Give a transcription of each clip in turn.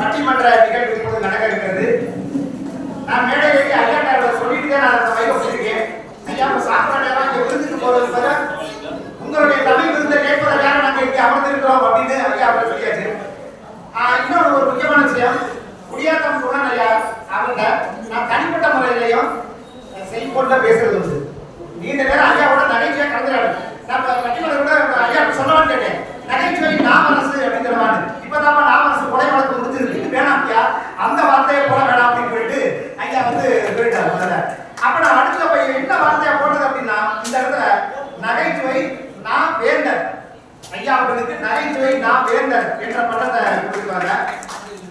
பட்டிமன்ற நிகழ்வு இப்போது நடக்க இருக்கிறது. நான் மேடையிலேயே ஐயாட்ட சொல்லிட்டு தான் நான் அந்த மைக்க வச்சிருக்கேன். ஐயா சாப்பிட்ற நேரம் இங்கே விருந்துக்கு போறது போல உங்களுடைய தமிழ் விருந்தை கேட்பதற்காக நாங்கள் இங்கே அமர்ந்திருக்கிறோம் அப்படின்னு ஐயா அவரை சொல்லியாச்சு. இன்னொரு ஒரு முக்கியமான விஷயம், குடியாத்தம் குணன் ஐயா அவங்க நான் தனிப்பட்ட முறையிலையும் செல்போன்ல பேசுறது உண்டு. நீண்ட நேரம் ஐயாவோட நகைச்சுவையா கலந்துறாரு. நான் பட்டிமன்ற கூட ஐயா சொல்லலாம்னு கேட்டேன். நகைச்சுவை நாமரசு அப்படிங்கிற மாதிரி இப்பதான் நாமரசு கொலை வழக்கு முடிஞ்சிருக்கு, வேணாம் ஐயா அந்த வார்த்தையை போட வேணாம் அப்படின்னு போயிட்டு ஐயா வந்து போயிட்டார் முதல்ல. அப்ப நான் அடுத்த போய் என்ன வார்த்தையா போட்டது அப்படின்னா, இந்த இடத்துல நகைச்சுவை நான் வேந்தர் ஐயா அவர்களுக்கு நகைச்சுவை நான் வேந்தர் என்ற பட்டத்தை கொடுக்குறாங்க.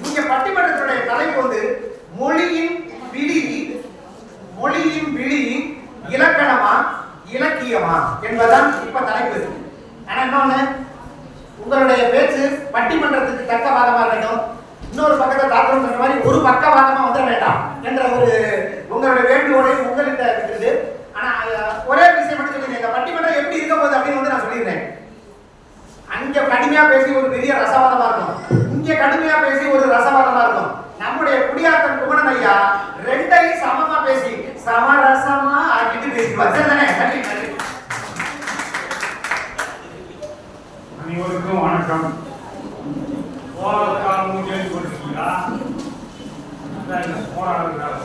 நீங்க பட்டிமன்றத்துடைய தலைப்பு வந்து மொழியின் விழி இலக்கணமா இலக்கியமா என்பதுதான் இப்ப தலைப்பு. ஆனா இன்னொன்னு, உங்களுடைய பேச்சு பட்டிமன்றத்துக்கு தக்க வாதமா இருக்கட்டும், இன்னொரு பக்கத்தை தாக்கணும் சொன்ன மாதிரி ஒரு பக்க வாதமா வந்துட வேண்டாம் என்ற ஒரு உங்களுடைய வேண்டுகோளை உங்கள்கிட்ட இருக்குது. ஆனா ஒரே விஷயம் மட்டும் சொல்லுங்க, இந்த பட்டிமன்றம் எப்படி இருக்க போகுது அப்படின்னு வந்து நான் சொல்லிடுறேன். அங்க கடுமையா பேசி ஒரு பெரிய ரசவாதமா இருக்கும், இங்க கடுமையா பேசி ஒரு ரசவாதமா இருக்கும். நம்முடைய குடியாத்தம் குமணன் ஐயா ரெண்டையும் சமமா பேசி சமரசமா ஆக்கிட்டு பேசிடுவார். சரிதானே? நன்றி நன்றி. அனைவருக்கும் வணக்கம். போராட்டம் கேள்விப்பட்டிருக்கீங்களா? போராடுகிறார்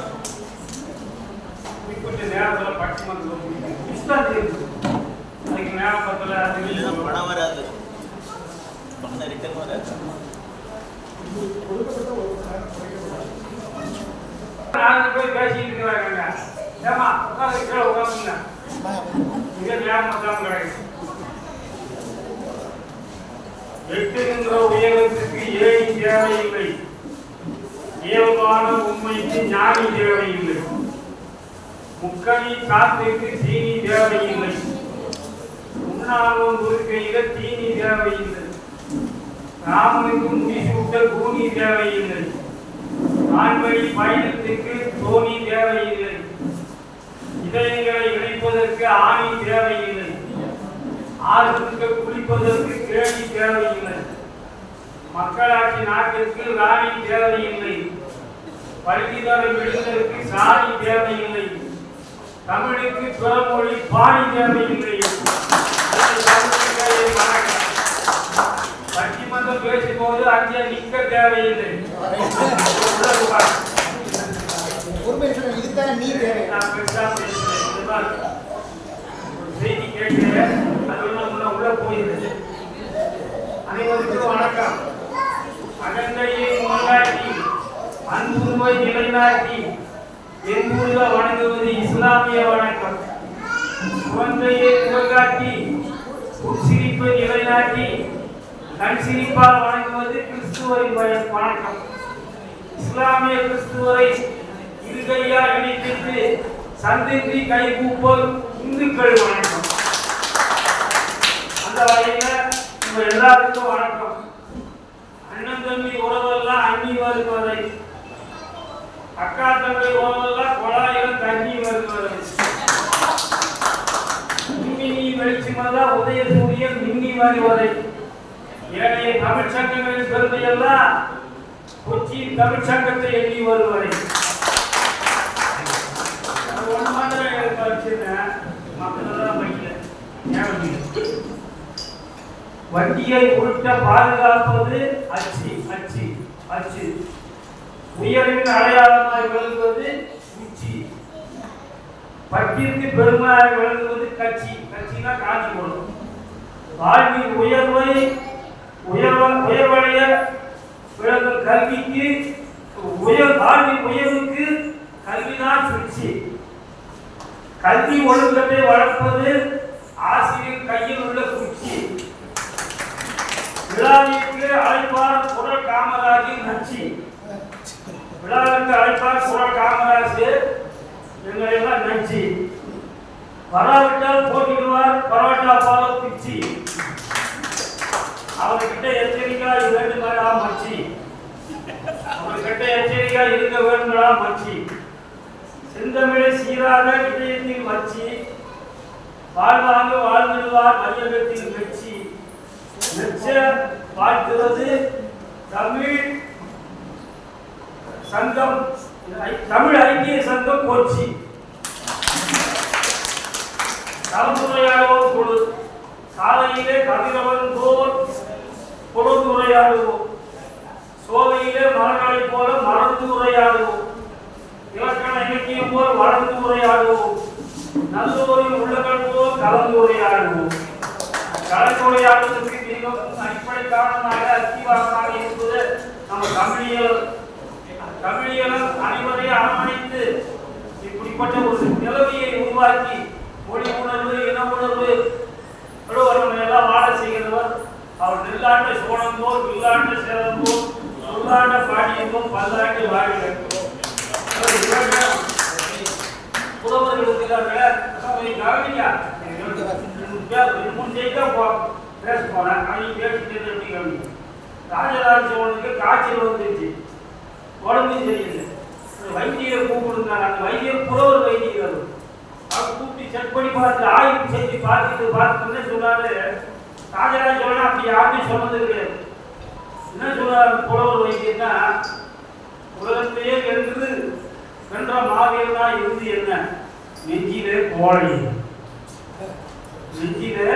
கொஞ்சம் நேரத்தில் பட்டிமன்றத்தில் முடிக்கும் இஷ்டம் இருக்குது. அதுக்கு நேரத்தில் பணம் வராது, பணம் ரிட்டர்ன் வராது. நாலு பேர் பேசிட்டு இருக்கிறாங்க. ஏமா உட்காந்து கீழே உட்காந்துங்க, மிக நேரம் கிடைக்கும். எட்டுகின்ற உயரத்துக்கு ஏணி தேவையில்லை, இயல்பான உண்மைக்கு ஞானி தேவையில்லை, முக்கணி காத்திற்கு தீனி தேவையில்லை, உண்ணாமல் உருக்கையில தீனி தேவையில்லை, ராமனுக்கு முடிசூட்ட கூனி தேவையில்லை, ஆண்மணி பயணத்துக்கு தோணி தேவையில்லை, இதயங்களை இணைப்பதற்கு ஆணி தேவையில்லை, ஆறுக்கு குளிப்பதற்கு கேள்வி தேவையில்லை, மக்களாட்சி நாட்டிற்கு ராணி தேவையில்லை, பள்ளிதர விடுதலுக்கு சாணி தேவையில்லை, தமிழுக்கு பிறமொழி பாணி தேவையில்லை. பட்டிமன்றம் பேசும்போது அங்கே நிற்க தேவையில்லை. செய்தி கேட்கிறேன், அது உள்ள போயிருது. அனைவருக்கும் வணக்கம். அகந்தையை முன்னாடி அன்புரிமை நிலைநாட்டி என்பூர்ல வணங்குவது இஸ்லாமிய வணக்கம். குழந்தையை புகழ்காட்டி சிரிப்பை நிலைநாட்டி கண் சிரிப்பால் வணங்குவது கிறிஸ்துவரின் வணக்கம். இஸ்லாமிய கிறிஸ்துவரை இருகையால் இணைத்து சந்தித்து கைகூப்பல் இந்துக்கள் வணக்கம். அந்த வகையில உங்க எல்லாருக்கும் வணக்கம். அண்ணன் தம்பி உறவெல்லாம் அண்ணி வருவதை, அக்கா தம்பி உறவெல்லாம் குழாயிலும் தண்ணி வருவதை, மின்மினி வெளிச்சமெல்லாம் உதய சூரியன் மின்னி வருவதை, ஏனைய தமிழ் சங்கங்களின் பெருமையெல்லாம் கொச்சி தமிழ் சங்கத்தை எண்ணி வருவதை, ஒன்று மாத்திரம் எனக்கு வச்சுருந்தேன், மக்கள் வைக்கல. வண்டியை உருட்ட பாதுகாப்பது அச்சு அச்சு அச்சு, உயரின் அடையாளமாய் விளங்குவது உச்சி, பட்டிற்கு பெருமையாக விளங்குவது கட்சி, கட்சினா காட்சி போடும். வாழ்வின் உயர்வடைய விளங்கும் கல்விக்கு வாழ்வின் உயர்வுக்கு கல்விதான் சுழ்ச்சி, கல்வி ஒழுங்கத்தை வளர்ப்பது ஆசிரியர் கையில் உள்ள குச்சி, விழாவிற்கு அழைப்பார் குரல் காமராஜின் நச்சி, விழாவிற்கு அழைப்பார் குரல் காமராஜ் எங்களை எல்லாம் நச்சி, வராவிட்டால் போட்டிடுவார் பரோட்டா பால பிச்சி, அவர்கிட்ட எச்சரிக்கா வேண்டுங்களா மச்சி, அவர்கிட்ட எச்சரிக்கா இருக்க வேண்டுங்களா மச்சி, செந்தமிழை சீராக இதயத்தில் வச்சி, வாழ்வாங்க வாழ்ந்துடுவார் மையகத்தில் வெச்சி, மெச்ச வாழ்த்துவது தமிழ் சங்கம் தமிழ் ஐக்கிய சங்கம் கொச்சி. கலந்துரையாடுவோம் குழு. சாலையிலே கதிரவன் போல் பொழுதுரையாடுவோம். சோலையிலே மரங்களை போல மறந்து உரையாடுவோம். இலக்கண இலக்கியம் போல் வளர்ந்து உரையாடுவோம். நல்லோரின் உள்ளங்கள் போல் கலந்து உரையாடுவோம். கலந்துரையாடுவதற்கு மிகவும் அடிப்படை காரணமாக அத்திவாரமாக இருப்பது நம்ம தமிழியல். தமிழியலும் அனைவரையும் அரவணைத்து இப்படிப்பட்ட ஒரு நிலவியை உருவாக்கி மொழி உணர்வு, இன உணர்வு நம்ம எல்லாம் வாழ செய்கிறவர். அவர் நெல்லாண்ட சோழம் போல், வில்லாண்ட சேலம் போல், சொல்லாண்ட பாடியமும் பல்லாண்டு வாழ்க. புலவர்களுக்கு பேச போனேன். ராஜராஜ சோழனுக்கு காய்ச்சல் வந்துருச்சு, உடம்பு சரியில்லை. வைத்தியரை கூப்பிடுங்க. அந்த வைத்தியர் புலவர் வைத்தியர். அவர் கூப்பிட்டு செக் பண்ணி பார்த்து ஆய்வு செஞ்சு பார்த்துன்னு சொன்னாரு. ராஜராஜ சோழன் அப்படி யாருமே சொன்னது கிடையாது. என்ன சொல்றாரு புலவர் வைத்தியர்னா, உலகத்திலேயே வென்ற மாவீரனா இருந்து என்ன, நெஞ்சிலே கோழை. நெஞ்சிலே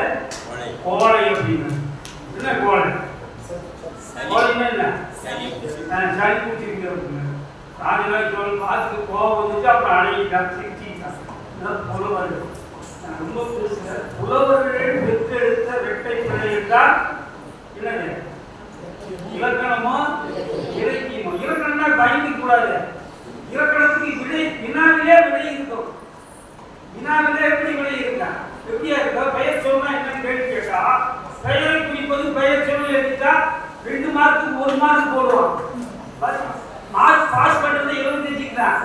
கோழை அப்படின்னு என்ன கோழை? கோழைன்னா என்ன? சளி பூச்சிருக்க. ராஜராஜ சோழன் பார்த்துட்டு கோபம் வந்துச்சு. அப்புறம் அழகிட்டான், சிரிச்சிட்டான். புலவர் ரொம்ப பேசுகிற புலவர்கள் பெற்றெடுத்த வெட்டை பிள்ளை என்றால் என்னது? இலக்கணமோ இலக்கியமோ. இலக்கணம்னா பயந்து கூடாது. இலக்கணத்துக்கு விடை வினாவிலே விடை இருக்கும். வினாவிலே எப்படி விடை இருக்கா? எப்படியா இருக்கா? பெயர் சொன்னா என்னன்னு கேள்வி கேட்டா, பெயரை குறிப்பது பெயர் சொல்லி எடுத்தா 2 மார்க்கு 1 மார்க் போடுவான். மார்க் பாஸ் பண்றது 25 தான்.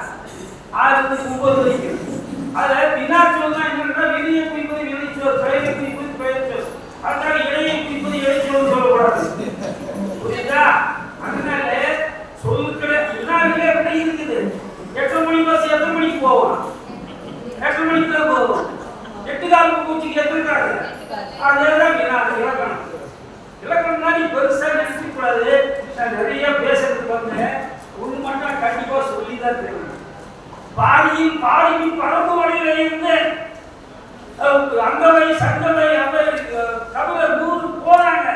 6 9 வரைக்கும். அதுல வினா சொன்னா என்னன்னா, வினையை குறிப்பது வினைச்சொல், பெயரை குறிப்பது பெயர் சொல். அதனால இடையை குறிப்பது இடைச்சொல் சொல்லக்கூடாது. புரியுதா? அதனால சொல்லுக்கிற வினாவிலே விடை இருக்குது. 8 மணி பஸ் எத்தனை மணிக்கு போவான்? 8 மணிக்கு தான் போவோம். 8 காலுக்கு பூச்சிக்கு எத்திருக்காரு. அதேதான் வினா. இலக்கணம். இலக்கணம்னா நீ பெருசா நினைக்க கூடாது. நான் நிறைய பேசுறதுக்கு வந்தேன். ஒண்ணு மட்டும் கண்டிப்பா சொல்லிதான் தெரியும். பாடியின் பரப்பு வழியில இருந்து அங்கவை சங்கவை அவை கவிஞர் 100 போறாங்க.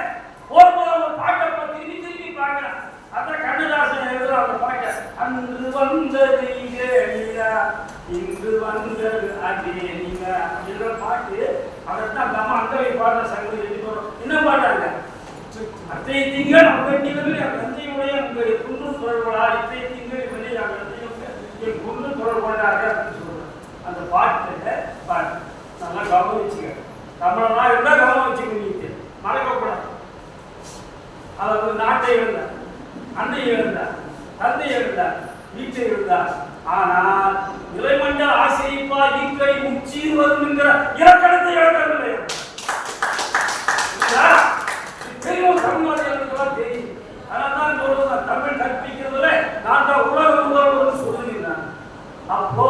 போகும்போது அவங்க பாட்டை திரும்பி பார்க்கலாம். அதான் கண்ணதாசன் எழுதுற அந்த பாட்டை, அன்று வந்தது இன்று வந்தது அதே நீங்க அப்படின்ற பாட்டு. அதைத்தான் நம்ம அங்கவை பாடுற சங்கவை எழுதிக்கிறோம். என்ன பாட்டாங்க? அத்தைய திங்கள் அவ்வண்டிகள் தந்தையுடைய உங்களுடைய குன்று தொடர்படா, இத்தைய திங்கள் தந்தையும் குன்று தொடர்படாங்க அப்படின்னு சொல்றோம். அந்த பாட்டு நல்லா கவனிச்சுக்க. தமிழனா இருந்தா கவனிச்சுக்க. மறக்கக்கூடாது. அவர் நாட்டை எழுந்தார், அன்னை எழுந்தார், தந்தை எழுந்தார், வீட்டை எழுந்தார். ஆனால் நிலைமண்ட ஆசிரியப்பா ஈக்கை முச்சீர் வரும் என்கிற இலக்கணத்தை இழக்கவில்லை. தெரியும் தமிழ்நாடு தெரியும். அதனால்தான் சொல்லுவேன், தமிழ் கற்பிக்கிறதுல நான் தான் உலக முதல்வர் சொல்லுகிறேன். அப்போ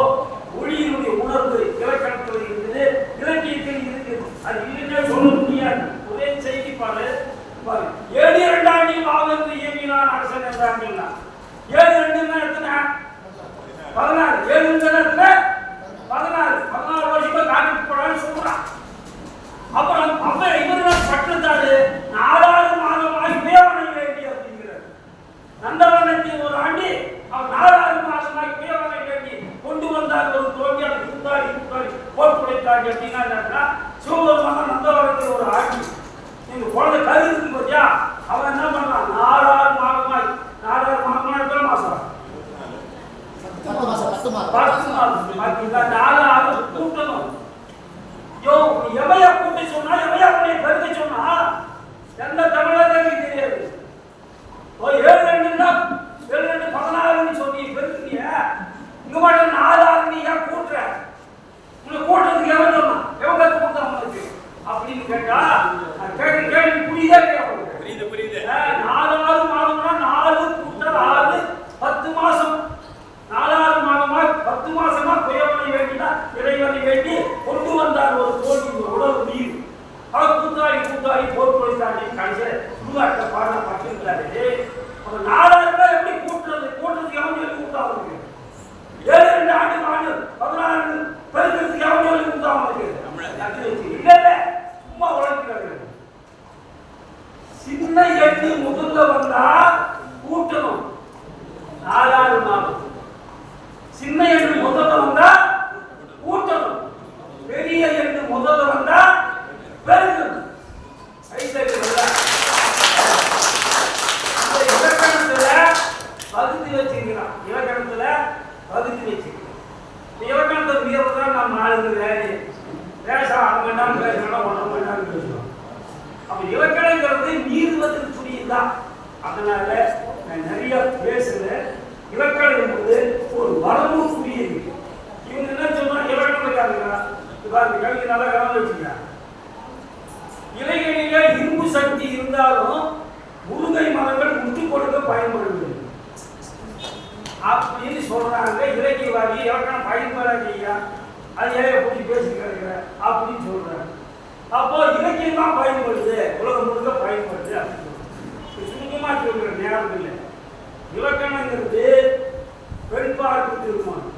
மொழியினுடைய உணர்வு இலக்கணத்தில் இருக்குது, இலக்கியத்தில் இருக்குது. அது இல்லைன்னே சொல்ல முடியாது. ஒரே செய்தி பாரு. 7 2 வாவென்று இயங்கினான் அரசன் என்றாங்கன்னா 7 2 எத்தனை? 16. 7 எத்தனை? 16 வருஷமா காட்டுக்கு போறான்னு சொல்றான். அப்புறம் அப்ப இவர்கள் பட்டத்தாடு 4 மாதமாய் பேவனை வேண்டி அப்படிங்கிறார். நந்தவனத்தில் ஒரு ஆண்டி அவர் 4 மாதமாய் பேவனை வேண்டி கொண்டு வந்தார். ஒரு தோல்வி அதை இருந்தாடி போட்டுடைத்தாடி அப்படின்னா சிவபெருமான நந்தவனத்தில் ஒரு ஆண்டி நீங்க குழந்தை கருதுக்கு பத்தியா அவன் என்ன பண்றான்? 4 மாதமாய் 4 மாதமாய் எத்தனை மாசம்? 10 மாதம். 4 கூட்டணும். எவையா கூட்டி சொன்னா, எவையா உடைய கருத்தை சொன்னா எந்த தமிழர்களுக்கு தெரியாது. 7 2 16 சொல்லி பெருக்குங்க. இங்க மட்டும் 4 நீ ஏன் கூட்டுற? உங்களை கூட்டுறதுக்கு எவன் சொன்னா? எவங்க கூட்டம் உங்களுக்கு அப்படின்னு கேட்டா கேள்வி புரியுதா? புரியுது. 4 வந்தா கூட்டணும், நாலாறு மாதம். சின்ன எண்ணு முதல்ல வந்தா கூட்டணும், பெரிய எண்ணு முதல்ல வந்தா பெருகணும். இலக்கணத்துல பகுதி வச்சிருக்கிறான், இலக்கணத்துல பகுதி வச்சிருக்கிறான். இலக்கணத்தை மீறதான் நம்ம ஆளுங்க வேலையை பேச 1 மணி நேரம் பேசணும், 1.5 மணி நேரம் பேசணும். அப்ப இலக்கணங்கிறது மீறுவதற்கு துணியுதான். அதனால நான் நிறைய பேசுறேன். இலக்கணம் என்பது ஒரு வரம்பு புரியுது. இவங்க என்ன சொன்னா இலக்கணத்துக்காரங்க அந்த கல்வி நல்லா கவனம் வச்சுங்க. இலைகளில இரும்பு சக்தி இருந்தாலும் முருங்கை மரங்கள் முட்டு கொடுக்க பயன்படுது அப்படின்னு சொல்றாங்க. இலக்கியவாதி இலக்கணம் பயன்படாதீங்க, அது ஏன் எப்படி பேசிக்கிறாங்க அப்படின்னு சொல்றாங்க. அப்போ இலக்கியம் தான் பயன்படுது, உலகம் முழுக்க பயன்படுது அப்படின்னு சுருக்கமா சொல்ற நேரம் இல்லை. இலக்கணங்கிறது பெண் பார்ப்பு திருமணம்,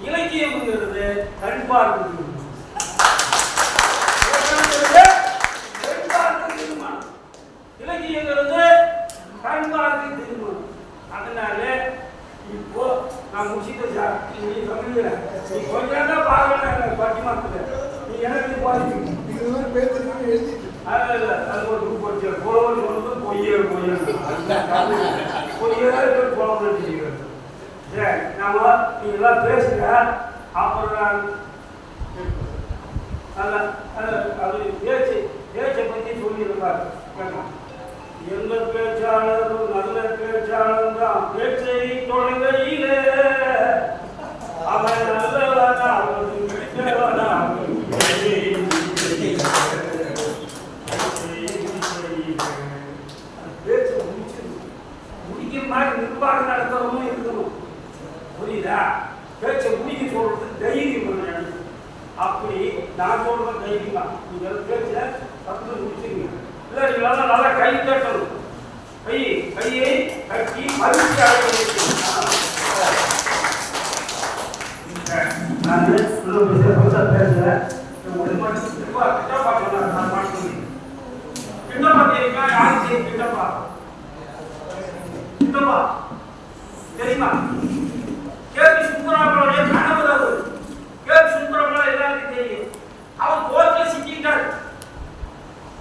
இலக்கியம்ங்கிறது கண் பார்ப்பு திருமணம். பெண் பார்ப்பு திருமணம், இலக்கியங்கிறது கண் பார்ப்பு திருமணம். அதனால இப்போ நான் முடிச்சுட்டு சார், நீ சொல்லுங்க, நீ கொஞ்ச நேரம் பார்க்கணும் பட்டிமாத்துல நீ எனக்கு பாதிச்சு அது ஒரு போச்சு புலவன் சொல்றது பொய்யே நாம நீ எல்லாம் பேசுங்க. அப்புறம் அது பேச்சை பத்தி சொல்லியிருக்காரு. எந்த பேச்சாளரும் நல்ல பேச்சாளர் தான் பேச்சை தொடங்கையிலே அவன் நல்லவனா அவன் கெட்டவனா பேச்சை முடிக்கிற மாதிரி நிர்வாகம் நடத்துறவங்களும் இருக்கணும். புரியுதா? பேச்சை முடிக்க சொல்றது தைரியம் வேணும். அப்படி நான் சொல்ற தைரியம் தான். நீங்க பேச்ச 10 முடிச்சுங்க. இல்லை நீங்க நல்லா கை தட்டணும். கையை கட்டி மகிழ்ச்சி அடைய நான் பேசுறேன். கிட்டப்பா தெரியுமா? யாரு செய்யும் கிட்டப்பா? கிட்டப்பா தெரியுமா? கேபி சுந்தராமனுடைய கணவர் அவர். கேபி சுந்தராமன் எல்லாருக்கும் தெரியும். அவர் கோர்ட்ல சிக்கிட்டார்.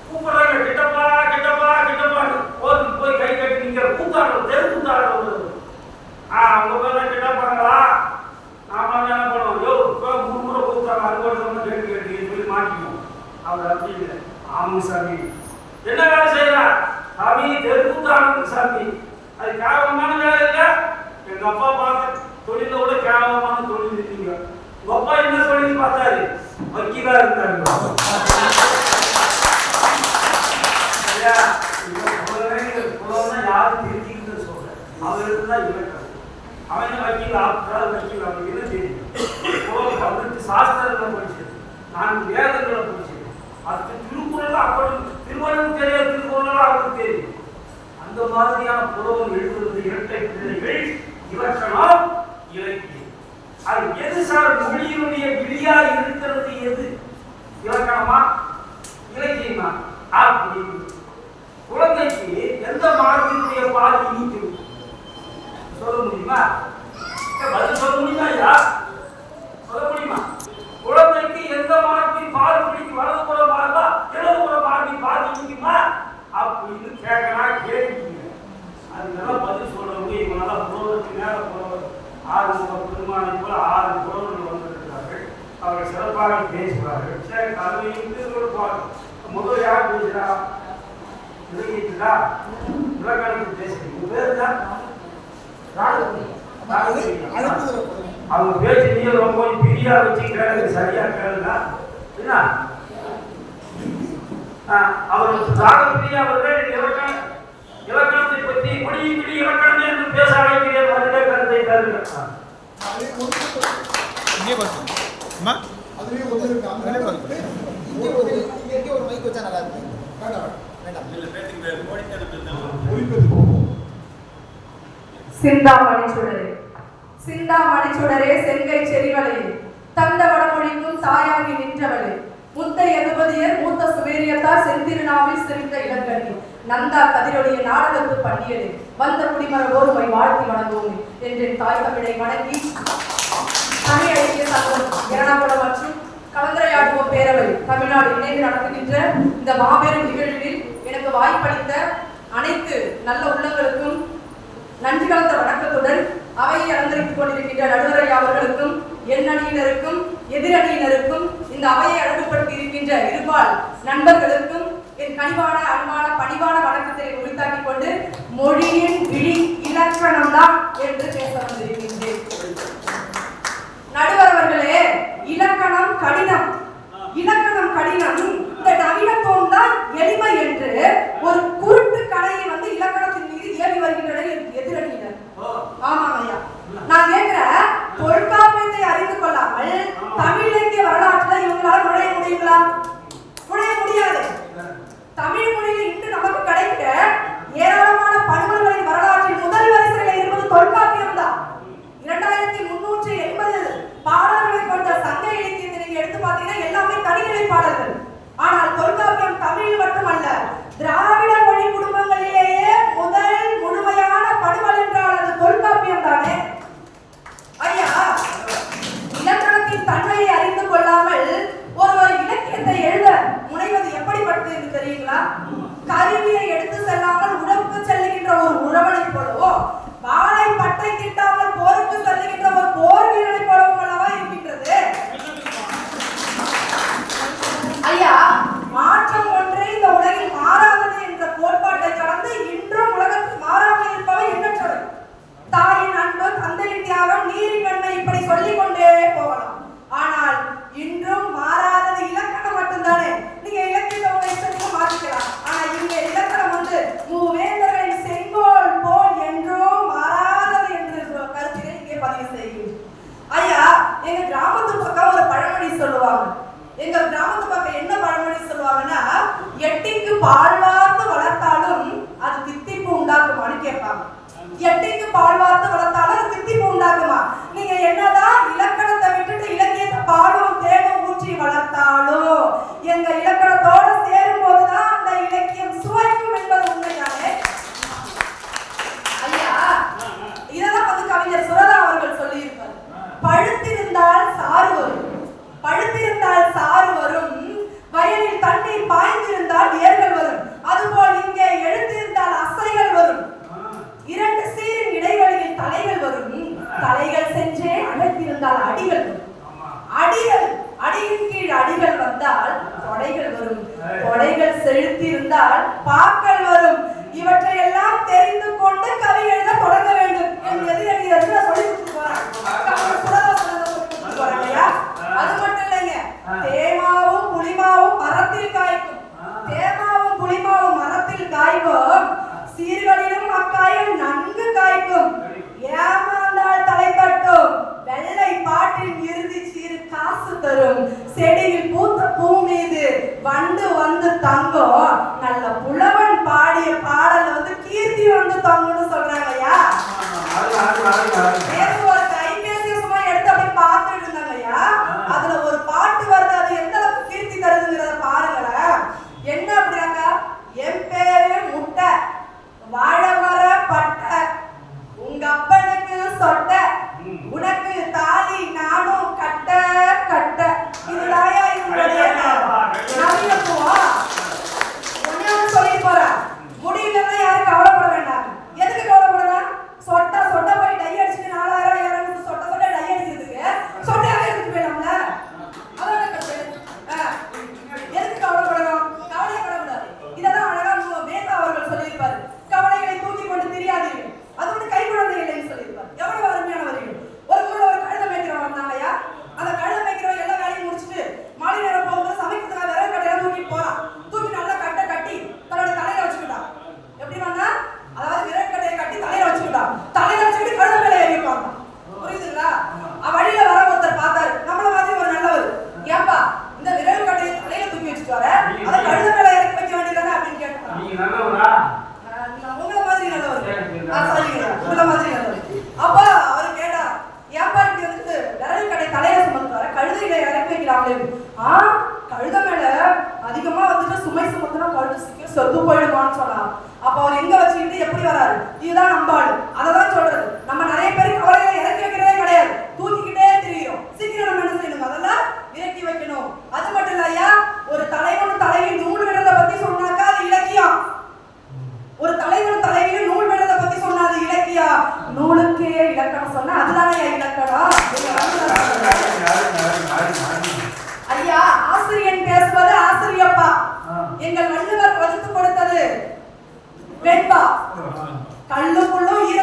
கூப்பிடுறாங்க கிட்டப்பா கிட்டப்பா கிட்டப்பான்னு. கோர்ட்டுக்கு போய் கை கட்டி நிக்கிற கூத்தாடுறோம், தெரு கூத்தாடுறோம். அவங்க பேர் கிட்டப்பாங்களா? நாம என்ன பண்ணுவோம்? 3 முறை கூப்பிட்டாங்க, 60 வருஷம் கேட்டு சொல்லி மாட்டிக்குவோம். அவர் அப்படி இல்லை. ஆமாம் சாமி, என்ன வேலை செய்யறார் சாமி? தெருக்கூத்தாடுறது சாமி. அது கேவலமான வேலை இல்லை. எங்க அப்பா பார்த்த தொழில விட கேவலமான தொழில் இருக்கீங்க. உங்க அப்பா என்ன தொழில் பார்த்தாரு? வக்கீலா இருந்தாரு. யாரு தெரிஞ்சுக்கிட்டு சொல்ற அவருக்கு தான் இலக்கணம். அவன் வக்கீல் ஆப்தால் வக்கீல் அப்படின்னு தெரியும். சாஸ்திரங்களை படிச்சது, நான் வேதங்களை படிச்சது. அது திருக்குறள் அப்படி திருவள்ளுவர் தெரியாது, திருக்குறள் அவருக்கு தெரியும். அந்த மாதிரியான புலவன் எழுதுவது இரட்டை பிள்ளைகள் இலக்கணம் இலக்கியம். அது எது சார் மொழியினுடைய விழியா இருக்கிறது? எது இலக்கணமா இலக்கியமா? அப்படி குழந்தைக்கு எந்த மரத்தினுடைய பால் இனிக்கும் சொல்ல முடியுமா? பதில் சொல்ல முடியுமா? ஐயா சொல்ல முடியுமா? குழந்தைக்கு எந்த மரத்தின் பால் பிடிக்கும்? வலது புற பாலா இடது புற பாலின் பால் இனிக்குமா அப்படின்னு கேட்கறா கேள்வி. அதுக்கெல்லாம் பதில் சொல்றவங்க இவனால புலவருக்கு மேல புலவர் 6 பெருமானை போல 6 புலவர்கள் வந்திருக்கிறார்கள். அவர்கள் சிறப்பாக பேசுகிறார்கள். சரி, கல்வியும் முதல் யார் பேசுறா? இலக்கியத்துக்கா? இலக்கணத்துக்கு பேசுறீங்க. பேர் தான் அவங்க பேச்சு நீங்க ரொம்ப பிரியா வச்சு கேளுங்க, சரியா கேளுங்க. என்ன அவருக்கு ராகப்பிரியா அவர்கள் இலக்கணத்தை பற்றி இப்படி இலக்கணம் என்று பேச அழைக்கிற வருட கருத்தை கேளுங்க. சிந்தாமணிச்சுடரே செங்கை செறிவளையே தந்த வடமொழிக்கும் தாயாகி நின்றவளே முத்த எதுபதியர் மூத்த சுவேரியத்தார் செந்திருநாவில் சிரித்த இளங்கனி நந்தா கதிரொலிய நாடகத்து பண்ணியது வந்த குடிமர ஓருமை வாழ்த்தி வணங்குவோம் என்று தாய் தமிழை வணங்கி தமிழ் ஐக்கிய சங்கம் எரணாகுளம் மற்றும் கலந்துரையாடுவோம் பேரவை தமிழ்நாடு இணைந்து நடத்துகின்ற இந்த மாபெரும் நிகழ்வில் எனக்கு வாய்ப்பளித்த அனைத்து நல்ல உள்ளங்களுக்கும் நன்றி கலந்த வணக்கத்துடன் அவையை அலங்கரித்துக் கொண்டிருக்கின்ற நடுவரை அவர்களுக்கும் என் அணியினருக்கும் எதிரணியினருக்கும் இந்த அவையை அழகுபடுத்தி இருக்கின்ற இருபால் நண்பர்களுக்கும் என் கனிவான அன்பான பணிவான வணக்கத்தை உரித்தாக்கிக் கொண்டு மொழியின் விழி இலக்கணம் தான் என்று பேச வந்திருக்கின்றேன். நடுவர் அவர்களே, இலக்கணம் கடினம், இலக்கணம் கடினம், இந்த நவீனத்துவம் தான் எளிமை என்று ஒரு குருட்டு கலையை இலக்கணத்தின் மீது ஏறி வருகின்றனர் எதிரணியினர். ஆமாம் ஐயா, நான் கேட்கிறேன், தொல்காப்பியத்தை அறிந்து கொள்ளாமல் தமிழ் இலக்கிய வரலாற்றில் இவங்களால நுழைய முடியுங்களா? நுழைய முடியாது. தமிழ் மொழியில் இன்று நமக்கு கிடைக்கிற ஏராளமான பன்மொழிகளின் வரலாற்றில் முதல் வரிசையில் இருப்பது தொல்காப்பியம் தான். 2380 பாடல்களை கொண்ட சங்க இலக்கியத்தை நீங்க எடுத்து பார்த்தீங்கன்னா எல்லாமே தனிநிலை பாடல்கள். ஆனால் தொல்காப்பியம் தமிழில் மட்டுமல்ல, திராவிட மொழி குடும்பங்களிலேயே முதல் முழுமையான படுவல் என்றால் அது தொல்காப்பியம் தானே ஐயா. இலக்கணத்தின் தன்மையை அறிந்து கொள்ளாமல் ஒருவர் இலக்கியத்தை எழுத முனைவது எப்படிப்பட்டது என்று தெரியுங்களா? கருவியை எடுத்து செல்லாமல் உடம்புக்கு செல்லுகின்ற ஒரு உறவனை போலவோ, வாளை பட்டை திட்டாமல் போருக்கு செல்லுகின்ற ஒரு போர் வீரனை போலவும் அல்லவா இருக்கின்றது ஐயா. மாற்றம் ஒன்றே இந்த உலகில் மாறாதது என்ற கோட்பாட்டை கடந்து இன்றும் உலகத்தில் மாறாமல் இருப்பவை எண்ணற்றவை. தாயின் அன்பு, தந்தையின் தியாகம், நீரின் நன்மை, இப்படி சொல்லிக் கொண்டே போகலாம். ஆனால் இன்றும் மாறாதது இலக்கணம் மட்டும்தானே. நீங்க இலக்கியத்தை உங்க இஷ்டத்துக்கு மாற்றிக்கலாம். ஆனா இங்க இலக்கணம் மூவேந்தர்களின் செங்கோல் போல் என்றும் மாறாதது என்று கருத்தினை இங்கே பதிவு செய்யும் ஐயா. எங்க கிராமத்து பக்கம் ஒரு பழமொழி சொல்லுவாங்க. எங்க கிராமத்து பக்கம் என்ன பழமொழி சொல்லுவாங்கன்னா, எட்டிக்கு பால் வார்த்து வளர்த்தாலும் அது தித்திப்பு உண்டாக்குமான்னு கேட்பாங்க. எட்டிக்கு பால் வார்த்து வளர்த்தாலும் அது தித்திப்பு உண்டாக்குமா? நீங்க என்னதான் இலக்கணத்தை விட்டுட்டு இலக்கியத்தை பாலும் தேனும் ஊற்றி வளர்த்தாலும் எங்க இலக்கணத்தோட சேரும் போதுதான் அந்த இலக்கியம் சுவைக்கும் என்பது உண்மைதானே ஐயா. இதெல்லாம் கவிஞர் சுரதா அவர்கள் சொல்லி இருப்பார். பழுத்திருந்தால் சாறு வரும், பழுத்திருந்தால் சாறு வரும், வயலில் தண்ணீர் பாய்ந்திருந்தால் ஏர்கள் வரும், அதுபோல் இங்கே எழுத்திருந்தால் அசைகள் வரும், இரண்டு சீரின் இடைவெளியில் தலைகள் வரும், தலைகள் சென்றே அழைத்திருந்தால் அடிகள் வரும், அடிகள் அடியின் கீழ் அடிகள் வந்தால் தொடைகள் வரும், தொடைகள் செலுத்தியிருந்தால் பாக்கள் வரும். இவற்றை எல்லாம் தெரிந்து கொண்டு கவி எழுத தொடங்க வேண்டும் என்று எதிரணியர்கள் சொல்லி கொடுத்து போறாங்க. அது மட்டும் இல்லைங்க, தேமாவும் புளிமாவும் மரத்தில் காய்க்கும், தேமாவும் புளிமாவும் மரத்தில் காய்க்கும், சீர்களிலும் அக்காயும் நன்கு காய்க்கும், ஏமாந்தால் தலை தட்டும், வெள்ளை பாட்டின் இறுதி சீர் காசு தரும், செடியில் பூத்த பூ மீது வண்டு வந்து தங்கும், நல்ல புலவன் பாடிய பாடல் கீர்த்தி வந்து தங்கும்னு சொல்றாங்க ஐயா. ஒரு கைபேசிய சும்மா எடுத்து அப்படி பார்த்துட்டு இருந்தாங்க ஐயா. அதுல ஒரு பாட்டு வருது, அது எந்த அளவுக்கு கீர்த்தி தருதுங்கிறத பாருங்களேன். என்ன அப்படின்னாக்கா, என் பேரு முட்டை, வாழமர பட்டை, உங்க அப்பனுக்கு சொட்ட, உனக்கு தாலி நானும் கட்ட கட்ட. இதுதாயா இவங்களுடைய நவீனத்துவம். ஒண்ணே சொல்லி போறேன், முடியலன்னா யாரும் கவலைப்பட வேண்டாம். எதுக்கு கவலைப்படுறேன்? சொட்ட சொட்ட போய் டை அடிச்சுட்டு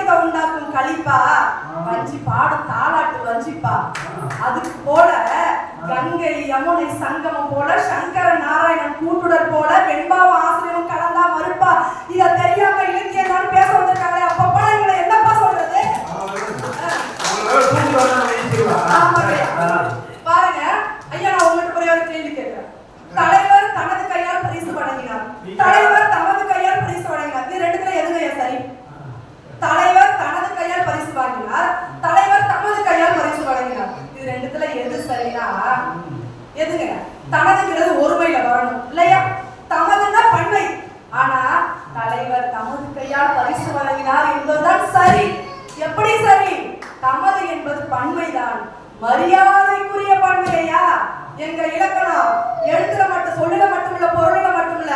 வைத்த உண்டாக்கும் களிப்பா வஞ்சி பாடும் தாலாட்டு வஞ்சிப்பா. அதுக்கு போல கங்கை யமுனை சங்கமம் போல சங்கர நாராயணன் கூட்டுடர் போல வெண்பாவ ஆசிரியரும் கலந்தா மறுப்பா. இத தெரியாம இலக்கியம் தான் பேச வந்திருக்காங்களே, அப்ப போல எங்களை என்னப்பா சொல்றது? பாருங்க ஐயா, நான் உங்கள்கிட்ட ஒரே ஒரு கேள்வி கேட்கிறேன். தலைவர் தனது கையால் பரிசு வழங்கினார், தலைவர் தமது கையால் பரிசு வழங்கினார். இது ரெண்டுத்துல எதுங்க சரி? தலைவர் தனது கையால் பரிசு வாங்கினார், தலைவர் தமது கையால் பரிசு வழங்கினார். இது ரெண்டுத்துல எது சரினா எதுங்க? தனதுங்கிறது ஒருமையில வரணும் இல்லையா? தமதுன்னா பன்மை. ஆனா தலைவர் தமது கையால் பரிசு வழங்கினார் என்பதுதான் சரி. எப்படி சரி? தமது என்பது பன்மைதான், மரியாதைக்குரிய பன்மையா. எங்க இலக்கணம் எழுத்துல மட்டும் சொல்லுல மட்டுமில்ல, பொருள்ல மட்டுமில்ல,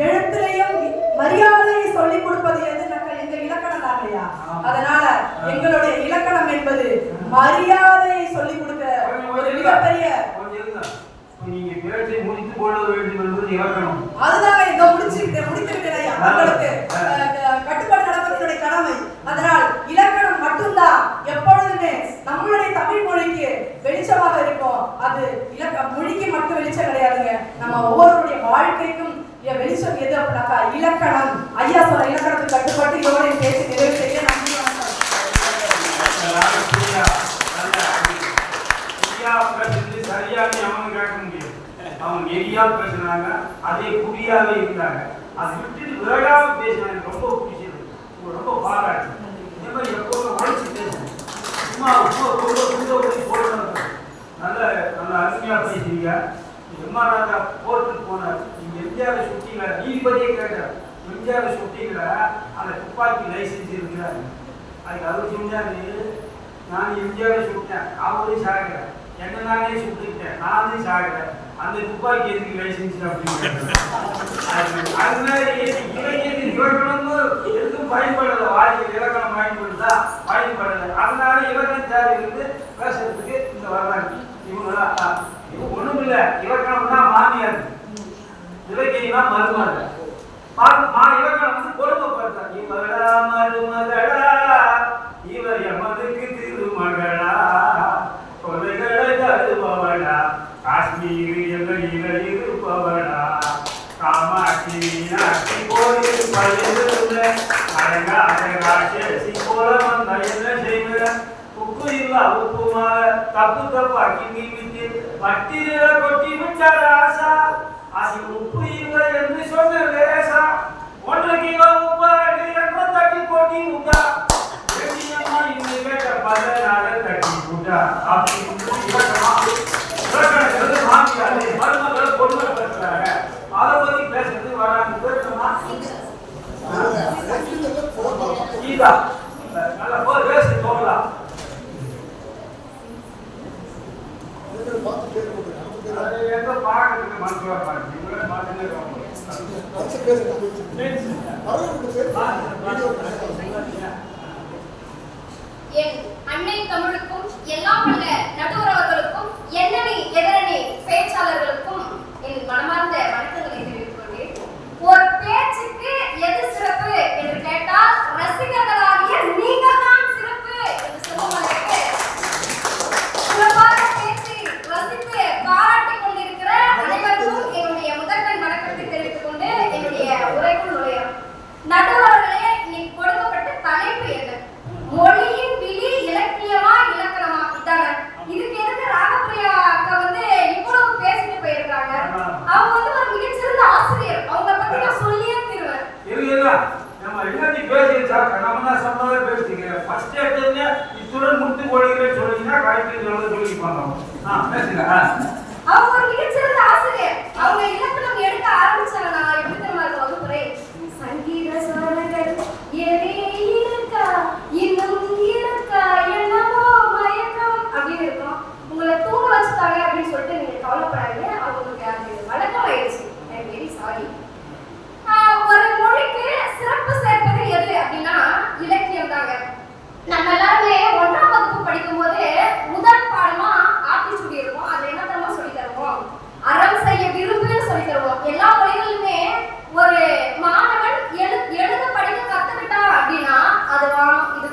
எழுத்துலையும் மரியாதையை சொல்லிக் கொடுப்பது எதுனாக்கா எங்க இலக்கணம் தாங்கய்யா. அதனால எங்களுடைய இலக்கணம் என்பது மரியாதையை சொல்லிக் கொடுக்க ஒரு மிகப்பெரிய. நீங்க பேச்சை முடித்து கொள்ள வேண்டும் என்பது இலக்கணம். அதுதாங்க இங்க முடித்துவிட்டேன் ஐயா. உங்களுக்கு கட்டுப்பாடு நடப்பதனுடைய கடமை. அதனால் இலக்கணம் மட்டும்தான் எப்பொழுதுமே நம்மளுடைய தமிழ் மொழிக்கு வெளிச்சமாக இருக்கும். அது மொழிக்கு மட்டும் வெளிச்சம் கிடையாதுங்க, நம்ம ஒவ்வொருடைய வாழ்க்கைக்கும் வெளிச்சம் எது அப்படின்னாக்கா இலக்கணம். ஐயா சொல்ற இலக்கணத்துக்கு கட்டுப்பட்டு இதோட பேச்சு நிறைவு செய்ய நன்றி. சரியானு அவன் கேட்க முடியும். அவங்க எரியா பேசுனாங்க, அதே குறியாவே இருந்தாங்க. அதை விட்டுட்டு விளையாட பேசினாங்க. ரொம்ப பிடிச்சது, ரொம்ப பாராட்டு. இந்த மாதிரி எப்போதும் உழைச்சி பேசணும். சும்மா போடணும். நல்ல நல்ல அருமையா பேசுறீங்க. எம்ஆர்ஆர் கோர்ட்டுக்கு போனார். நீங்க எம்ஜிஆர் சுட்டிங்கள நீதிபதியை கேட்டார், எம்ஜிஆர் சுட்டிங்கள அந்த துப்பாக்கி லைசன்ஸ் இருக்கிறார். அதுக்கு அவர் சொன்னாரு, நான் எம்ஜிஆர் சுட்டேன், அவரையும் சாகிறேன், என்ன நானே சுட்டுக்கிட்டேன், நானே சாகிறேன், அந்த துப்பாக்கி எதுக்கு லைசன்ஸ் அப்படின்னு. அதனால இலக்கணம் எதுக்கும் பயன்படலை, வாழ்க்கையில் இலக்கணம் பயன்படுத்தா பயன்படலை. அதனால இலக்கண தேவை இருந்து பேசுறதுக்கு இந்த வர்றாங்க இவங்களாம். இது ஒண்ணும் இல்லை, இலக்கணம்னா மாமியார், இலக்கியம்னா மருமகள். இலக்கணம் வந்து கொடுமைப்படுத்தா. இவரா மருமகளா, இவர் எமதுக்கு திருமகளா, கொலைகளை தருபவளா, காஷ்மீர் எல்லையில இருப்பவளா, காமாட்சி மீனாட்சி கோயில் பயிர்ந்த அழகாசி போல வந்த என்ன செய்வ, உப்பு இல்ல உப்புமாக தப்பு தப்பாக்கி நீவிட்டு பட்டியல கொட்டி விட்டார ஆசா. அது உப்பு இல்லை என்று சொன்ன லேசா, 1 கிலோ உப்பு என்ற தட்டி கொட்டி விட்டா, வெட்டியம்மா இந்த கேட்ட 14 தட்டி விட்டா. அப்படி இலக்கணங்கிறது மாமியாரு மருமகளை பொண்ணு பேசுறாங்க. அதை பத்தி பேசுறது வராங்க. பேசுமா கீதா நல்லா போய் பேசி போகலாம். எங்க பாக்கிறதுக்கு மனசுவா பாருங்க. இவங்களே மாத்தினே என் அன்னை தமிழுக்கும் எல்லாம் உள்ள நடுவர் அவர்களுக்கும் எண்ணனி எதிரணி பேச்சாளர்களுக்கும் என் மனமார்ந்த வணக்கங்களை தெரிவித்துக் கொண்டேன். ஒரு பேச்சுக்கு எது சிறப்பு என்று கேட்டால் ரசிகர்களாகிய நீங்கள் தான் சிறப்பு என்று சொல்லுவதற்கு சிறப்பான பேச்சை ரசித்து பாராட்டிக் கொண்டிருக்கிற அனைவருக்கும் என்னுடைய முதற்கண் வணக்கத்தை தெரிவித்துக் கொண்டு என்னுடைய உரைக்குள் நுழையும். நடுவர் அவர்களே, இன்னைக்கு கொடுக்கப்பட்ட தலைப்பு என்ன? மொழியின் விழி இலக்கியமா இலக்கணமா? இதான இதுக்கு எதுக்கு ராகப்பிரியா அக்கா வந்து இவ்வளவு பேசிட்டு போயிருக்காங்க? அவங்க வந்து ஒரு மிகச்சிறந்த ஆசிரியர், அவங்க பத்தி நான் சொல்லியே தருவேன். இல்ல நம்ம என்னடி பேசிச்சா நம்ம சொன்னதே பேசிக்கிறேன். ஃபர்ஸ்ட் எடுத்தே இத்துடன் முத்து போடுகிறேன்னு சொன்னீங்கன்னா காய்கறி சொல்லி பண்ணோம். பேசுங்க. அவங்க ஒரு மிகச்சிறந்த ஆசிரியர். அவங்க இலக்கணம் எடுக்க ஆரம்பிச்சாங்க. நான் எப்படி தெரியுமா வகுப்புரை சங்கீத ஸ்வரங்கள் ஏறே இருக்கா இன்னும் இருக்கா என்னமோ மயக்கம் அப்படின்னு இருக்கும். உங்களை தூங்க வச்சுட்டாங்க அப்படின்னு சொல்லிட்டு நீங்க கவலைப்படாதீங்க. அவங்களுக்கு அது வழக்கம் ஆயிடுச்சு. I very sorry. ஒரு மொழிக்கு சிறப்பு சேர்ப்பது எது அப்படின்னா இலக்கியம் தாங்க. நம்ம எல்லாருமே 1ஆம் வகுப்பு படிக்கும் போது முதல் பாடமா ஆத்திச்சூடி இருக்கும். அது என்ன தரமா சொல்லி தருவோம்? அறம் செய்ய விரும்புன்னு சொல்லி தருவோம். எல்லா மொழிகளிலுமே ஒரு மாணவன் எழுத படிக்க கத்துக்கிட்டான் அப்படின்னா அது இது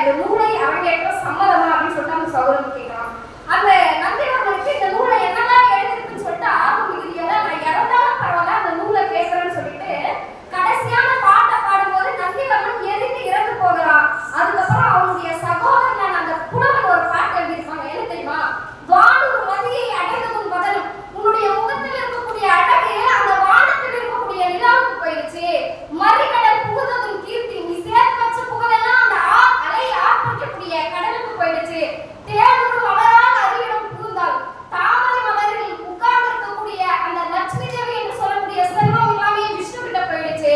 இந்த நூலை அரங்கேற்ற சம்மதமா அப்படின்னு சொல்லிட்டு அந்த சகோதரன் கேட்கலாம். அந்த நந்திவர்மனுக்கு இந்த நூலை என்னெல்லாம் எழுதிருக்குன்னு சொல்லிட்டு ஆர்வம் மிகுதியோட நான் இறந்தாலும் பரவாயில்ல அந்த நூலை கேட்கறேன்னு சொல்லிட்டு கடைசியான பாட்டை பாடும்போது நந்திவர்மன் எரிந்து இறந்து போகிறான். அதுக்கப்புறம் அவனுடைய சகோதரன் அந்த புலவன் ஒரு பாட்டு எழுதியிருப்பாங்க. என்ன தெரியுமா? வானூர் மதியை அடைந்ததும் பதிலும் உன்னுடைய முகத்தில் இருக்கக்கூடிய அழகு அந்த வானத்தில் இருக்கக்கூடிய நிலாவுக்கு போயிடுச்சு. மறிகடல் புகுந்ததும் கீர்த்தி நீ சேர்த்து வச்ச புகழெல்லாம் அந்த அலையை ஆர்ப்பரிக்கக்கூடிய கடலுக்கு போயிடுச்சு. தேனூர் மலரால் அறிவிடம் புகுந்தால் தாமரை மலரில் உட்கார்ந்து இருக்கக்கூடிய அந்த லட்சுமி தேவி என்று சொல்லக்கூடிய செல்வம் எல்லாமே விஷ்ணு கிட்ட போயிடுச்சு.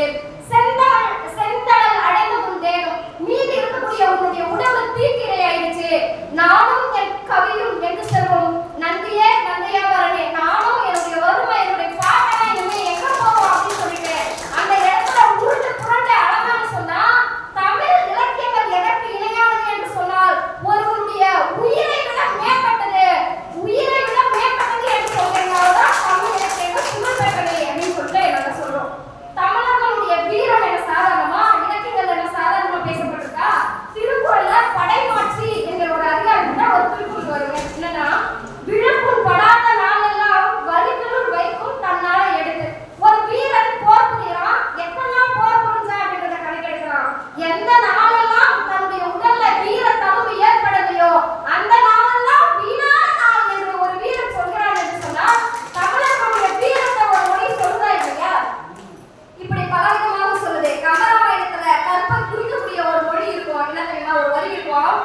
செந்தழல் அடைந்ததும் தேகம் மீதி இருக்கக்கூடிய உன்னுடைய உடம்பு தீக்கிரை ஆயிடுச்சு. நானும் என் கவியும் எங்கு செல்வோம் நந்தியே நந்தையா வரனே நானும் என்னுடைய வறுமை என்னுடைய பாட்டனா இனிமே எங்க போவோம் அப்படின்னு சொல்லிட்டு அந்த இடத்துல உருண்டு புரண்டு அழகான்னு சொன்னா தமிழ் இலக்கியங்கள் எதற்கு இணையானது என்று சொன்னால் ஒருவருடைய உயிரை விட மேம்பட்டது என்று சொல்றீங்கதான் தமிழ் இலக்கியங்கள் புகழ்பெற்றவை அப்படின்னு சொல்லிட்டு நாங்க சொல்றோம். தமிழர்களுடைய வீரம் என்ன சாதாரணமா இலக்கியங்கள் என்ன சாதாரணமா பேசப்பட்டிருக்கா? திருக்குறள்ல படைமாட்சி என்கிற ஒரு அதிகாரத்துல ஒரு திருக்குறள் வருங்க. என்னன்னா விழுப்புண் படாத நாளெல்லாம் வலிகளுள் வைக்கும் தன்னால எடுத்து ஒரு வீரன் போர் புரிகிறான். எத்தனை போர் புரிஞ்சா அப்படின்றத கணக்கெடுக்கிறான். எந்த நாளெல்லாம் தன்னுடைய உடல்ல வீர தழுவு ஏற்படலையோ அந்த நாளெல்லாம் வீணான நாள் என்று ஒரு வீரன் சொல்கிறான் என்று சொன்னால் தமிழர்களுடைய வீரத்தை ஒரு மொழி சொல்றா இல்லையா? இப்படி பலவிதமாக சொல்லுது. கம்பராமாயணத்துல கற்பை குறிக்கக்கூடிய ஒரு மொழி இருக்கும். என்ன தெரியுமா? ஒரு வரி இருக்கும்.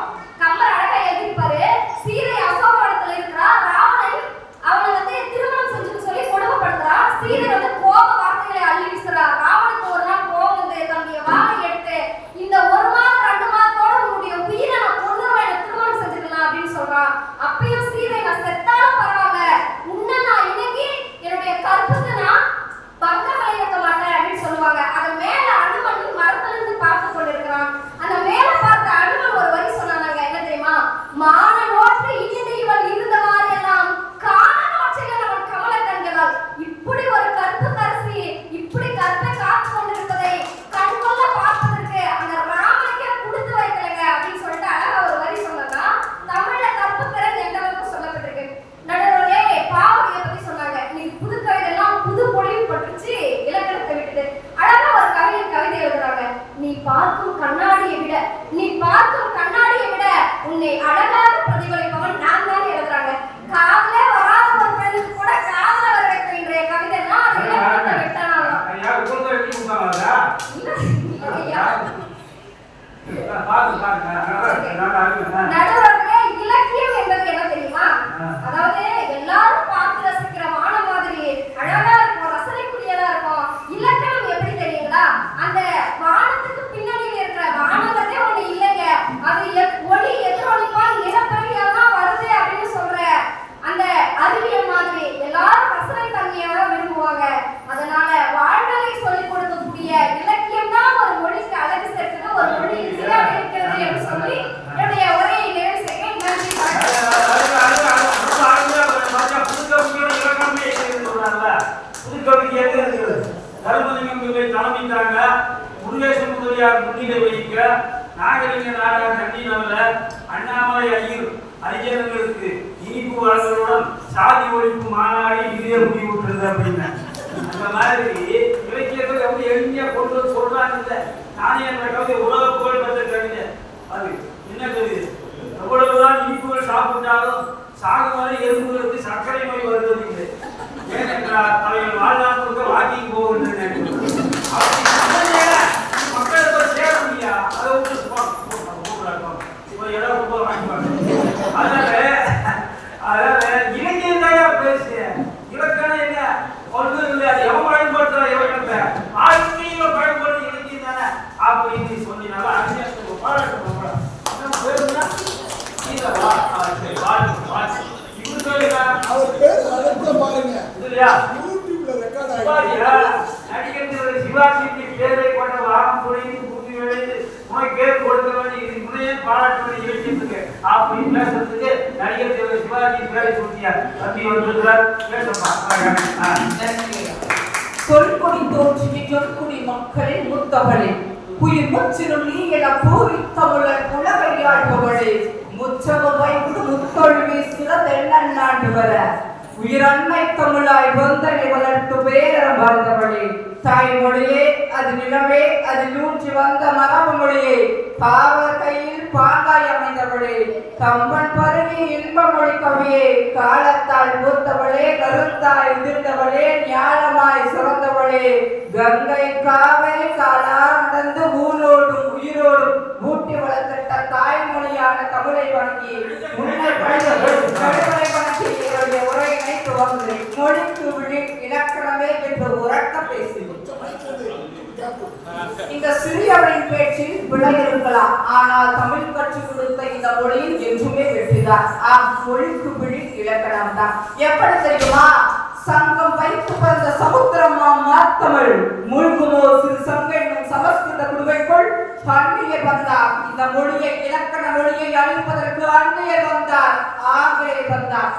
கம்பர் அழகா எழுதியிருப்பாரு. சீதை அசோகவனத்துல இருக்கிறா. ராவணன் அவனை வந்து திருமணம் செஞ்சுக்க சொல்லி கொடுமைப்படுத்துறான். சீதை வந்து கோப வார்த்தைகளை அள்ளி வீசுறா. ராவனுக்கு ஒரு நாள் கோபம் வந்து தன்னுடைய வாளை எடுத்து இந்த 1 மாதம் 2 மாதத்தோட உன்னுடைய உயிரை நான் கொன்னுருவேன், என்ன திருமணம் செஞ்சுக்கலாம் அப்படின்னு சொல்றான். அப்பயும் சீதை நான் செத்தாலும் பரவாயில்ல உன்னை நான் இன்னைக்கு என்னுடைய கற்புக்கு நான் பங்கம் விளைவிக்க மாட்டேன் அப்படின்னு சொல்லுவாங்க. அது மேல அனுமன் மரத்திலிருந்து பார்த்து கொண்டிருக்கிறான். அந்த மேல பார்த்த அனுமன் ஒரு வரி சொன்னாங்க. என்ன தெரியுமா? மான நோற்று இனிது இவள் இருந்தவாறு எல்லாம் காண நோற்றில் அவன் கமல கண்களால் இப்படி ஒரு கற்பு தரிசி இப்படி கற்பை காத்து கொண்டிருப்பதை கண்கொள்ள பார்ப்பதற்கு அந்த ராமனுக்கே கொடுத்து வைக்கலைங்க அப்படின்னு சொல்லிட்டு அழகா ஒரு வரி சொன்னாங்க. தமிழ்ல கற்பு திறன் எந்த அளவுக்கு சொல்லப்பட்டிருக்கு. நடுவர்களே பாவடியை பத்தி சொன்னாங்க. இன்னைக்கு புது கவிதையெல்லாம் புது பொழிவு பட்டுச்சு, இலக்கணத்தை விட்டுட்டு அழகா ஒரு கவிதை எழுதுறாங்க. நீ பார்க்கும் கண்ணாடியை விட உன்னை அழகாக பிரதிபலிப்பவன் நான் தான் எழுதுறாங்க. காதலே வராத ஒரு பெண்ணுக்கு கூட காதல வர வைக்கின்ற கவிதைன்னா அது இலக்கணத்தை விட்டானாலும் நடுவர்களே இலக்கியம் என்பது என்ன தெரியுமா? அதாவது எல்லாரும் பார்த்து ரசிக்கிற வானம் மாதிரி அழகா இருக்கும், ரசனைக்குரியதா இருக்கும். இலக்கணம் எப்படி தெரியுங்களா? அந்த வானத்துக்கு பின்னணியில் இருக்கிற வானவதே ஒண்ணு இல்லைங்க. அது ஒளி எதிரொலிப்பால் நிறப்பிறவியால் தான் வருது அப்படின்னு சொல்ற அந்த அறிவியல் மாதிரி எல்லாரும் ரசனை தன்மையை விரும்புவாங்க. அதனால வாழ்நிலை சொல்லிக் கொடுக்கக்கூடிய இலக்கியம் தான் ஒரு மொழிக்கு அழகு சேர்க்கிறது, ஒரு மொழி இசையாக இருக்கிறது என்று சொல்லி என்னுடைய உரையை நிறைவு செய்ய நன்றி. தலைமைத்தாங்க முருகேசன் முதலியார் முன்னிலை வகிக்க நாகரிக நாடக கண்டினவர அண்ணாமலை ஐயர் அறிஞர்களுக்கு இனிப்பு வழங்குடன் சாதி ஒழிப்பு மாநாடு இதே முடிவுற்றது அப்படின்னு அந்த மாதிரி இலக்கியர்கள் எப்படி எளிமையா கொண்டு சொல்றாங்க. நானே அந்த கவிதை உலக புகழ் பெற்ற கவிதை. அது என்ன கவிதை? எவ்வளவுதான் இனிப்புகள் சாப்பிட்டாலும் சாகுமாறு எறும்புகளுக்கு சர்க்கரை நோய் வருவது இல்லை. ஏனென்றால் அவைகள் வாழ்நாளுக்கு வாக்கிங் போகின்றன. மக்களுக்கு சேர முடியா அதை விட்டு இடம் ரொம்ப வாங்கிப்பாங்க. அதனால இலக்கியம் தான் பேசு. இலக்கணம் என்ன ஒன்று இல்லை. அது எவன் பயன்படுத்துற இலக்கணத்தை வாழ்க்கையில பயன்படுத்த இலக்கியம் தானே அப்படின்னு சொன்னீங்கன்னா அறிஞர் பாராட்டு சிவாஜி பேரை கொண்ட வாரம் புரிந்து புத்தி விளைந்து உனக்கு பேர் கொடுக்க வேண்டிய முனையே பாராட்ட வேண்டிய இலக்கியத்துக்கு அப்படின்னு பேசுறதுக்கு நடிகர் சிவாஜி பேரை சொல்லியார். தம்பி வந்திருக்கிறார் பேசப்பா. சொல்கொடி தோற்றிய சொற்குடி மக்களின் முத்தமிழின் உயிர் முச்சிரும் நீ என போரி தமிழர் உலகை நீராடுபவளே முச்சம வைத்து முத்தொழி வீசுகிற தென்னண்ணாண்டு வர உயிரன்னை தமிழாய் வந்தனை வளர்த்து பேரம் வாழ்ந்தவளே தாய்மொழியே அது நிலமே அது நூற்றி வந்த மரபு மொழியே பாவலர் கையில் பாங்காய் அமைந்தவளே கம்பன் பருகி இன்ப மொழி கவியே காலத்தால் மூத்தவளே கருத்தாய் உதிர்ந்தவளே ஞானமாய் சிறந்தவளே கங்கை காவிரி காலா நடந்து ஊரோடும் உயிரோடும் ஊட்டி வளர்த்திட்ட தாய்மொழியான தமிழை வணங்கி முன்னை வணங்கி என்னுடைய உரையினை துவங்குகிறேன். மொழிக்கு விழி இலக்கணமே என்று உறக்க பேசி இந்த சிறியவரின் பேச்சில் விடை இருக்கலாம், ஆனால் தமிழ் கற்றுக் கொடுத்த இந்த மொழியில் என்றுமே வெற்றிதான். மொழிக்கு விழி இலக்கணம் தான். எப்படி தெரியுமா? சங்கம் வைத்து பிறந்த சமுத்திரமாம் மாத்தமிழ் மூழ்குமோ சிறு சங்கென்னும் சமஸ்கிருத குழுவைக்குள் அந்நியர் வந்தார். இந்த மொழியை இலக்கண மொழியை அழிப்பதற்கு அந்நியர் வந்தார், ஆங்கிலேயர் வந்தார்.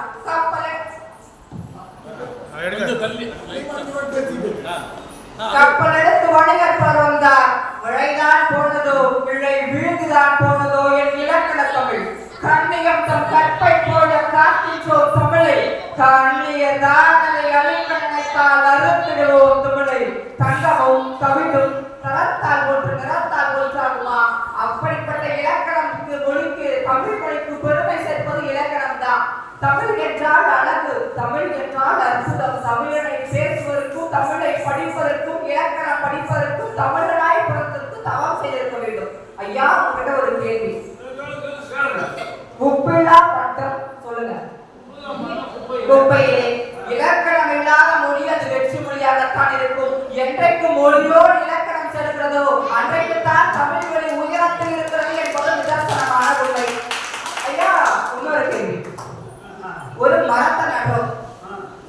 கப்பல் எடுத்து வணிகர் பலர் வந்தார். மழைதான் போனதோ இல்லை விழுந்துதான் போனதோ என் இலக்கண தமிழ் கண்ணியம் தம் கற்பை போல காத்திச்சோ தமிழை கண்ணியர் தானலை அழிக்கணத்தால் அறுத்திடுவோம் தமிழை தங்கமும் கவிடும் தரத்தால் ஒன்று நிறத்தால் ஒன்றாகுமா? அப்படிப்பட்ட இலக்கணத்துக்கு மொழிக்கு தமிழ் மொழிக்கு பெருமை சேர்ப்பது இலக்கணம் தான். தமிழ் என்றால் அழகு, தமிழ் என்றால் அற்புதம். தமிழனை பேசுவதற்கும் தமிழை படிப்பதற்கும் இலக்கணம் படிப்பதற்கும் தமிழனாய் பிறந்ததற்கு தவம் செய்திருக்க வேண்டும். ஐயா, உங்ககிட்ட ஒரு கேள்வி. உப்பில்லா பட்டம் சொல்லுங்க. குப்பையிலே இலக்கணம் இல்லாத மொழி அது வெற்றி மொழியாகத்தான் இருக்கும். என்றைக்கு மொழியோடு இலக்கணம் செல்கிறதோ அன்றைக்குத்தான் தமிழ் மொழி உயரத்தில் இருக்கிறது என்பது நிதர்சனமான உண்மை. ஐயா, இன்னொரு கேள்வி. ஒரு மரத்தை நட்டோம்,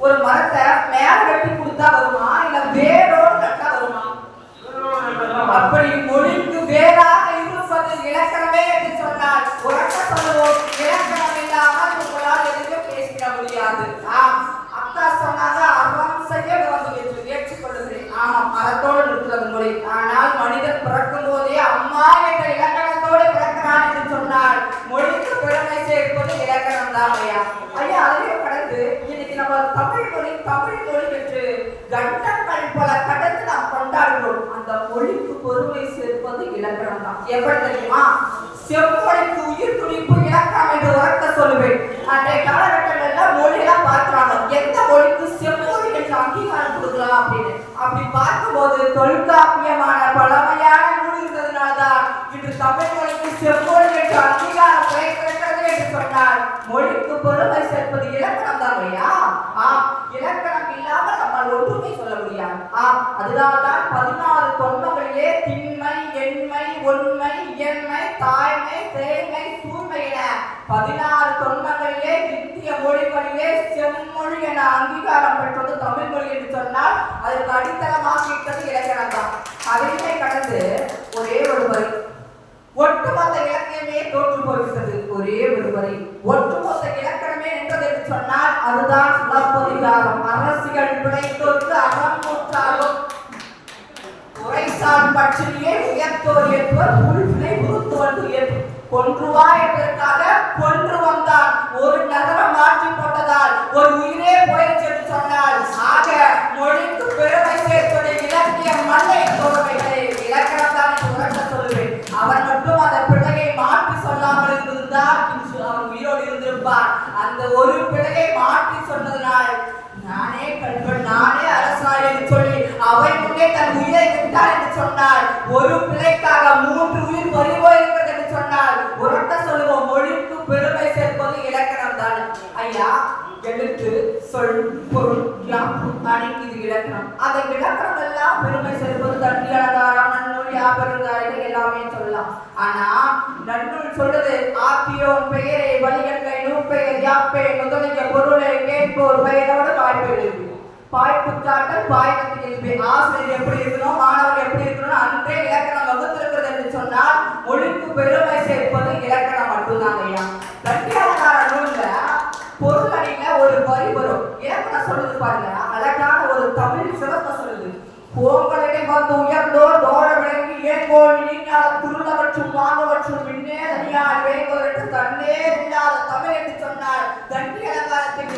ஒரு மரத்தை மேல வெட்டி கொடுத்தா வருமா இல்ல வேரோடு நட்டா வருமா? அப்படி மொழிக்கு வேறாக இருப்பது இலக்கணமே என்று சொன்னால் உறக்க சொல்லுவோம், இலக்கணம் இல்லாமல் உங்களால் எதுவும் பேசிட முடியாது. அக்கா சொன்னாங்க அறம் செய்ய வேண்டும் என்று ஏற்றுக்கொள்கிறேன். ஆமாம், அறத்தோடு இருக்கிறது மொழி. ஆனால் மனிதன் பிறக்கும் போதே அம்மா என்ற இலக்கணத்தோடு பிறக்கிறான் என்று சொன்னால் மொழிக்கு பெருமை சேர்ப்பது இலக்கணம் தான். ஐயா ஐயா அதையும் கடந்து இன்னைக்கு நம்ம தமிழ் மொழி என்று கண்டங்கள் பல கடந்து நாம் கொண்டாடுகிறோம். அந்த மொழிக்கு பெருமை சேர்ப்பது இலக்கணம் தான். எப்படி தெரியுமா? செம்மொழிக்கு உயிர் துடிப்பு இலக்கணம் என்று உறக்க சொல்லுவேன். அன்றைய காலகட்டங்கள்ல மொழியெல்லாம் பார்க்கிறாங்க, எந்த மொழிக்கு செம்மொழி என்று அங்கீகாரம் கொடுக்கலாம் அப்படின்னு. அப்படி பார்க்கும்போது தொல்காப்பியமான பழமையான நூல் இருந்ததுனால்தான் இன்று தமிழ் மொழிக்கு செம்மொழி என்று அங்கீகாரம் கிடைக்கிறது என்று சொன்னால் மொழிக்கு பெருமை சேர்ப்பது இலக்கணம் தான். இல்லையா? இலக்கணம் இல்லாமல் நம்மால் ஒன்றுமே சொல்ல முடியாது. அதனால்தான் 14 தொன்மங்களிலே திண்மை, எண்மை, ஒன்மை, இயன்மை, தாய்மை, தேய்மை, சூழ்மை என 14 தொன்மங்களிலே இந்திய மொழிகளிலே செம்மொழி என அங்கீகாரம் பெற்றது தமிழ் மொழி என்று சொன்னால் அதற்கு அடித்தளமாக இருக்கிறது இலக்கணம் தான். அதையுமே கடந்து ஒரே ஒரு வரி, ஒட்டுமொத்த இலக்கியமே தோற்று போகிறது. ஒரே ஒரு வரி, ஒட்டுமொத்த இலக்கணமே நின்றது என்று சொன்னால் அதுதான் சிலப்பதிகாரம். அரசியல் பிழைத்தோருக்கு அறம் கூற்றாகும் உரைசான் பற்றியே உயர்த்தோர் ஏற்பவர் உள்வினை உறுத்துவது ஏற்பு கொன்றுவா என்பதற்காக கொன்று வந்தால் ஒரு நகரம் மாற்றி போட்டதால் ஒரு உயிரே போயிடுச்சு என்று சொன்னால் ஆக மொழிக்கு பெருமை சேர்ப்பது இலக்கிய மண்ணை தோழமைகளே இலக்கணம் தான் என்று உறக்க சொல்லுவேன். அவன் மட்டும் அந்த பிள்ளையை மாற்றி சொல்லாமல் இருந்திருந்தால் அவன் உயிரோடு இருந்திருப்பான். அந்த ஒரு பிள்ளையை மாற்றி சொன்னதனால் நானே கல்வன் நானே அரசாய் என்று சொல்லி அவை முன்னே தன் உயிரை விட்டார் என்று சொன்னால் ஒரு பிள்ளைக்காக 3 உயிர் பறிவோ இருக்கிறது என்று சொன்னால் உறக்க சொல்லுவோம் மொழிக்கு பெருமை சேர்ப்பது இலக்கணம் தான். ஐயா, எழுத்து, சொல், பொருள், யாப்பு அனைத்து இது இலக்கணம். அந்த இலக்கணம் எல்லாம் பெருமை சேர்ப்பது தண்டி அலங்காரம், நன்னூல், யாப்பெருங்காரைகள் எல்லாமே சொல்லலாம். ஆனா நன்னூல் சொல்றது ஆக்கியோன் பெயரை வலிகற்கை நூற்பெயர் யாப்பே முதலிய பொருளை கேட்போர் பெயரோடு வாய்ப்பு எழுது பாய்ப்பு காட்டல் பாய்கத்தில் எழுப்பி ஆசிரியர் எப்படி இருக்கணும், மாணவர் எப்படி இருக்கணும் அன்றே இலக்கணம் வகுத்திருக்கிறது என்று சொன்னால் மொழிக்கு பெருமை சேர்ப்பது இலக்கணம் மட்டும்தான். ஐயா, தண்டி அலங்கார நூல்ல பொருள் அணியில ஒரு வரி வரும், இலக்கணம் சொல்லுது பாருங்க, அழகான ஒரு தமிழ் சிறப்ப சொல்லுது. கோங்களிடை வந்து உயர்ந்தோர் தோழ விளங்கி ஏங்கோல் நீங்கால துருளவற்றும் வாங்கவற்றும் மின்னே தனியாகவே தன்னேர் இல்லாத தமிழ் என்று சொன்னால் தண்டி அலங்காரத்தில்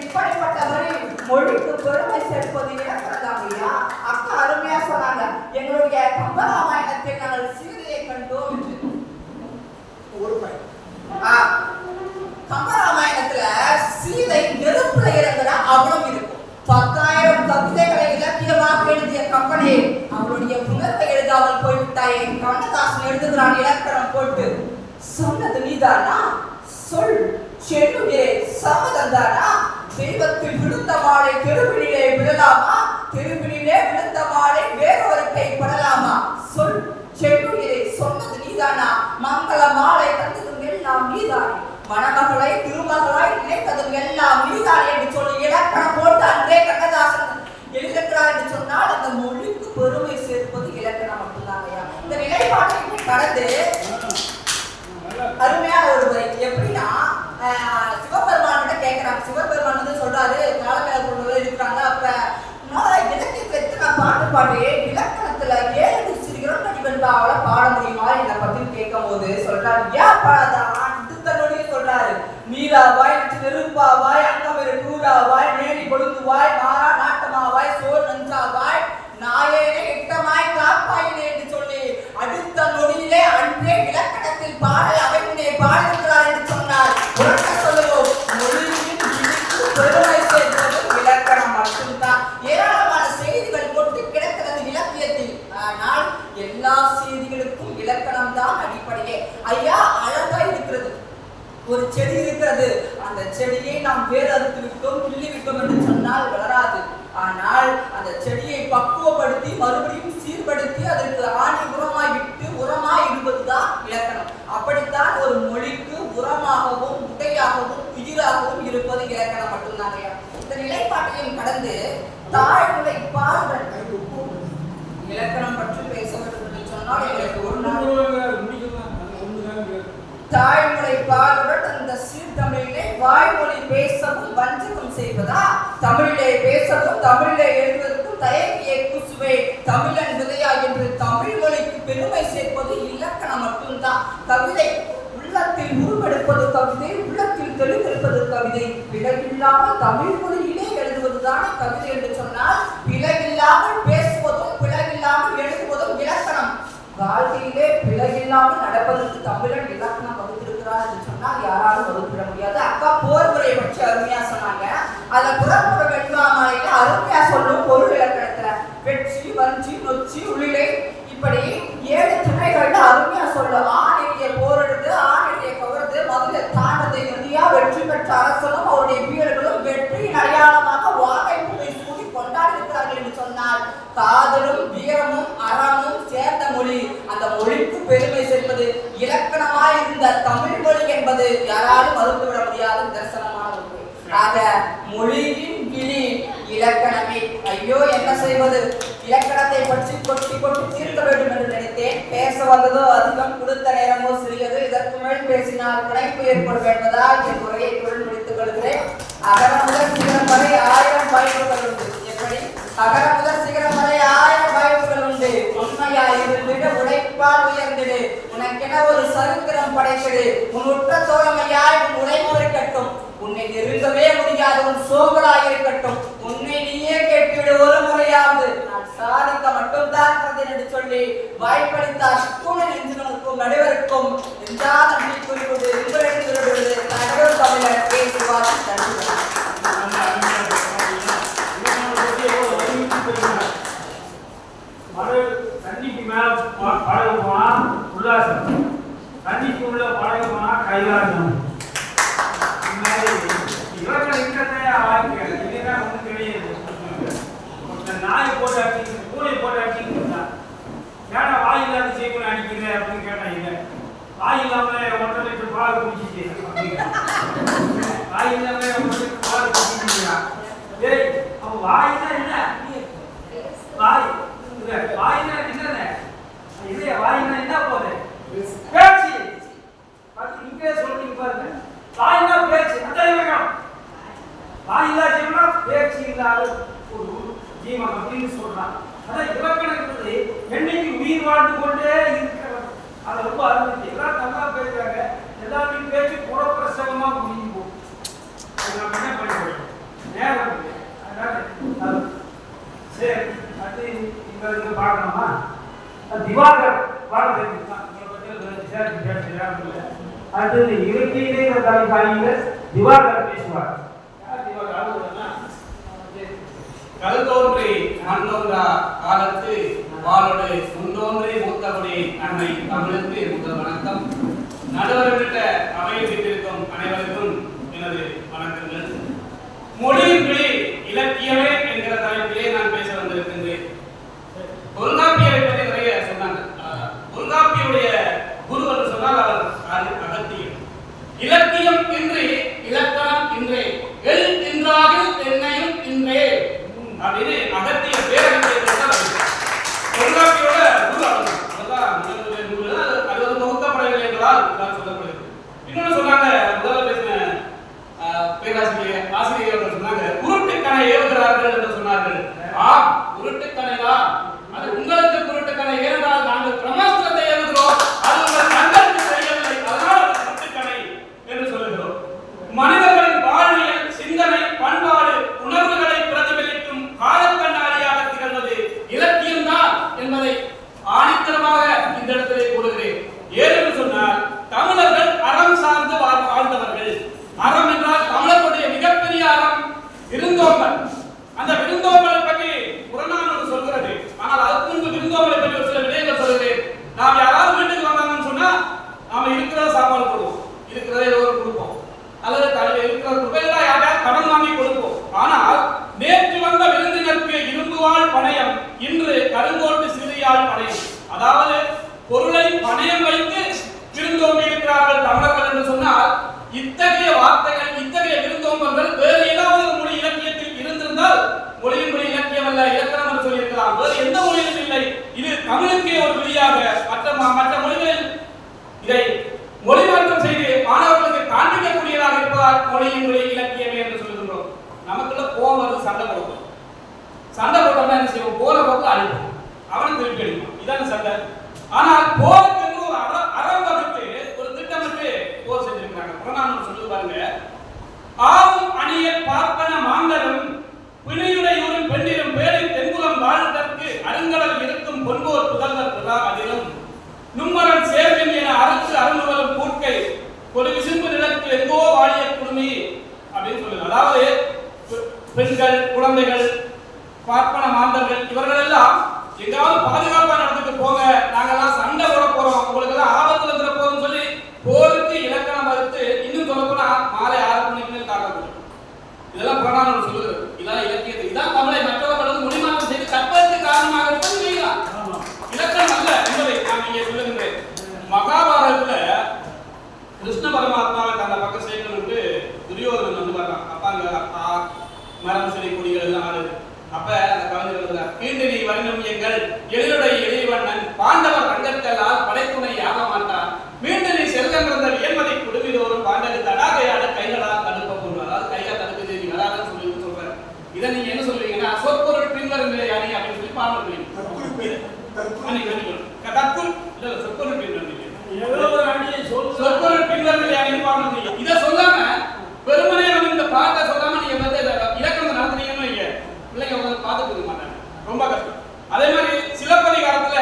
இப்படிப்பட்ட வரி மொழிக்கு பெருமை சேர்ப்பது இலக்கணம் ஐயா. அக்கா அருமையா சொன்னாங்க, எங்களுடைய கம்பராமாயணத்தில் நாங்கள் சீதையை கண்டோம் என்று. கம்பராமாயணத்துல சீதை நெருப்புல இறங்குற அவளும் இருக்கும். 10,000 கவிதைகளை இலக்கியமாக எழுதிய கம்பனே, அவளுடைய புணர்வை எழுதாமல் போய்விட்டாயே. கண்ணதாசன் எழுதுகிறான் இலக்கணம் போட்டு, சொன்னது நீதானா, சொல் செல்லுகிறே சமதந்தானா, தெய்வத்தில் விழுந்த மாலை தெருவிலே விழலாமா, தெருவிலே விழுந்த மாலை வேறொரு கை படலாமா, சொல் செல்லுகிறே சொன்னது நீதானா, மங்கள மாலை தந்ததும் எல்லாம் நீதானே, மணமகளை திருமகளாய் நினைத்ததும் எல்லாம் நீதானே என்று சொல்லி இலக்கணம் போட்டு அன்றே கண்ணதாசன் எழுதுகிறார் என்று சொன்னால் அந்த மொழிக்கு பெருமை சேர்ப்பது இலக்கணம் மட்டும்தாங்கய்யா. இந்த நிலைப்பாட்டை கடந்து அருமையான ஒரு முறை எப்படின்னா, சிவபெருமான் கிட்ட கேட்கிறாங்க. சிவபெருமான் வந்து சொல்றாரு, காலமேல பொருள்கள் இருக்கிறாங்க. அப்ப இலக்கியத்துல எத்தனை பாட்டு பாடு, இலக்கணத்துல 7 சிறுகிறோம் நடிகண்டாவல பாட முடியுமா என்னை பத்தி கேட்கும் போது சொல்றாரு, ஏன் பாடாதான் தன்னுடைய சொல்றாரு, நீலாவாய் நெருப்பாவாய் அங்கமிரு கூடாவாய் நேரி கொழுந்துவாய் மாறா நாட்டமாவாய் சோர் நஞ்சாவாய் நாயேனே இட்டமாய் காப்பாயினே என்று சொல்லி அடுத்த நொடியிலே அன்றே இலக்கணத்தில் பாடல் அமைப்பினை பாடியிருக்கிறார் என்று சொன்னார். உறக்க சொல்லுவோம், மொழியின் பெருமை சேர்ப்பது இலக்கணம் மட்டும்தான். ஏராளமான செய்திகள் கொண்டு கிடக்கிறது இலக்கியத்தில். ஆனால் எல்லா செய்திகளுக்கும் இலக்கணம் தான் அடிப்படையே. ஐயா அழகா இருக்கிறது, ஒரு செடி இருக்கிறது, அந்த செடியை நாம் வேர் அறுத்து விட்டோம் கிள்ளி விட்டோம் என்று சொன்னால் வளராது. ஆனால் அந்த செடியை பக்குவப்படுத்தி மறுபடியும் சீர்படுத்தி அதற்கு ஆணி உரமாய் விட்டு உரமாய் இருப்பதுதான் இலக்கணம். அப்படித்தான் ஒரு மொழிக்கு உரமாகவும் உடையாகவும் உயிராகவும் இருப்பது இலக்கணம் மட்டும்தாங்க. இந்த நிலைப்பாட்டையும் கடந்து தாழ்நிலை பால்கள் இலக்கணம் பற்றி பேச வேண்டும் என்று சொன்னால் எங்களுக்கு ஒரு நாள் தாய்மொழி பாலுடன் அந்த சீர்தமிழிலே வாய்மொழி பேசவும் வஞ்சகம் செய்வதா, தமிழிலே பேசவும் தமிழிலே எழுதுவதற்கும் தயங்கியை கூசுவே தமிழன் விதையா என்று தமிழ் மொழிக்கு பெருமை சேர்ப்பது இலக்கணம் மட்டும்தான். கவிதை உள்ளத்தில் உருவெடுப்பது கவிதை, உள்ளத்தில் தெளிவெடுப்பது கவிதை. பிழையில்லாமல் தமிழ் மொழியிலே எழுதுவதுதானே கவிதை என்று சொன்னால், பிழையில்லாமல் பேசுவதும் பிழையில்லாமல் எழுதுவதும் இலக்கணம். வாழ்க்கையிலே பிழையில்லாமல் நடப்பதற்கு தமிழன் இலக்கணம் வகுத்திருக்கிறார் என்று சொன்னால் யாராலும் வகுப்பிட முடியாது. அக்கா போர் முறையை பற்றி அருமையா சொன்னாங்க. அதை புறப்புற வெண்பாமாலையில அருமையா சொல்லும் பொருள் இலக்கணத்துல வெற்றி வஞ்சி நொச்சி உள்ளிலை இப்படி 7 துணைகள்ல அருமையா சொல்லும். ஆணிய போரெடுத்து ஆணிய கவர்ந்து முதல்ல தாண்டதை இறுதியா வெற்றி பெற்ற அரசனும் அவருடைய வீரர்களும் வெற்றியின் அடையாளமாக வாகை பூவை சூடி கொண்டாடி இருக்கிறார்கள் என்று சொன்னால், காதலும் வீரமும் அறமும் சேர்ந்த மொழி, அந்த மொழிக்கு பெருமை சேர்ப்பது இலக்கணமாய் இருந்த தமிழ் மொழி என்பது யாராலும் மறுத்துவிட முடியாத தரிசனமான ஒன்று. ஆக மொழியின் கிளி இலக்கணமே. ஐயோ என்ன செய்வது, இலக்கணத்தை பற்றி கொட்டி கொட்டி தீர்க்க வேண்டும் என்று நினைத்தேன். பேச வந்ததோ அதிகம், கொடுத்த நேரமோ சிறியது. இதற்கு மேல் பேசினால் பிணைப்பு ஏற்படும் என்பதால் என் உரையை தொழில் முடித்துக் கொள்கிறேன். அகர முதல் சிகரம் வரை 1000 வாய்ப்புகள் உண்டு. எப்படி அகர முதல் சிகரம் வரை 1000 வாய்ப்புகள் உண்டு. உண்மையாய் இருந்திட உழைப்பால் உயர்ந்திடு, உனக்கென ஒரு சரித்திரம் படைத்திடு, உன் உற்ற தோழமையாய் உன் உடைமுறை கட்டும், உன்னை நெருங்கவே முடியாது உன் சோகலாய் இருக்கட்டும், உன்னை நீயே கேட்டுவிடு ஒரு முறையாவது, நான் சாதிக்க மட்டும்தான் என்று சொல்லி வாய்ப்பளித்தார் கூடல் எஞ்சினருக்கும் நடுவருக்கும் என்றால் நன்றி கூறுவது உங்களிடம் விரும்புவது நடுவர் தமிழர் பேசுவார். தண்ணிக்கு மேல படகு போனா உல்லாசம், தண்ணிக்கு உள்ள படகு போனா கைலாசம். இலக்கணம் இருக்கிறதே வாழ்க்கை, இதுதான் ஒன்றும் கிடையாது. நாய் போட்டு அடிச்சு பூனை போட்டு அடிச்சுக்கிட்டு ஏன்னா வாய் இல்லாத செய்வனை அடிக்கிறேன் அப்படின்னு கேட்டான். இல்லை வாய் இல்லாம 1.5 லிட்டர் பால் குடிச்சிச்சு அப்படிங்கிற, வாய் இல்லாம 1 லிட்டர் பால் குடிச்சிருக்கா. ஏய் அவன் வாய்னா என்ன, வாய் வாய்னா என்னது இல்லையா, வாய்னா என்ன போகுது பேச்சு. பார்த்து நீங்களே சொல்றீங்க பாருங்க, வாய்னா பேச்சு. அதான் வேணும், வாய் இல்லாத செய்வனா பேச்சு இல்லாத ஒரு ஜீவன் அப்படின்னு சொல்றான். அதான் இலக்கணங்கிறது என்னைக்கு உயிர் வாழ்ந்து கொண்டே இருக்கிறது. அதை ரொம்ப அருமைச்சு எல்லாரும் நல்லா பேசுறாங்க. எல்லாத்தையும் பேச்சு புறப்பிரசவமா முடிஞ்சு போகும். நம்ம என்ன பண்ணுவோம்? நேரம் இல்லை. அதனால சரி அது இங்க பார்க்கணுமா? திவாகர் வாழ்க்கை அடுத்தது இலக்கியிலே தலைப்பாளியில் திவாகர் பேசுவார். கல்தோன்றி மண்ணோன்றா காலத்து வாழோடு முந்தோன்றி மூத்தபடி அன்னை தமிழுக்கு முதல் வணக்கம். நடுவர்கிட்ட அவையில் வீட்டிற்கும் அனைவருக்கும் எனது வணக்கங்கள். மொழியின் பிழை இலக்கியமே என்கிற தலைப்பிலே நான் பேச வந்திருக்கின்றேன். தொல்காப்பியரை பற்றி நிறைய சொன்னாங்க. தொல்காப்பியுடைய குரு என்று சொன்னால் அவர் அகத்தியம். இலக்கியம் இன்றி இலக்கணம் இன்றே, எல் இன்றாகில் என்னையும் இன்றே அப்படின்னு அகத்திய பேரகத்தியத்தை தொல்காப்பியோட குரு அதுதான் முதல் நூல். அது வந்து தொகுக்கப்படவில்லை என்றால் தான் சொல்லப்படுகிறது. இன்னொன்னு சொன்னாங்க, முதல்ல பேசின பேராசிரியர் ஆசிரியர்கள் சொன்னாங்க, உருட்டுக்கணை ஏவுகிறார்கள் என்று சொன்னார்கள். ஆம், உருட்டுக்கணைதான். அது உங்களுக்கு குருட்டுக்கணை ஏறினால் நாங்கள் பிரமாஸ்திரத்தை எழுதுகிறோம். அது உங்கள் கண்களுக்கு தெரியவில்லை, அதனால் குருட்டுக்கணை என்று சொல்லுகிறோம். மனிதர்களின் வாழ்வியல், சிந்தனை, பண்பாடு, உணர்வுகளை பிரதிபலிக்கும் காலக்கண்ணாடியாக திகழ்வது இலக்கியம்தான் என்பதை ஆணித்தரமாக இந்த இடத்திலே கூறுகிறேன். ஏனென்று சொன்னால் தமிழர்கள் அறம் சார்ந்து வாழ்ந்தவர்கள். அறம் என்றால் தமிழர்களுடைய மிகப்பெரிய அறம் விருந்தோம்பல். அந்த விருந்தோம்பலை பற்றி புறநானூறு சொல்கிறது. ஆனால் அதுக்கு முன்பு விருந்தோம்பலை பற்றி ஒரு சில விடயங்கள் சொல்கிறேன். நாம் யாராவது வீட்டுக்கு வந்தாங்கன்னு சொன்னா நாம இருக்கிறத சாப்பாடு கொடுப்போம், இருக்கிறத ஏதோ ஒரு கொடுப்போம், அல்லது தலையில் இருக்கிற ரூபாய்களா யாராவது கடன் வாங்கி கொடுப்போம். ஆனால் நேற்று வந்த விருந்தினருக்கு இரும்புவாள் பணயம், இன்று கருங்கோட்டு சிறியாள் பணயம். அதாவது பொருளை பணயம் வைத்து விருந்தோம்பி இருக்கிறார்கள் தமிழர்கள் என்று சொன்னால், இத்தகைய வார்த்தைகள், இத்தகைய விருந்தோம்பல்கள் வேறு ஏதாவது ஒரு மொழி இலக்கியத்தில் இருந்திருந்தால் மொழியின் மொழி இலக்கியம் அல்ல, இலக்கணம் என்று சொல்லியிருக்கலாம். வேறு எந்த மொழியிலும் இல்லை. இது தமிழுக்கே ஒரு விதியாக மற்ற மொழிகளில் இதை மொழிமாற்றம் செய்து மாணவர்களுக்கு காண்பிக்கக்கூடியதாக இருப்பதால் மொழியின் மொழி இலக்கியமே என்று சொல்லுகின்றோம். நமக்குள்ள கோபம் வந்து சண்டை போடுவோம். சண்டை போட்டோம்னா என்ன செய்வோம்? போற போக்கு அழிப்போம், அவனும் திருப்பி அடிப்போம். இதான் சண்டை. ஆனால் போருக்கு ஒரு அறம் வகுத்து ஒரு திட்டமிட்டு போர் செஞ்சிருக்கிறாங்க. புறநானூறு சொல்லுது பாருங்க, ஆவும் அணிய பார்ப்பன மாந்தரும் பிணியுடையூரின் பெண்டிரும் வேலை தென்புலம் வாழ்வதற்கு அருங்கடல் இருக்கும் பொன்போர் புதல்வர் புதா அதிலும் நும்மரன் சேர்வின் என அறுத்து அருள்வரும் பூட்கை ஒரு விசும்பு நிலத்தில் எங்கோ வாழிய குடுமி அப்படின்னு சொல்லுங்க. அதாவது பெண்கள், குழந்தைகள், பார்ப்பன மாந்தர்கள் இவர்கள் எல்லாம் எங்காவது பாதுகாப்பான இடத்துக்கு போங்க, நாங்கெல்லாம் சண்டை போட போறோம், உங்களுக்கு எல்லாம் ஆபத்துல இருக்கிற போதும் சொல்லி போருக்கு இலக்கணம் வகுத்து, இன்னும் சொல்ல போனா மாலை 6 மணிக்கு மேல் தாக்கக்கூடும். இதெல்லாம் புறநானூறு சொல்லுகிறது. இதான் இலக்கியத்தை, இதான் தமிழை மற்றவர்களுக்கு மொழிமாற்றம் செய்து கற்பதற்கு காரணமாக இருப்பது நீங்களாம். இலக்கணம் அல்ல என்பதை நான் இங்கே சொல்லுகின்றேன். மகாபாரதத்துல கிருஷ்ண பரமாத்மாவை தந்த பக்கம் சேர்க்கணும் என்று துரியோதனன் வந்து பார்த்தான். அப்பா மரம் செடி கொடிகள் எல்லாம் ஆடுது. அப்ப அந்த கவிஞர் எழுதுறார், கீண்டினி வரினும் எங்கள் எழிலுடைய எழில்வண்ணன் பாண்டவர் ரங்கத்தலால் படைத்துணை யாக மாட்டான் மீண்டும் நீ செல்கின்ற வியன்மதை குடுமிதோறும் பாண்டது தடாகையாட கைகளால் தடுப்ப போடுவார். அதாவது கையா தடுக்குது, நீ வராதுன்னு சொல்லி சொல்றாரு. இதை நீங்க என்ன சொல்றீங்கன்னா சொற்பொருள் பின்வரும் அணி அப்படின்னு சொல்லி பாடுறீங்க. சொற்பொருள் பின்வரும் சொற்பொருள் பின்வரும் அணி பாடுறீங்க. இதை சொல்லாம பெருமனே வந்து இந்த பாட்டை சொல்லாம நீங்க வந்து இலக்கணம் நடத்துறீங்கன்னு வைங்க, பிள்ளைங்க உட்காந்து பார்த்துக்க மாட்டாங்க, ரொம்ப கஷ்டம். அதே மாதிரி சிலப்பதிகாரத்துல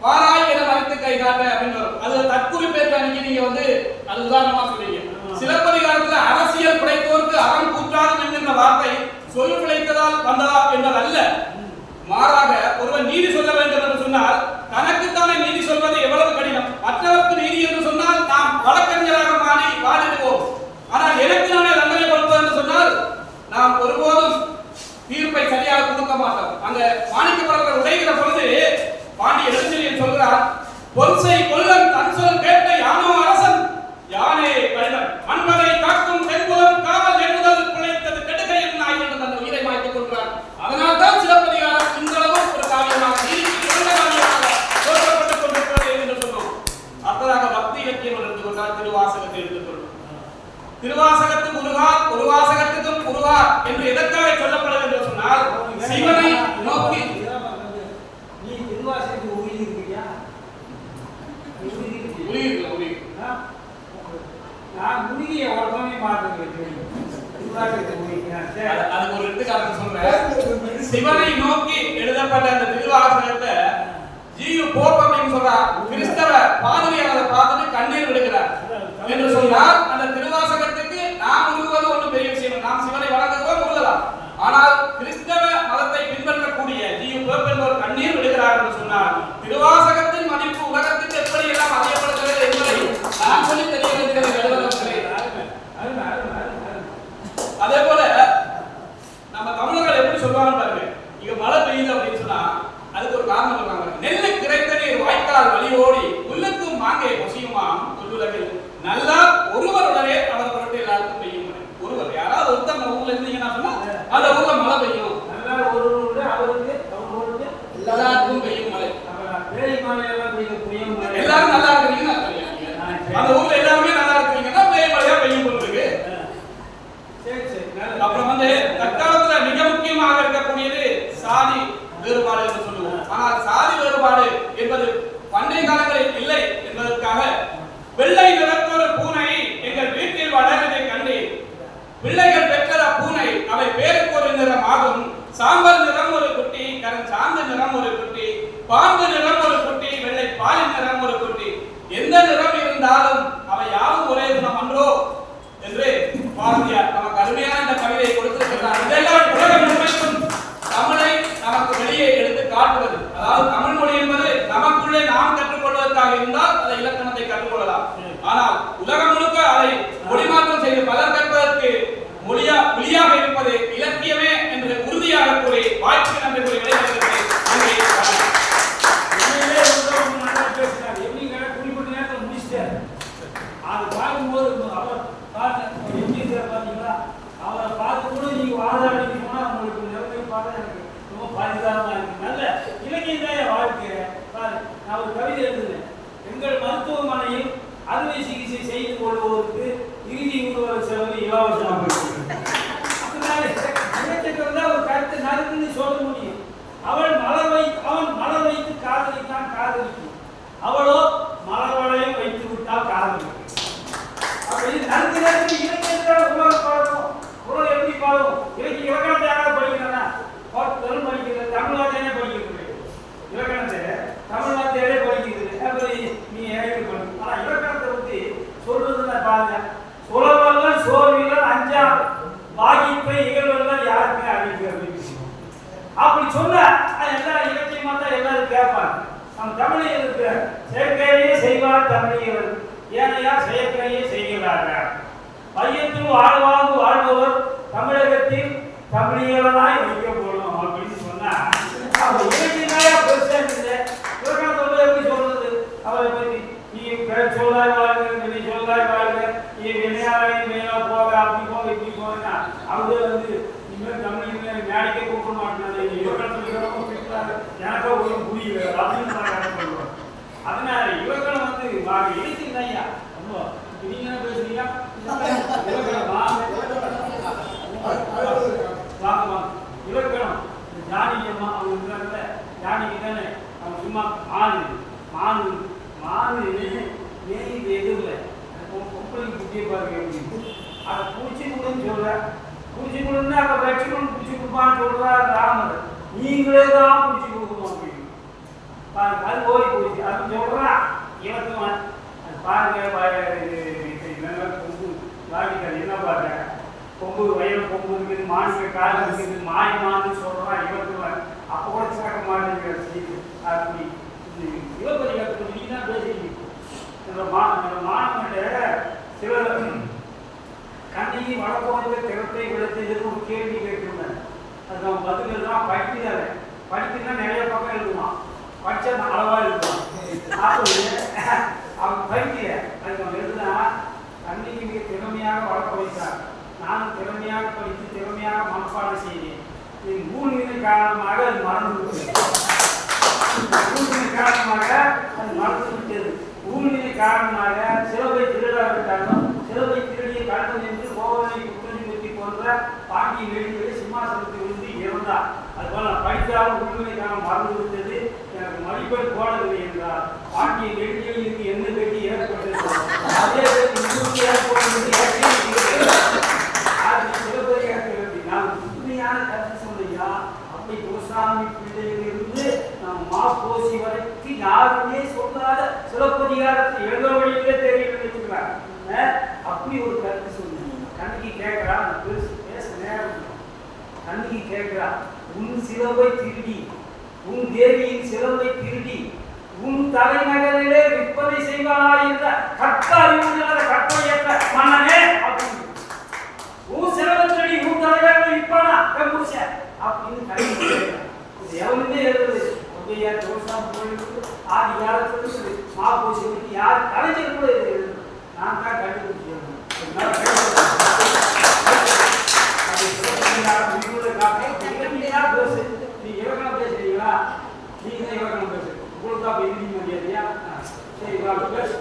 வாராய் என மறைத்து கை காட்ட அப்படின்னு வரும். அது தற்குறிப்பேற்ற அன்னைக்கு நீங்க வந்து அது உதாரணமா சொல்றீங்க. சிலப்பதிகாரத்துல அரசியல் பிழைத்தோருக்கு அறம் கூற்றாலும் என்கின்ற வார்த்தை சொல் பிழைத்ததால் வந்ததா என்பது அல்ல. மாறாக ஒருவன் நீதி சொல்ல வேண்டும் என்று சொன்னால் தனக்குத்தானே நீதி சொல்வது எவ்வளவு கடினம். மற்றவருக்கு நீதி என்று சொன்னால் நாம் வழக்கறிஞராக மாறி வாதிடுவோம். ஆனால் எனக்கு நானே தண்டனை கொடுப்பது என்று சொன்னால் நாம் ஒருபோதும் தீர்ப்பை சரியாக கொடுக்க மாட்டோம். அங்க மாணிக்கப்படவர் உடைகிற பொழுது பாண்டிய நெடுஞ்செழியன் சொல்கிறார், பொன்சை கொல்லன் தன் சொல் கேட்ட யானோ அரசன் யானே கள்ளன் மண்பதை காக்கும் தென்புலம் காவல் என்பதில் பிழைத்தது கெடுகை என் நாய் என்று தன் உயிரை மாய்த்துக் கொள்கிறார். அதனால் தான் சிலப்பதிகாரம் இன்றளவும் ஒரு காவியமாக தோற்றப்பட்டுக் கொண்டிருக்கிறது என்று சொன்னோம். அடுத்ததாக பக்தி இலக்கியம் எடுத்துக் கொண்டால் திருவாசகத்தை எடுத்துக்கொள்ளும். திருவாசகத்துக்கு உருவார், ஒரு வாசகத்துக்கும் உருவார் என்று எதற்காக சொல்லப்படுகிறது என்று சொன்னால் சிவனை நோக்கி நீ திருவாசகத்துக்கு உயிர் இருக்கியா? நான் முருகிய ஒருத்தமே பார்த்துருக்கேன். அதுக்கு ஒரு எடுத்துக்காட்டு சொல்றேன். சிவனை நோக்கி எழுதப்பட்ட அந்த திருவாசகத்தை ஜியு போப் அப்படின்னு சொல்றா கிறிஸ்தவ பாதிரியார் அதை பார்த்துட்டு கண்ணீர் விடுகிறார் என்று சொன்னால் அந்த திருவாசகத்துக்கு நாம் முருகுவது ஒன்றும் பெரிய விஷயம். நாம் சிவனை வணங்குவதோ முருகலாம். ஆனால் கிறிஸ்தவ மதத்தை பின்பற்றக்கூடிய ஜியு போப் என்பவர் கண்ணீர் விடுகிறார் என்று சொன்னால் திருவாசகத்தின் மதிப்பு உலகத்துக்கு எப்படி எல்லாம் அறியப்படுகிறது என்பதை நான் சொல்லி தெரிய வேண்டியது. அதே போல நம்ம தமிழர்கள் எப்படி சொல்றாங்க பாருங்க. இங்க மழை பெய்யுது அப்படின்னு சொன்னா அதுக்கு ஒரு காரணம் சொல்றாங்க. நெல்லு கிடைத்த நீர் வாய்க்கால் வழியோடி உள்ளுக்கும் மாங்கை பொசியுமாம் சொல்லுலகில் நல்லா ஒருவருடனே அவர் பொருட்டு எல்லாருக்கும் பெய்யும். ஒருவர் யாராவது ஒருத்தர் ஊர்ல இருந்தீங்கன்னா சொன்னா அந்த ஊர்ல மழை பெய்யும். நல்லா ஒருவருடைய அவருக்கு எல்லாருக்கும் பெய்யும் மழை. வேலை மழையெல்லாம் பெய்யும். எல்லாரும் நல்லா இருக்கிறீங்கன்னா அந்த ஊர்ல எல்லாருமே நல்லா இருக்கிறீங்கன்னா மழையா பெய்யும் போட்டுருக்கு. அப்புறம் வந்து தற்காலத்துல மிக முக்கியமாக இருக்கக்கூடியது சாதி வேறுபாடு என்று சொல்லுவோம். ஆனால் சாதி வேறுபாடு என்பது பண்டைய காலங்களில் இல்லை என்பதற்காக வெள்ளை நிறத்தொரு பூனை எங்கள் வீட்டில் வளர்வதை கண்டு பிள்ளைகள் பெற்ற பூனை அவை பேருக்கு ஒரு நிறம் ஆகும். சாம்பல் நிறம் ஒரு குட்டி, சாந்த நிறம் ஒரு குட்டி, பாம்பு நிறம் ஒரு குட்டி, வெள்ளை பாலின் நிறம் ஒரு குட்டி, எந்த நிறம் இருந்தாலும் அவை யாவும் ஒரே குணம் அன்றோ என்று பாரதியார் நமக்கு அருமையான இந்த கவிதையை கொடுத்திருக்கிறார். இதெல்லாம் உலகம் முழுமைக்கும் தமிழை நமக்கு வெளியே எடுத்து காட்டுவது. அதாவது தமிழ் மொழி என்பது நமக்குள்ளே நாம் கற்றுக்கொள்வதற்காக இருந்தால் அதை இலக்கணத்தை கற்றுக்கொள்ளலாம். ஆனால் உலகம் முழுக்க அதை மொழிமாற்றம் செய்து பலர் கற்பதற்கு மொழியாக இருப்பது இலக்கியமே என்று உறுதியாக கூறி வாய்ப்பு நன்றி கூறி விடைபெறுகிறேன். அது பார்க்கும்போது அவர் அவரை பார்த்து கூட நீங்க வாதாடி போனா உங்களுக்கு நிலைமை பார்த்தா எனக்கு ரொம்ப பாதிதாரமா இருக்கு. நல்ல இலக்கியம் தான் வாழ்க்கை. நான் ஒரு கவிதை எழுதுனேன். எங்கள் மருத்துவமனையில் அறுவை சிகிச்சை செய்து கொள்வோருக்கு இறுதி ஊர்வல செலவு இலவசமாக ஒரு கருத்து நறுக்குன்னு சொல்ல முடியும். அவன் மலர் வைத்து காதலித்தான் காதலிக்கும், அவளோ மலர் வளையம் வைத்து விட்டால் காதலிக்கும். நறுக்கு நறுக்கு இலக்கியத்தால் உலக பாடணும். உலகம் எப்படி பாடும்? இலக்கிய இலக்கணத்தை யாராவது படிக்கிறானா? பெரும் படிக்கிறது தமிழ்நாட்டிலே படிக்கிறது. இலக்கணத்தை தமிழ்நாட்டிலே படிக்கிறது. அப்படி நீ ஏழு பண்ணு. ஆனா இலக்கணத்தை பத்தி சொல்றதுன்னா பாருங்க. சுலபெல்லாம் சோர்வில்லாம் அஞ்சா வாகிப்பை இகழ்வெல்லாம் யாருக்குமே அறிவிக்கிறது. அப்படி சொன்னா எல்லா இலக்கியமா தான் எல்லாரும் கேட்பாங்க. நம்ம தமிழில் இருக்கிற செயற்கையே செய்வார் தமிழியவர் ஏனையா செயற்கையே செய்கிறார்கள். மையத்தில் வாழ்பவர் தமிழகத்தில் தமிழியவனாய் வைக்கப்படும் அப்படின்னு சொன்னா அவங்க இலக்கியனாயா பெருசா இல்லை. இலக்கணத்தோடு எப்படி சொல்றது? அவரை பத்தி நீ சொல்லாய் வாழ்க, நீ சொல்லாய் வாழ்க, நீ வினையாளை மேலா போக, அப்படி போக இப்படி போனா அவங்க வந்து இனிமேல் தமிழ் மேடைக்கே கூப்பிட மாட்டேன். இலக்கணத்தில் எனக்கா ஒரு புரியல அப்படின்னு நான் சொல்லுவேன். அதனால இலக்கணம் வந்து இலக்கியம் ஐயா ரொம்ப நீங்க என்ன பேசுறீங்க? இலக்கணம் வாங்க இலக்கணம் ஜானிக்கம்மா அவங்க இருக்கிறாங்கல்ல, ஜானிக்கு தானே அவங்க சும்மா மாடு ஏன் எதுவும் பொம்பளைக்கு குட்டியை பாருங்க அப்படின்னு அதை பூச்சி கொடுன்னு சொல்ற. பூச்சி கொடுன்னா அதை வச்சுக்கணும் பூச்சி கொடுப்பான்னு சொல்றாரு ராமர். நீங்களே தான் பூச்சி கொடுக்கணும் அப்படின்னு அது ஓடி போச்சு. அது சொல்றான் இலக்கணம். அது பாருங்க கொம்பு வாடிக்காது என்ன பாருங்க கொம்பு வயல் கொம்பு இருக்குது, மானுக்கு கால் இருக்குது, மாயமானு சொல்றான் இலக்கணம். அப்போ கூட சேர்க்க மாட்டேங்கிற அப்படி இலக்கணம் இலக்கணம் நீ தான் பேசுறீங்க. மாணவன்கிட்ட சிலர் கண்ணையை வளர்ப்பவங்க திறத்தை விளத்து ஒரு கேள்வி கேட்டிருந்தேன். அது நம்ம பதில் தான் படிக்கிறதா நிறைய பக்கம் எழுதுவான். படிச்சா அளவா இருக்கும். அவன் படிக்கிற அதுக்கு அவன் எழுதுனா கண்ணைக்கு மிக திறமையாக வளர்க்க வைத்தார். நானும் திறமையாக படித்து திறமையாக மனப்பாடம் செய்தேன். என் ஊழ்வினை காரணமாக அது மறந்து விட்டது. ஊழ்வினை காரணமாக அது மறந்து விட்டது. ஊழ்வினை காரணமாக சிலவை திருடாவிட்டாலும் சிலவை திருடிய கடவுள் என்று கோவனை குற்றஞ்சி போன்ற பாண்டியை வெளியே சிம்மாசனத்தில் விழுந்து இறந்தார். அதுபோல படித்தாலும் ஊழ்வினை காரணம் மறந்து விட்டது. எனக்கு மதிப்பெண் போடவில்லை என்றார். பாண்டிய நெடுஞ்சியில் இருந்து என்ன கட்டி ஏற்பட்டது அதே ஏற்படுகிறது. வழியிலே தெரியலன்னு வச்சுக்கலாம். அப்படி ஒரு கருத்து சொல்லு. கண்ணகி கேட்கிறா, பேச நேரம். கண்ணகி கேட்கிறா, உன் சிலவை திருடி, உன் தேவியின் சிலவை திருடி உன் தலைநகரிலே விற்பனை செய்வானா என்ற கற்பனையற்ற மன்னனே அப்படின்னு உன் சிலவை திருடி உன் தலைநகரில் விற்பானா அப்படின்னு கண்ணகி இது எவனுமே எழுதுது. ஆதி காலத்துல மாப்போசி யார் கலைஞர் கூட எழுது. நான் தான் கண்டுபிடிச்சேன். நீ இலக்கணம் பேசுறீங்களா? நீங்க தான் இலக்கணம் பேசு. உங்களுக்கு அப்ப எழுதி முடியாதியா? சரி பேசு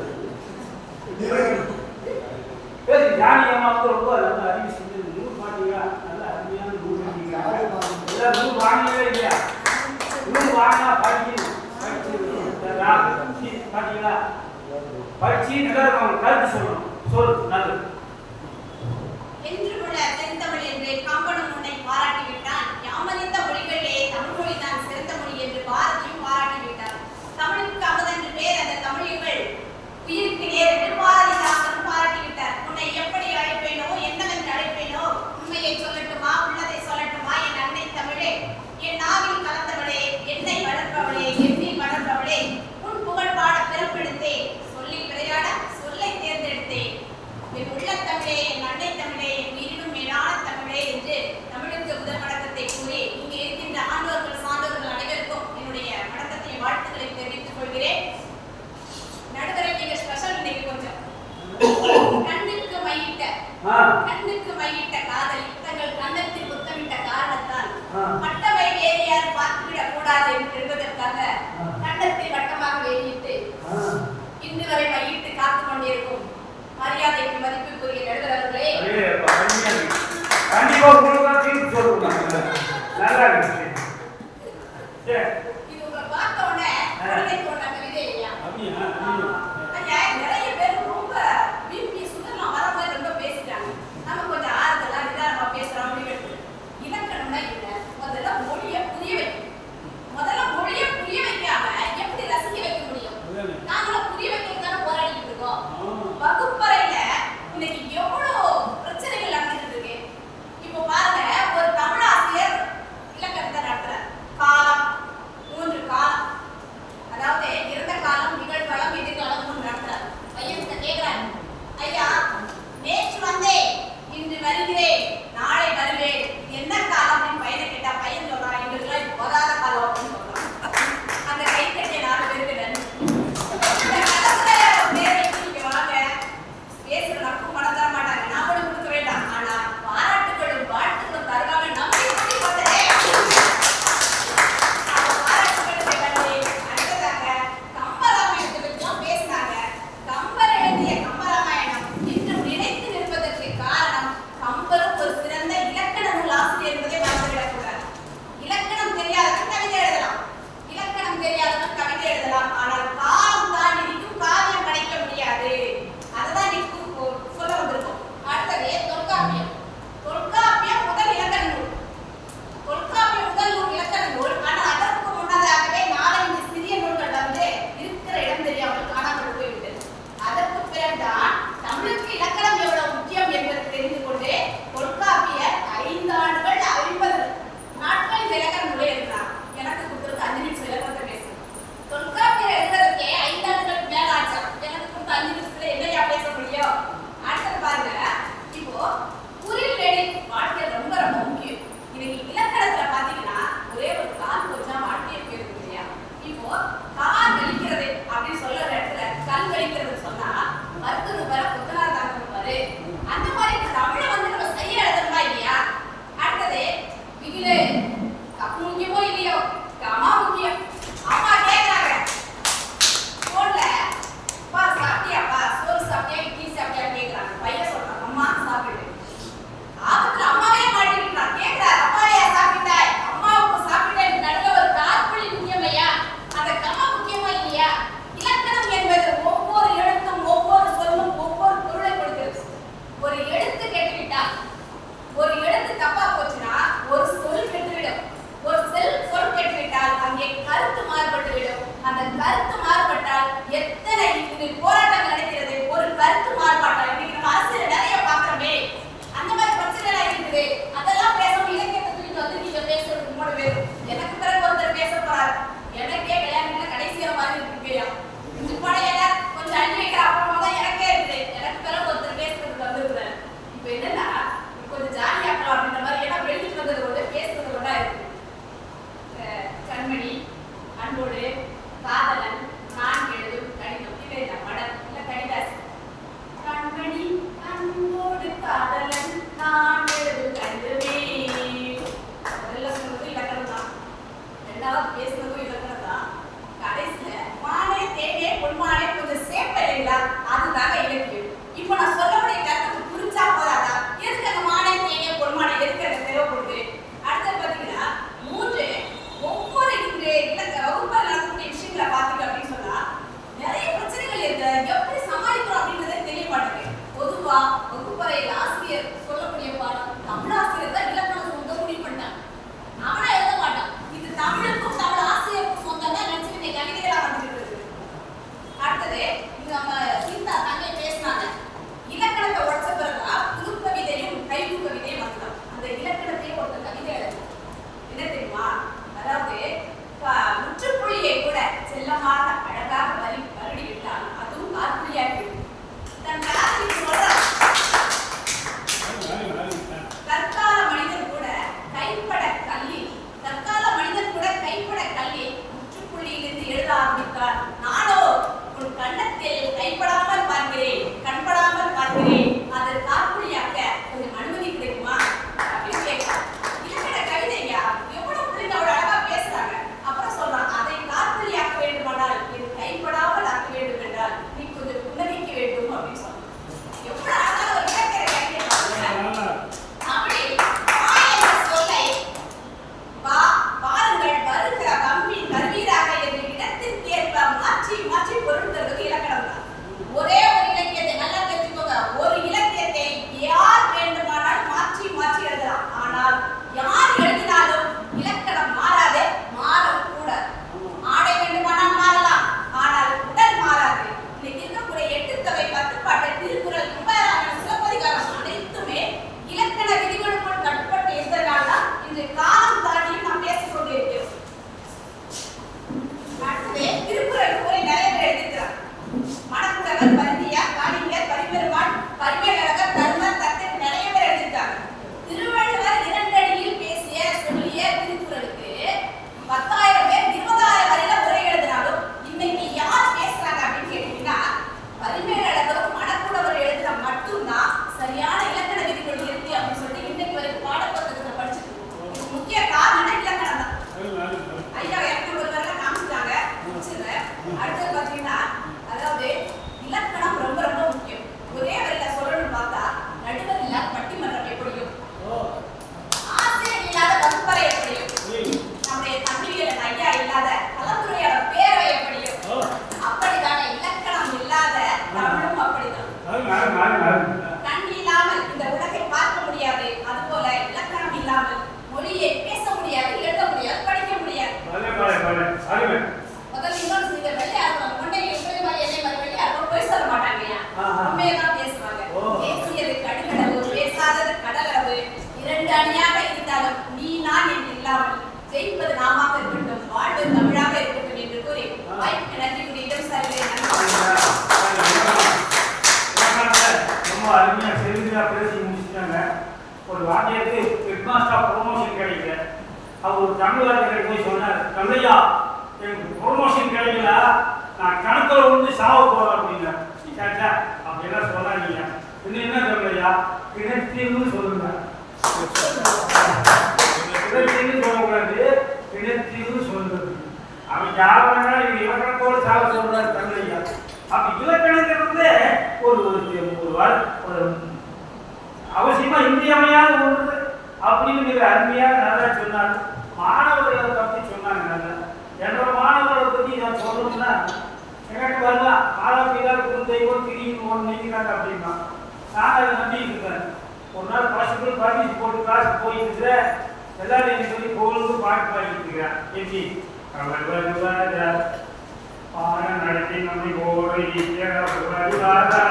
பேசு. ஜானி அம்மா ரொம்ப நல்ல அறிவு செஞ்சது. நூறு மாட்டீங்களா? நல்ல அருமையான நூறு மாட்டீங்க. எல்லாம் நூறு வாங்கினவே இல்லையா? நூறு வாங்கினா படிக்கணும். பாத்தீங்களா? படிச்சு நல்லா கருத்து சொல்லணும். சொல் நல்லது. என்று உள்ள தென்தமிழ் என்று காம்பனம் உன்னை பாராட்டிவிட்டான். யாமறிந்த மொழிகளிலே தமிழ் மொழி தான் சிறந்த மொழி என்று பாரதியும் பாராட்டிவிட்டார். தமிழுக்கு அமுதென்று பேர் அந்த தமிழர்கள் உயிருக்கு நேர் என்று பாரதிதாசனும் பாராட்டிவிட்டார். உன்னை எப்படி அழைப்பேனோ என்னவென்று அழைப்பேனோ, உண்மையை சொல்லட்டுமா உள்ளதை சொல்லட்டுமா என் அன்னை தமிழே, என் நாவில் கலந்தவளே, என்னை வளர்ப்பவளே, எண்ணில் வளர்ப்பவளே, உன் புகழ் பாட பிறப்பெடுத்தேன், சொல்லி விளையாட சொல்லை தேர்ந்தெடுத்தேன். என் உள்ள தமிழே, என் அன்னை தமிழே, என் உயிரினும் மேலான தமிழே என்று தமிழுக்கு முதல் வணக்கத்தை கூறி இங்கே இருக்கின்ற ஆண்டோர்கள் சான்றோர்கள் அனைவருக்கும் என்னுடைய வணக்கத்தை வாழ்த்துக்களை தெரிவித்துக் கொள்கிறேன். நடுவரை நீங்க ஸ்பெஷல் இன்னைக்கு கொஞ்சம் கண்ணுக்கு மையிட்ட காதலி தங்கள் கண்ணத்தில் முத்தமிட்ட காரணத்தால் மட்டமை வேறியார் பார்த்துவிடக் கூடாது என்பதற்காக கண்ணத்தை வட்டமாக வேறியிட்டு இன்று வரை மையிட்டு காத்துக் கொண்டிருக்கும் மரியாதைக்கு மதிப்புக்குரிய நடுவர் அவர்களே, கண்டிப்பா சொல்லுங்க. நல்லா இருக்கு. இது உங்களை பார்த்த உடனே தோன்றாங்க விதை இல்லையா? ஐயா, நிறைய பேர் ரொம்ப பிபி சுகர்லாம் வர மாதிரி ரொம்ப பேசிட்டாங்க. நம்ம கொஞ்சம் ஆறுதலா நிதானமா பேசுறோம் அப்படின்னு. இலக்கணம்னா என்ன? முதல்ல மொழியை புரிய வைக்கணும். முதல்ல மொழியை புரிய வைக்காம எப்படி ரசிக்க வைக்க முடியும்? நாங்களும் புரிய வைக்கிறதுக்கான போராடிட்டு இருக்கோம். வகுப்பறையில இன்னைக்கு எவ்வளவு பிரச்சனைகள் நடந்துட்டு இருக்கு. இப்போ பாருங்க, ஒரு தமிழ் ஆசிரியர் இலக்கணத்தை நடத்துறார். காலம், 3 காலம், அதாவது இறந்த காலம், நிகழ்காலம், எதிர்காலம் நடத்துறார். பையன் கேட்கிறார், ஐயா நேற்று வந்தேன், இன்று வருகிறேன், நாளை வருவேன், என்ன காலம்? பையனை கேட்டா பையன் சொல்றான், எங்களுக்குலாம் இது போதாத காலம் அப்படின்னு சொல்றான். அந்த கை கட்டிய 4 பேருக்கு நன்றி. பேசுற நமக்கும் பணம் தர மாட்டாங்க, நான் கூட கொடுக்க வேண்டாம். ஆனா பாராட்டுகளும் வாழ்த்துக்களும் தருவாங்க. நம்பி வந்ததே பாராட்டுகளுக்கு நன்றி. அடுத்ததாக கம்பராமாயணத்தை பற்றிலாம் பேசினாங்க. கம்பர் எழுதிய கம்பராமாயணம் இன்றும் நினைத்து நிற்பதற்கு காரணம் கம்பரும் ஒரு சிறந்த இலக்கண நூல் ஆசிரியர் என்பதை மறந்துவிடக்கூடாது. இலக்கணம் தெரியாதவன் கவிதை எழுதலாம், இலக்கணம் தெரியாதவன் கவிதை எழுதலாம். ஆனால் காலம் தாண்டி நிற்கும் காவியம் படைக்க முடியாது. அதுதான் நீ சொல்ல வந்திருக்கோம். அடுத்தது தொல்காப்பியம். தொல்காப்பியம் முதல் இலக்கண நூல். தொல்காப்பியம் முதல் நூல் இலக்கண நூல். ஆனால் அதற்கு முன்னதாகவே 4-5 சிறிய நூல்கள் வந்து இருக்கிற இடம் தெரியாமல் காணாமல் போய்விட்டது. அதற்கு பிறகுதான் தமிழுக்கு இலக்கணம் எவ்வளவு முக்கியம் என்பதை தெரிந்து கொண்டு தொல்காப்பியர் 5 ஆண்டுகள் 50 நாட்கள் இந்த இலக்கண நூலை எழுதினார். எனக்கு கொடுத்துருக்கு 5 நிமிஷம் இலக்கணத்தை பேசணும். தொல்காப்பியர் எழுதுறதுக்கே 5 ஆண்டுகளுக்கு மேல ஆச்சு. எனக்கு கொடுத்த 5 நிமிஷத்துல என்னையா பேச முடியும்? அடுத்தது பாருங்க, இப்போ குறில் நெடி வாழ்க்கையில் ரொம்ப ரொம்ப முக்கியம். இன்னைக்கு இலக்கணத்துல பாத்தீங்கன்னா ஒரே ஒரு கால் கொஞ்சம் வாழ்க்கையை போயிருக்கு இல்லையா? இப்போ கால் கழிக்கிறது அப்படின்னு சொல்ற இடத்துல கல் கழிக்கிறது சொன்னா மருத்துவ வர புத்தகம் தாங்க பாரு. அந்த மாதிரி தமிழை வந்து நம்ம செய்ய எழுதணுமா இல்லையா? அடுத்தது விகிலே முக்கியமோ இல்லையோ, கமா முக்கியம். அம்மா கேட்கிறாங்க போன்ல, பா சாப்பிட்டியாப்பா, சோறு சாப்பிட்டியா, இட்லி சாப்பிட்டியா கேட்கிறாங்க. பையன் சொல்றான், அம்மா சாப்பிட்டு. ஆபத்துல அம்மாவே மாட்டிக்கிட்டான். கேட்கிறார், அம்மாவையா சாப்பிட்டாய்? அம்மாவுக்கு சாப்பிட்டேன். நடுவில் ஒரு காற்புள்ளி முக்கியம் ஐயா. அந்த கமா முக்கியமா இல்லையா? இலக்கணம் என்பது ஒவ்வொரு எழுத்தும் ஒவ்வொரு சொல்லும் கடிதாசி. கண்மணி அன்போடு காதலன் நான் எழுதும் கண்டுவேன். முதல்ல சொன்னது இலக்கணம் தான், ரெண்டாவது பேசுனதும் இலக்கணம் தான். கடைசியில மானே தேனே பொன்மானே கொஞ்சம் சேர்ப்பீங்களா, அதுதாங்க இலக்கியம். இப்போ நான் சொல்லக்கூடிய கருத்துக்கு புரிஞ்சா போதாதா? எதுக்கு அந்த மானே தேனே பொன்மானே எதுக்கு எனக்கு தேவைப்படுது? அடுத்து பாத்தீங்கன்னா ஒவ்வொரு வகுப்பை நடக்கக்கூடிய விஷயங்களை பாத்தீங்க அப்படின்னு சொன்னா நிறைய பிரச்சனைகள் இருக்கு. எப்படி சமாளிக்கிறோம் அப்படின்றதே தெரிய மாட்டேங்குது. பொதுவா வகுப்பறையில் ஆசிரியர் சொல்லக்கூடிய பாடம் தமிழ் ஆசிரியர் தான் இலக்கணம் சொந்த முடிவு பண்ணிட்டாங்க. அவனா எழுத மாட்டான். இது தமிழுக்கும் தமிழ் ஆசிரியருக்கும் சொந்தம் தான் நினைச்சு கவிதைகளா வந்துட்டு இருக்கு. அடுத்தது இங்க நம்ம சீதா தங்கை பேசினாங்க, இலக்கணத்தை உடச்ச பிறகுதான் புது கவிதையும் கைது கவிதையும் வந்துடும். அந்த இலக்கணத்தையும் ஒரு கவிதை எழுதணும். என்ன தெரியுமா? அதாவது முற்றுப்புள்ளியை கூட செல்லமாக அழகாக வருடி விட்டால் அதுவும் காற்புள்ளியாக இருக்கும். தன் கலாச்சாரம் சொல்ற தற்கால மனிதன் கூட கைப்பட கல்லி முற்றுப்புள்ளியிலிருந்து எழுத ஆரம்பித்தார். நானோ உன் கண்ணத்தில் கைப்படாமல் பார்க்கிறேன், கண்படாமல் பார்க்கிறேன், அதை காற்புள்ளியாக்க கொஞ்சம் அனுமதி கிடைக்குமா அப்படின்னு கேட்கிறார். இலக்கண கவிதையா எவ்வளவு பிள்ளைங்க அவ்வளவு அழகா பேசுறாங்க. அப்புறம் சொல்றான், அதை காற்புள்ளியாக்க வேண்டுமானால் இது கைப்படாமல் ஆக்க வேண்டும் என்றால் நீ கொஞ்சம் புன்னகைக்க வேண்டும் அப்படின்னு சொல்றான். எவ்வளவு அழகான ஒரு இலக்கண கவிதை அப்படி சொல்லை பாருங்கள் வருகிற கம்பின் கருவீராக என்ற இடத்திற்கேற்ப மாற்றி மாற்றி பொருள் தருவது இலக்கணம் தான். ஒரே ஒரு இலக்கியத்தை நல்லா தெரிஞ்சுக்கோங்க. ஒரு இலக்கியத்தை யார் வேண்டுமானால் மாற்றி மாற்றி எழுதலாம். ஆனால் யார் எழுதினாலும் இலக்கணம் மாறாதே, மாறவும் கூடாது. ஆடை வேண்டுமானால் மாறலாம், ஆனால் உடல் மாறாது. இன்னைக்கு இருக்கக்கூடிய 8 தொகை 10 பாட்டு திருக்குறள் கும்பராமாயணம் சிலப்பதிகாரம் அனைத்துமே இலக்கண விதிகளுக்குள் கட்டுப்பட்டு இருந்ததால் தான் இன்று காலம் தாண்டியும் நாம் பேசிக் கொண்டிருக்கிறோம். அடுத்தது திருக்குறள் கூறி நிறைய பேர் எழுதியிருக்கிறார். மணக்குடவர், பருதியார், காளிங்கர், பரிபெருமாள், பரிமேலழகர், தர்மர், தத்தர் நிறைய பேர் எழுதியிருக்காங்க. திருவள்ளுவர் 2 அடியில் பேசிய சொல்லிய திருக்குறளுக்கு 10,000 பேர் 20,000 வரையில உரை எழுதினாலும் இன்னைக்கு யார் பேசுறாங்க அப்படின்னு கேட்டீங்கன்னா பரிமேலழகரும் மணக்குடவர் எழுதுற மட்டும்தான் சரியான இலக்கண விதிகள் இருக்கு அப்படின்னு சொல்லிட்டு இன்னைக்கு வரைக்கும் பாடப்புத்தகத்துல படிச்சிருக்கோம். முக்கிய காரணம் இலக்கணம் தான். ஐயா எனக்கு ஒரு வரல காமிச்சிட்டாங்க, முடிச்சிடுறேன். அடுத்தது பாத்தீங்கன்னா அதாவது இலக்கணம் ரொம்ப ரொம்ப முக்கியம். ஒரே வரையில சொல்லணும்னு பார்த்தா நடுவர் இல்லாத பட்டிமன்றம் எப்படியும், ஆசிரியர் இல்லாத வகுப்பறை எப்படியும், நம்முடைய தமிழில் ஐயா இல்லாத கலந்துரையாடல் பேரவை எப்படியும், அப்படித்தான இலக்கணம் இல்லாத தமிழும் அப்படிதான். கண் இல்லாமல் இந்த உலகை பார்க்க முடியாது, அதுபோல இலக்கணம் இல்லாமல் மொழியை பேச முடியாது, எழுத முடியாது, படிக்க முடியாது. முதல்ல இன்னொரு சில வெள்ளையார்கள் கொண்டை எப்படி மாதிரி என்னை மாதிரி வெள்ளையார்கள் போய் சொல்ல மாட்டாங்கய்யா, உண்மையதான் பேசுவாங்க. பேசியது கடுகளவு, பேசாதது கடலளவு, 2 அணியாக இருந்தாலும் நீ நான் என்று இல்லாமல் ஜெயிப்பது நாமாக இருக்கட்டும், வாழ்வு தமிழாக இருக்கட்டும் என்று கூறி வாய்ப்புக்கு நன்றி கூறி இடம் சார்கிறேன். ரொம்ப அருமையா செல்வியா பேசி முடிச்சுட்டாங்க. ஒரு வாத்தியருக்கு ஹெட்மாஸ்டர் ப்ரொமோஷன் கிடைக்கல. அவர் ஒரு தமிழ் வாத்தியர் போய் சொன்னார், தமிழையா எனக்கு ப்ரொமோஷன் கிடைக்கல, நான் கணக்கில் வந்து சாவ போறேன் அப்படின்னா. கேட்டா அப்படியெல்லாம் சொன்னாங்க. இன்னும் என்ன தமிழையா கிணத்தீர்னு சொல்லுங்க. கிணத்தீர்னு சொல்லக்கூடாது, கிணத்தீர்னு சொல்றது. அவன் யார் வேணா இது இலக்கணத்தோடு சாவ சொல்றாரு தமிழையா. அப்ப இலக்கணங்கிறது ஒரு அவசியமா இன்றியமையாத ஒன்று அப்படின்னு மிக அருமையாக நல்லா சொன்னாங்க. மாணவர்களை பற்றி சொன்னாங்க. நல்லா என்னோட மாணவர்களை பற்றி நான் சொல்லணும்னா எனக்கு வரலாம் ஆளாப்பிதான் குழந்தைவோ திடீர்னு ஒன்று நினைக்கிறாங்க அப்படின்னா நான் அதை நம்பிட்டு இருக்கேன். ஒரு நாள் பாசிபிள் பாடிச்சு போட்டு கிளாஸ் போயிட்டு இருக்கிறேன். எல்லாரும் எனக்கு சொல்லி கோவிலுக்கு பாட்டு பாடிட்டு இருக்கிறேன். எப்படி அவர் வருவார் பாடம் நடத்தி நம்மை ஓடி வருவாரா,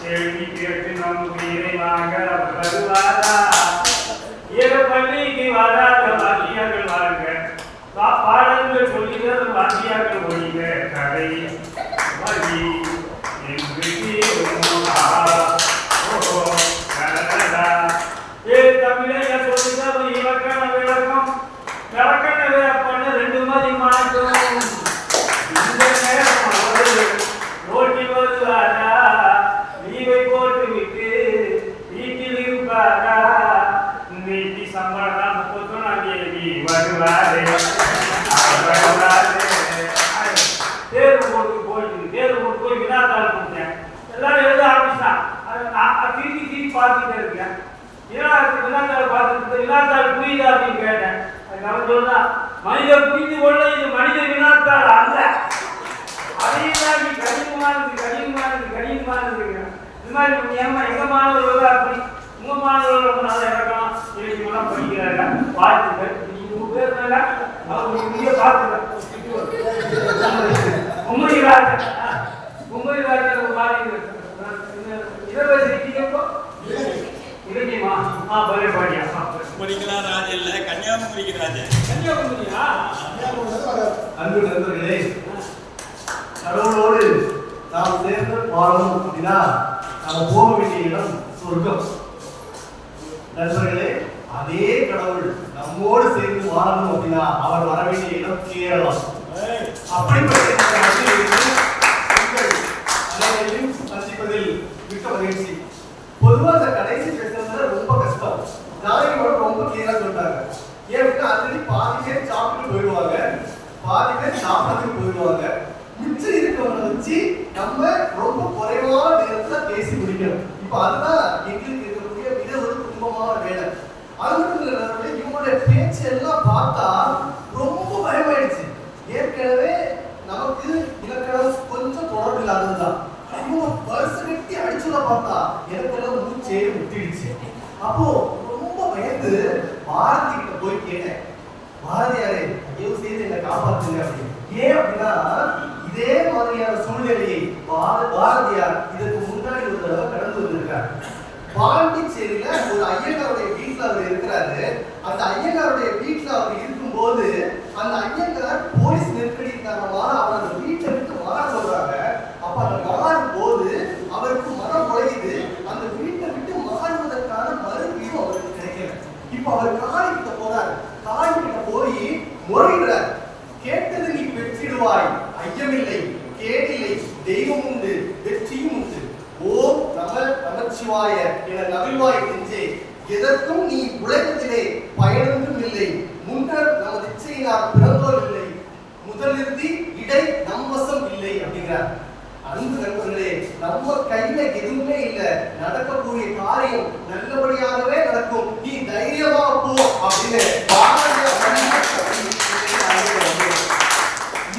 கேள்வி கேட்டு நம் உயிரை வாங்க வருவாரா, ஏக பள்ளிக்கு வராத வாத்தியார்கள் வாருங்க, பாடங்கள் சொல்லிடுற வாத்தியார்கள் ஒழிங்க, கதை வழி என்று தமிழைய சொல்லிதான் இலக்கண விளக்கம் விளக்கண பண்ண 2 மாதிரி மாற்றம். இந்த நேரம் ரோட்டி வருவார பார்த்துட்டே இருக்கேன். வினாத்தாள் பார்த்துட்டு வினாத்தாள் புரியுதா அப்படின்னு கேட்டேன். அதுக்கு அவன் சொல்றா, மனிதர் புரிந்து கொள்ள இது மனித வினாத்தாள் அல்ல. அதையும் நீ கடினமானது இது மாதிரி ஏமா எங்க மாணவர்கள் அப்படி உங்க மாணவர்கள் ரொம்ப நல்லா இறக்கலாம் இலக்கியமெல்லாம் படிக்கிறாங்க. வாழ்த்துக்கள். நீங்க 3 பேர் மேல அவங்க இங்கே பார்த்துக்கிறேன். குமரி ராஜன் ஒரு மாதிரி இளவரசிப்போ இலக்கியமா பலே பாடியா குமரிக்கலாம் ராஜா இல்ல, கன்னியாகுமரிக்கு ராஜா. கன்னியாகுமரியா? அன்பு நண்பர்களே, கடவுளோடு நாம் சேர்ந்து வாழணும் அப்படின்னா நம்ம போக வேண்டிய இடம் சொர்க்கம். நண்பர்களே, அதே கடவுள் நம்மோடு சேர்ந்து வாழணும் அப்படின்னா அவர் வர வேண்டிய இடம் கேரளம். அப்படிப்பட்ட அனைவரையும் சந்திப்பதில் மிக்க மகிழ்ச்சி. பொதுவாக அந்த கடைசி பேசுறதுல ரொம்ப கஷ்டம். நாளைக்கு ரொம்ப கிளியரா சொல்றாங்க. ஏன்னா ஆல்ரெடி பாதி பேர் சாப்பிட்டு போயிடுவாங்க, பாதி பேர் சாப்பிடறதுக்கு போயிடுவாங்க. மிச்சம் இருக்கவங்களை வச்சு நம்ம ரொம்ப குறைவான நேரத்துல பேசி முடிக்கணும். இப்ப அதுதான் எங்களுக்கு இருக்கக்கூடிய மிக ஒரு துன்பமான வேலை. அது மட்டும் இல்லை, இவங்களுடைய பேச்சு எல்லாம் பார்த்தா ரொம்ப பயமாயிடுச்சு. ஏற்கனவே நமக்கு இலக்கணம் கொஞ்சம் தொடர்பு இல்லாததுதான். இவங்க வருஷம் கட்டி அடிச்சுட பார்த்தா எனக்கெல்லாம் மூச்சே முட்டிடுச்சு. அப்போ ரொம்ப பயந்து பாரதி கிட்ட போய் கேட்டேன், பாரதியாரே தயவு செய்து என்னை காப்பாத்துங்க அப்படின்னு. ஏன் அப்படின்னா இதே மாதிரியான சூழ்நிலையை பாரதியார் இதற்கு முன்னாடி ஒரு தடவை கடந்து வந்திருக்காரு. பாண்டிச்சேரியில ஒரு ஐயங்காருடைய வீட்டுல அவர் இருக்கிறாரு. அந்த ஐயங்காருடைய வீட்டுல அவர் இருக்கும்போது அந்த ஐயங்கார் போலீஸ் நெருக்கடி காரணமாக அவர் அந்த வீட்டை விட்டு மாற சொல்றாங்க. அப்ப அந்த மாறும் போது அவருக்கு மனம் குறையுது. அந்த வீட்டை விட்டு மாறுவதற்கான மறுபடியும் அவருக்கு கிடைக்கல. இப்ப அவர் காளிகிட்ட போறாரு. காளிகிட்ட போய் முறையிடுறார். கேட்டது நீ பெற்றிடுவாய், ஐயமில்லை, கேடில்லை, தெய்வம் உண்டு, வெற்றியும் உண்டு. ஓம் நமச்சிவாய என நவில்வாய் நெஞ்சே, எதற்கும் நீ உலகத்திலே பயனொன்றும் இல்லை. முன்னர் நமது இச்சையினால் பிறந்தோர் இல்லை, முதலிறுதி இடை நம்வசம் இல்லை அப்படிங்கிறார். அன்பு நண்பர்களே, நம்ம கையில எதுவுமே இல்லை. நடக்கக்கூடிய காரியம் நல்லபடியாகவே நடக்கும். நீ தைரியமா போ அப்படின்னு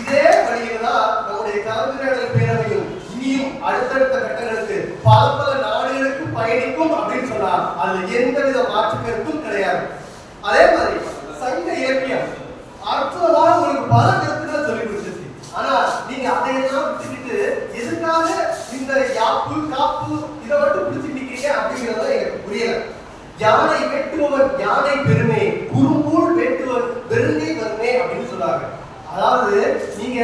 இதே வழியில தான் நம்முடைய கலந்துரையாடல் பேரவையும் இனியும் அடுத்தடுத்த கட்டங்களுக்கு பல நாடுகளுக்கு பயணிக்கும் அப்படின்னு சொன்னா அதுல எந்தவித மாற்று கருத்தும் கிடையாது. அதே மாதிரி சங்க இலக்கியம் அற்புதமாக உங்களுக்கு பல கருத்துக்களை சொல்லி கொடுத்துச்சு. ஆனா நீங்க அதையெல்லாம் விட்டுக்கிட்டு எதுக்காக இந்த யாப்பு காப்பு இதை மட்டும் பிடிச்சிருக்கீங்க அப்படிங்கிறத எனக்கு புரியல. யானை வெட்டுபவன் யானை பெருமை, குறும்பூல் வெட்டுவன் பெருங்கை வருமே அப்படின்னு சொன்னாங்க. அதாவது நீங்க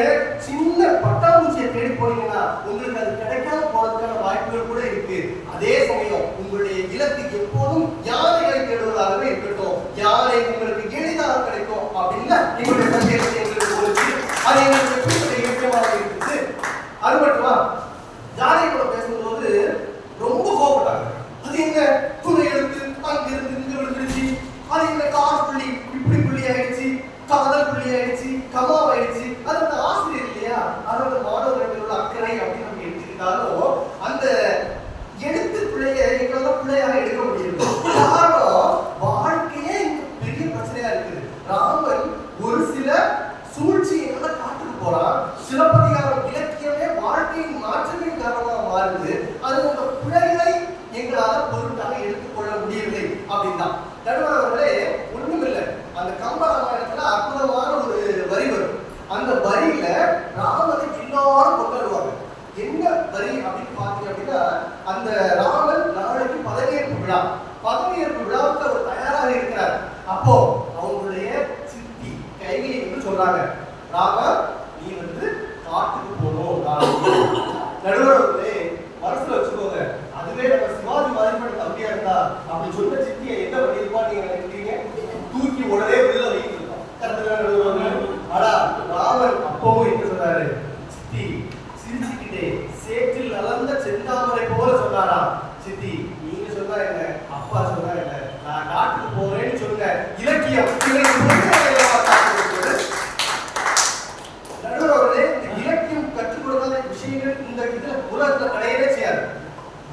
சின்ன பட்டாம்பூச்சியை தேடி போனீங்கன்னா உங்களுக்கு அது கிடைக்காம போறதுக்கான வாய்ப்புகள் கூட இருக்கு. அதே சமயம் உங்களுடைய இலக்கு எப்போதும் யானைகளை தேடுவதாகவே இருக்கட்டும். யானை உங்களுக்கு எளிதாக கிடைக்கும் அப்படின்னு எங்களுடைய சந்தேகத்தை எங்களுக்கு போச்சு. அது எங்களுக்கு இயக்கமாக இருக்குது. அது மட்டுமா, யானை கூட பேசும்போது ரொம்ப கோபப்பட்டாங்க. அது என்ன துணை எடுத்து அங்கிருந்து இங்க விழுந்துருச்சு, அது என்ன கார் புள்ளி இப்படி புள்ளி ஆயிடுச்சு, காதல் புள்ளி ஆயிடுச்சு, கமாவ் ஆயிடுச்சு. அது அந்த ஆசிரியர் இல்லையா, அதோட மாணவர்கள் உள்ள அக்கறை அப்படின்னு நம்ம எடுத்துக்கிட்டாலும் அந்த எடுத்து பிள்ளைய எங்களால் பிள்ளையாக எடுக்க முடியல. காரணம் வாழ்க்கையே பெரிய பிரச்சனையா இருக்குது. ராமன் ஒரு சில சூழ்ச்சிகளை காட்டுக்கு போறான். சிலப்பதிகாரம் இலக்கியமே வாழ்க்கையின் மாற்றத்தின் காரணமாக மாறுது. அது உங்க பிள்ளைகளை எங்களால் பொருட்டாக எடுத்துக்கொள்ள முடியவில்லை அப்படின்னா நடுவர்களே ஒண்ணுமில்லை. அந்த கம்பராமாயணத்துல அற்புதமான ஒரு வரி வரும். அந்த வரியில ராமனை எல்லாரும் கொண்டாடுவாங்க. என்ன வரி அப்படின்னு பாத்தீங்க அப்படின்னா, அந்த ராமன் நாளைக்கு பதவியேற்பு விழா, பதவியேற்பு விழாவுக்கு அவர் தயாராக இருக்கிறார். அப்போ அவங்களுடைய சித்தி கைவியை வந்து சொல்றாங்க, ராம நீ வந்து காட்டுக்கு போகணும். நடுவர்களே மனசுல வச்சுக்கோங்க, அதுவே நம்ம சிவாஜி மாதிரிப்பட்ட தம்பியா இருந்தா அப்படி சொன்ன சித்தியை என்ன பண்ணிருப்பா நீங்க நினைக்கிறீங்க? தூக்கி உடனே உள்ள வைக்கணும். ஆனா ராமன் அப்பவும் என்ன சொன்னாரு? சித்தி சிரிச்சுக்கிட்டே சேற்றில் நலந்த செந்தாமரை போல சொன்னாரா? சித்தி நீங்க சொன்னா என்ன, அப்பா சொன்னா என்ன, நான் காட்டுக்கு போறேன்னு சொன்ன இலக்கியம் நடுவர்களே, இந்த இலக்கியம் கற்றுக் கொடுக்காத விஷயங்கள் இந்த இதுல உலகத்துல கிடையவே செய்யாது.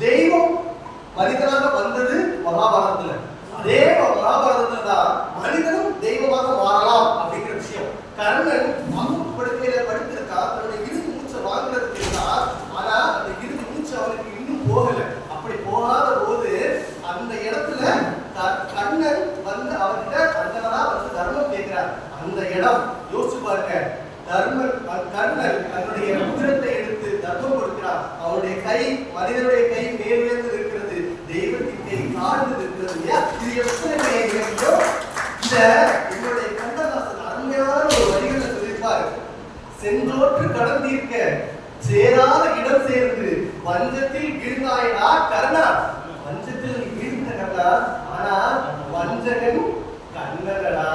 தெய்வம் மனிதனாக வந்தது மகாபாரதத்துல. அதே மகாபாரதத்துல தான் மனிதனும் தெய்வமாக மாறலாம் அப்படிங்கிற விஷயம். கர்ணன் அம்பு படுக்கையில படுத்திருக்கா, தன்னுடைய இறுதி மூச்சை வாங்குறதுக்கு இருந்தார். ஆனா அந்த இறுதி மூச்சு அவனுக்கு இன்னும் போகல. அப்படி போகாத போது அந்த இடத்துல கர்ணன் வந்து அவர்கிட்ட அந்தனரா வந்து தர்மம் கேட்கிறார். அந்த இடம் யோசிச்சு பாருங்க. கர்ணன் தன்னுடைய உதிரத்தை எடுத்து தர்மம் கொடுக்கிறார். அவனுடைய கை மனிதனுடைய கை மேல்வேந்து இருக்கிறது, தெய்வத்தின் கை தாழ்ந்து இருக்கிறது. இது எத்தனை இலக்கியோ இத என்னுடைய கண்ணதாசன் அருமையான ஒரு வரிகளை சொல்லியிருப்பார். சென்றோற்று கடந்தீர்க்க சேராத இடம் சேர்ந்து வஞ்சத்தில் வீழ்ந்தாயடா கர்ணா. வஞ்சத்தில் வீழ்ந்த கர்ணா, ஆனா வஞ்சகன் கண்ணகடா.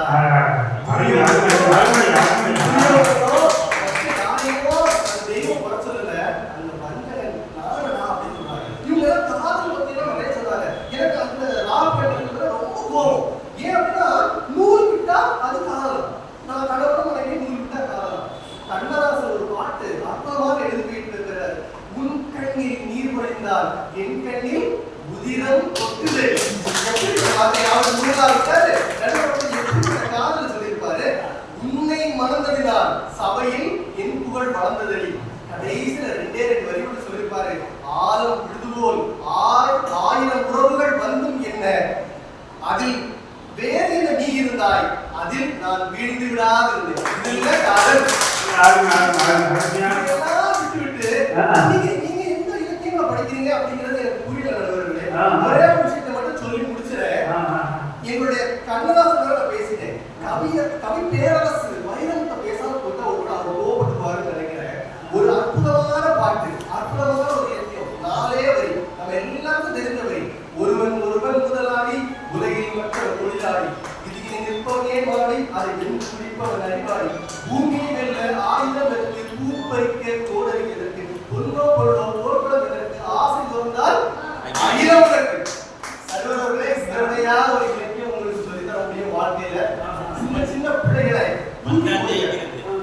தெய்வம் குறை சொல்லல, அந்த வஞ்சகன் நானடா அப்படின்னு சொன்னாங்க. இவங்க காதல் பத்தி நிறைய சொன்னாங்க. எனக்கு அந்த ராபேட்டை ரொம்ப கோபம். ஏன் அப்படின்னா நூல் விட்டா அது காதல், நான் கடவுள் மனைவி நூல் விட்டா காதல். கண்ணதாசன் ஒரு பாட்டு அற்புதமாக எழுதிட்டு இருக்கிறார். உன் கண்ணில் நீர் வழிந்தால் என் கண்ணில் உதிரம் கொட்டுது. காதல் சொல்லியிருப்பாரு. உன்னை மறந்ததினால் சபையில் என் புகழ் வளர்ந்ததடி. கடைசியில 2 வரி கூட சொல்லியிருப்பாரு. ஆலம் விழுதுபோல் 1000 உறவுகள் வந்தும் என்ன, அதில் வேறு என்ன நீ இருந்தாய், அதில் நான் வீழ்ந்து விடாது இருந்தேன். இதுல காதல் விட்டு நீங்க எந்த இலக்கியங்களை படிக்கிறீங்க அப்படிங்கிறது எனக்கு புரியல நடுவர்களே. ஒரே ஒரு விஷயத்தை மட்டும் சொல்லி முடிச்சுறேன். எங்களுடைய கண்ணதாசனோட நான் பேசிட்டேன். கவி பேரரசு வைரமுத்த பேசாம போட்டா அவர் கோபப்பட்டுவாருன்னு நினைக்கிறேன். ஒரு அற்புதமான பாட்டு, அற்புதமான ஒரு இலக்கியம். 4 வரி, நம்ம எல்லாருக்கும் தெரிஞ்ச வரி. ஒருவன் முதலாளி, உலகில் மக்கள் தொழிலாளி, இதுக்கு நிற்பவனே மாடி, அதை குடிப்பவன் அறிவாளி, பூமியை வெல்ல 1000 பேருக்கு பூப்பறிக்க கோடரிக்கிறதுக்கு பொன்னோ பொருளோ போர்ப்படம் இதற்கு ஆசை தோன்றால் அகிலவனுக்கு. சர்வர்களே சிறமையா ஒரு இலக்கியம் உங்களுக்கு சொல்லித்தர முடியும் வாழ்க்கையில. சின்ன பிள்ளைகளை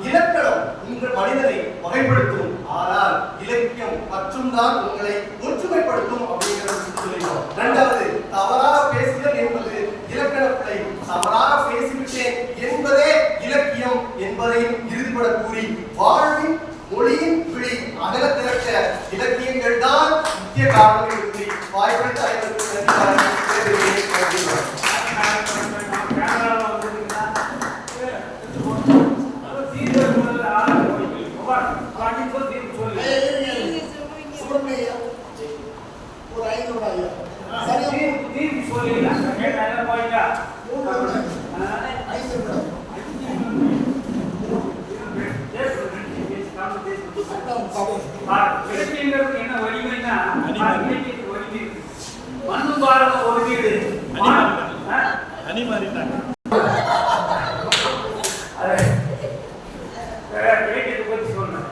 இலக்கணம் உங்கள் மனிதனை வகைப்படுத்தும், ஆனால் இலக்கியம் மற்றும் தான் உங்களை ஒற்றுமைப்படுத்தும் அப்படிங்கிறத சொல்லிடுவோம். 2வது, தவறாக பேசுதல் என்பது இலக்கண பிழை. தவறாக பேசிவிட்டேன் என்பதே இலக்கியம் என்பதையும் இறுதிப்பட கூறி வாழ்வின் மொழியின் பிழை அகல திரட்ட இலக்கியங்கள் தான் முக்கிய காரணம் என்று கூறி வாய்ப்பளித்த அனைவருக்கும் என்ன வலிமைன்னா மண்ணும் பாரத ஒரு வீடு பத்தி சொன்னேன்.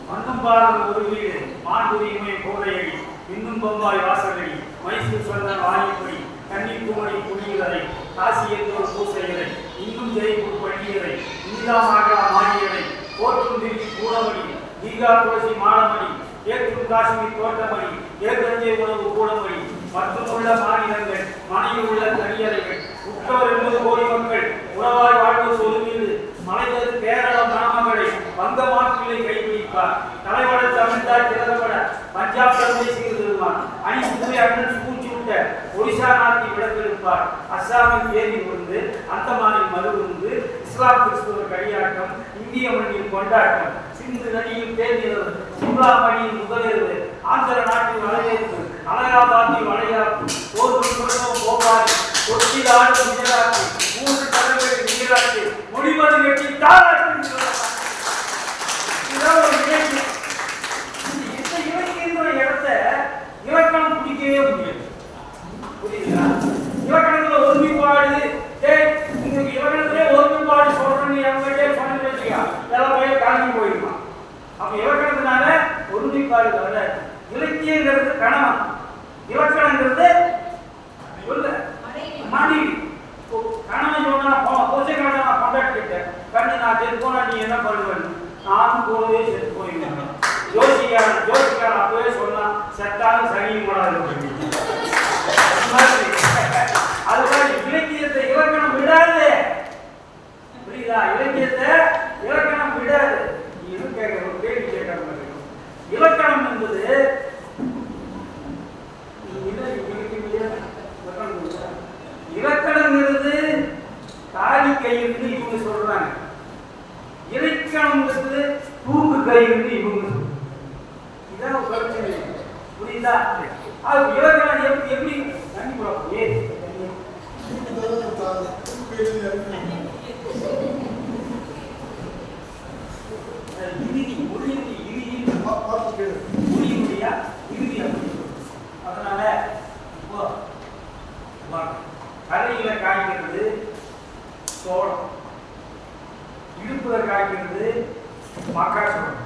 மண்ணும் பாரத ஒரு வீடு, மாண்டுரிமை கோடையடி, இன்னும் பம்பாய் வாசலடி, மைசூர் சொந்தன் வாணிப்படி, கன்னிக்குமரி குடியரை, காசி எந்தோர் பூசையரை, இன்னும் ஜெய்ப்பூர் பள்ளியரை, இந்திராமாக மாடியரை, போற்றும் திருச்சி கூடமணி, தீகா துளசி மாடமணி, ஏற்றும் காஷ்மீர் தோட்டமணி, ஏற்கனவே உணவு கூடமணி, மற்றும் உள்ள மாநிலங்கள், மனையில் உள்ள தனியறைகள், உற்றோர் 80 கோடி மக்கள், உறவாய் வாழ்வு சொல்லுவீடு, மலைவது கேரளம் மணமகளை, வங்க மாற்றிலை கைப்பிடிப்பார், தலைவட தமிழ்தாய் திறந்தபட, பஞ்சாப் தலைமை சீர்திருவான், அணிசூரிய அண்ணன் சூழ்ச்சி விட்ட, ஒடிசா நாட்டில் விளக்கெடுப்பார், அஸ்ஸாமில் தேதி உருந்து, அந்தமானில் மது உருந்து, இஸ்லாம் கிறிஸ்துவர் களியாட்டம், இந்திய மண்ணில் கொண்டாட்டம், சிந்து நதியில் தேர்ந்தெடுப்பு, சிம்லா மணியில் முதலிரவு, ஆந்திர நாட்டில் வரவேற்பு, அலகாபாத்தில் வளையாப்பு, போதும் குடும்பம் போவாரி, கொட்டில் ஆடும் குஜராத்தி, 3 கடல்களில் நீராட்டு, முடிமது வெட்டி தாராட்டு சொல்லலாம். இதான் ஒரு இலக்கியம். இந்த இலக்கியங்கிற இடத்த இலக்கணம் பிடிக்கவே முடியாது. புரியுதுங்களா? இலக்கணத்துல ஒருமைப்பாடு, உங்களுக்கு இலக்கணத்திலே ஒருமைப்பாடு சொல்றேன்னு என்கிட்ட சொன்னது வச்சுக்கா எல்லாம் போய் காஞ்சி போயிடுமா. அப்ப இலக்கணத்தினால ஒருமைப்பாடு வரல. இலக்கியங்கிறது கணவன், இலக்கணங்கிறது மனைவி. கணவன் சொன்னா கொச்சைக்காரன் நான் கொண்டாடிக்கிட்டேன், கண்ணு நான் செத்து போனா நீ என்ன பண்ணுவேன், நானும் போனதே செத்து போயிருந்தேன். ஜோசிக்காரன் அப்பவே சொன்னா செத்தாலும் சனியும் கூட அது இலக்கியத்தை இலக்கணம் விடாது. புரியுதா? இலக்கியத்தை இலக்கணம் விடாது. நீ கேட்க ஒரு கேள்வி கேட்க இலக்கணம் என்பது இலக்கணங்கிறது தாலி கையிலிருந்து இவங்க சொல்றாங்க, இலக்கணம்ங்கிறது தூக்கு கையிலிருந்து இவங்க சொல்றாங்க. இதான் பிரச்சனை. புரியுதா? அது இலக்கணம் எப்படி தண்ணி போறோம் அதனால இப்போ கரையில காய்க்கிறது சோளம், இடுப்புல காய்க்கிறது மக்காச்சோளம்,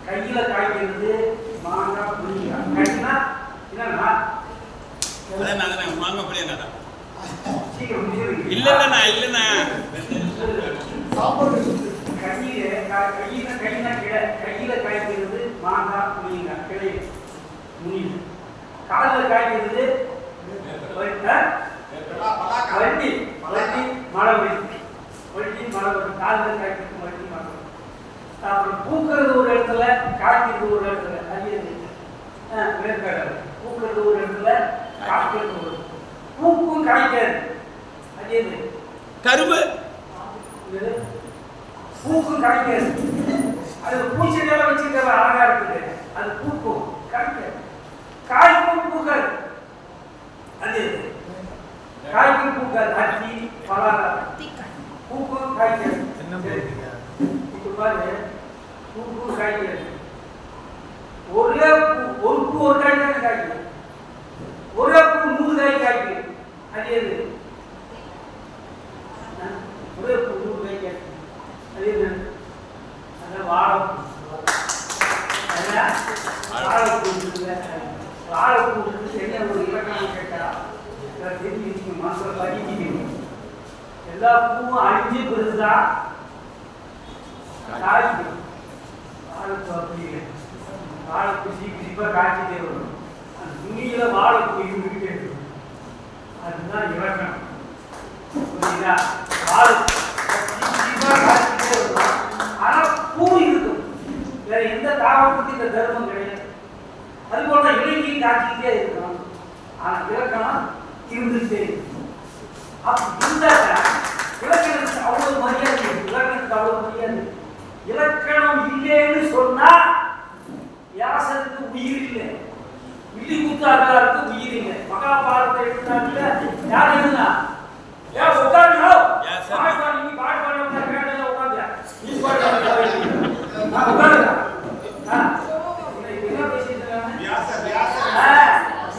கையில காய்க்கிறது மாங்காய் புளிங்காய். கைனா என்னன்னா மாங்க புளியங்கடா சீக்கிரம் இல்லண்ணா இல்லண்ணா கையில காய்க்கிறது மாங்காய் புளிங்காய் கிளை முனிவு. காலில் காய்க்கிறது வண்டி வண்டி மழை வண்டி வண்டி மழை வண்டி. காலில் காய்க்கிறது வண்டி மழை. அப்புறம் பூக்கிறது ஒரு இடத்துல, காய்க்கிறது ஒரு இடத்துல. அது வேர்க்காடு. பூக்கிறது ஒரு இடத்துல, காய்க்கிறது ஒரு பூக்கும் காய்க்காது. அது கரும்பு பூக்கும் காய்க்காது. அது பூச்செடியெல்லாம் வச்சிருக்கிற அழகா இருக்குது. அது பூக்கும் காய்க்காது. காய்க்கும் பூக்காது. அது காய்க்கும் பூக்காது. அத்தி பலாரா பூக்கும் காய்க்காது. இப்ப பாரு, பூக்கும் காய்க்காது. ஒரே பூ ஒரு பூ ஒரு காய் தானே காய்க்கும். ஒரே பூ 100 காய் காய்க்கும். அது எது? ஒரே பூ 100 காய் காய்க்கும். அது எது? அதான் வாழைப்பூ. வாழைப்பூ என்ன ஒரு இலக்கணம் கேட்டா தெரிஞ்சு மனசுல பதிக்கணும். எல்லா பூவும் அழிஞ்சு பெருசா காய்க்கும். வாழைப்பூ அப்படி இல்லை. வாழைப்பூ சீக்கிரமா காய்ச்சிட்டே வரும். அந்த துணியில வாழைப்பூ இருந்துகிட்டே இருக்கும். அதுதான் இலக்கணம். புரியுதா? வாழைப்பூ சீக்கிரமா காய்ச்சிட்டே வரும். ஆனா பூ இருக்கும். வேற எந்த தாவரத்துக்கு இந்த தர்மம் கிடையாது. அதுபோல இலக்கியம் காட்சிக்கிட்டே இருக்கணும். ஆனா இலக்கணம் இருந்துகிட்டே இருக்கும். அப்படி இருந்தாக்க இலக்கணத்துக்கு அவ்வளவு மரியாதை இருக்கு. இலக்கணத்துக்கு அவ்வளவு மரியாதை. இலக்கணம் இல்லைன்னு சொன்னா வியாசருக்கு உயிர் இல்லை, வில்லி குத்தாருக்கு உயிர் இல்லை. மகாபாரதத்தை எடுத்தாங்க யார் எழுதுனா? ஏன் உட்கார்ந்தோ? பாடுவாங்க. நீ பாடுவாங்க கேட்டல உட்கார்ந்து. நீ பாடுவாங்க. நான் உட்கார்ந்தா. என்ன பேசிட்டு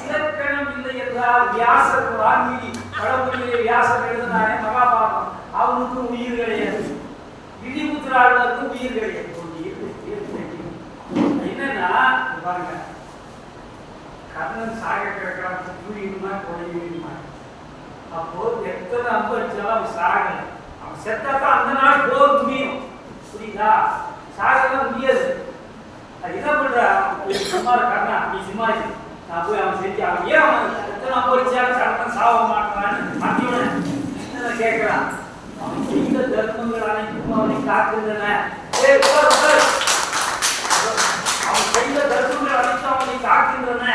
இலக்கணம் இல்லை என்றால் வியாசர் வாங்கி கடவுளிலே வியாசர் எழுதினானே மகாபாரதம், அவனுக்கு உயிர் கிடையாது. வில்லிபுத்திராளுக்கு உயிர் கிடையாது. என்னன்னா பாருங்க, கர்ணன் சாக கிடக்கிறான். புரியுமா கொலையுமா? அப்போ எத்தனை அம்பு அடிச்சாலும் அவன் சாகல. அவன் செத்தாதான் அந்த நாள் போர் முடியும். புரியுதா? சாகலாம் முடியாது. அது என்ன பண்ற? சும்மா கர்ணா நீ சும்மா நான் போய் அவன் செஞ்சு அவன் ஏன் அவன் எத்தனை அம்பு அடிச்சாலும் கர்ணன் சாக மாட்டான்னு மத்தியோட கேட்கிறான். அவன் செய்த தர்மங்கள் அனைத்தும் அவனை காக்குகின்றன. அவன் செய்த தர்மங்கள் அனைத்தும் அவனை காக்கின்றன.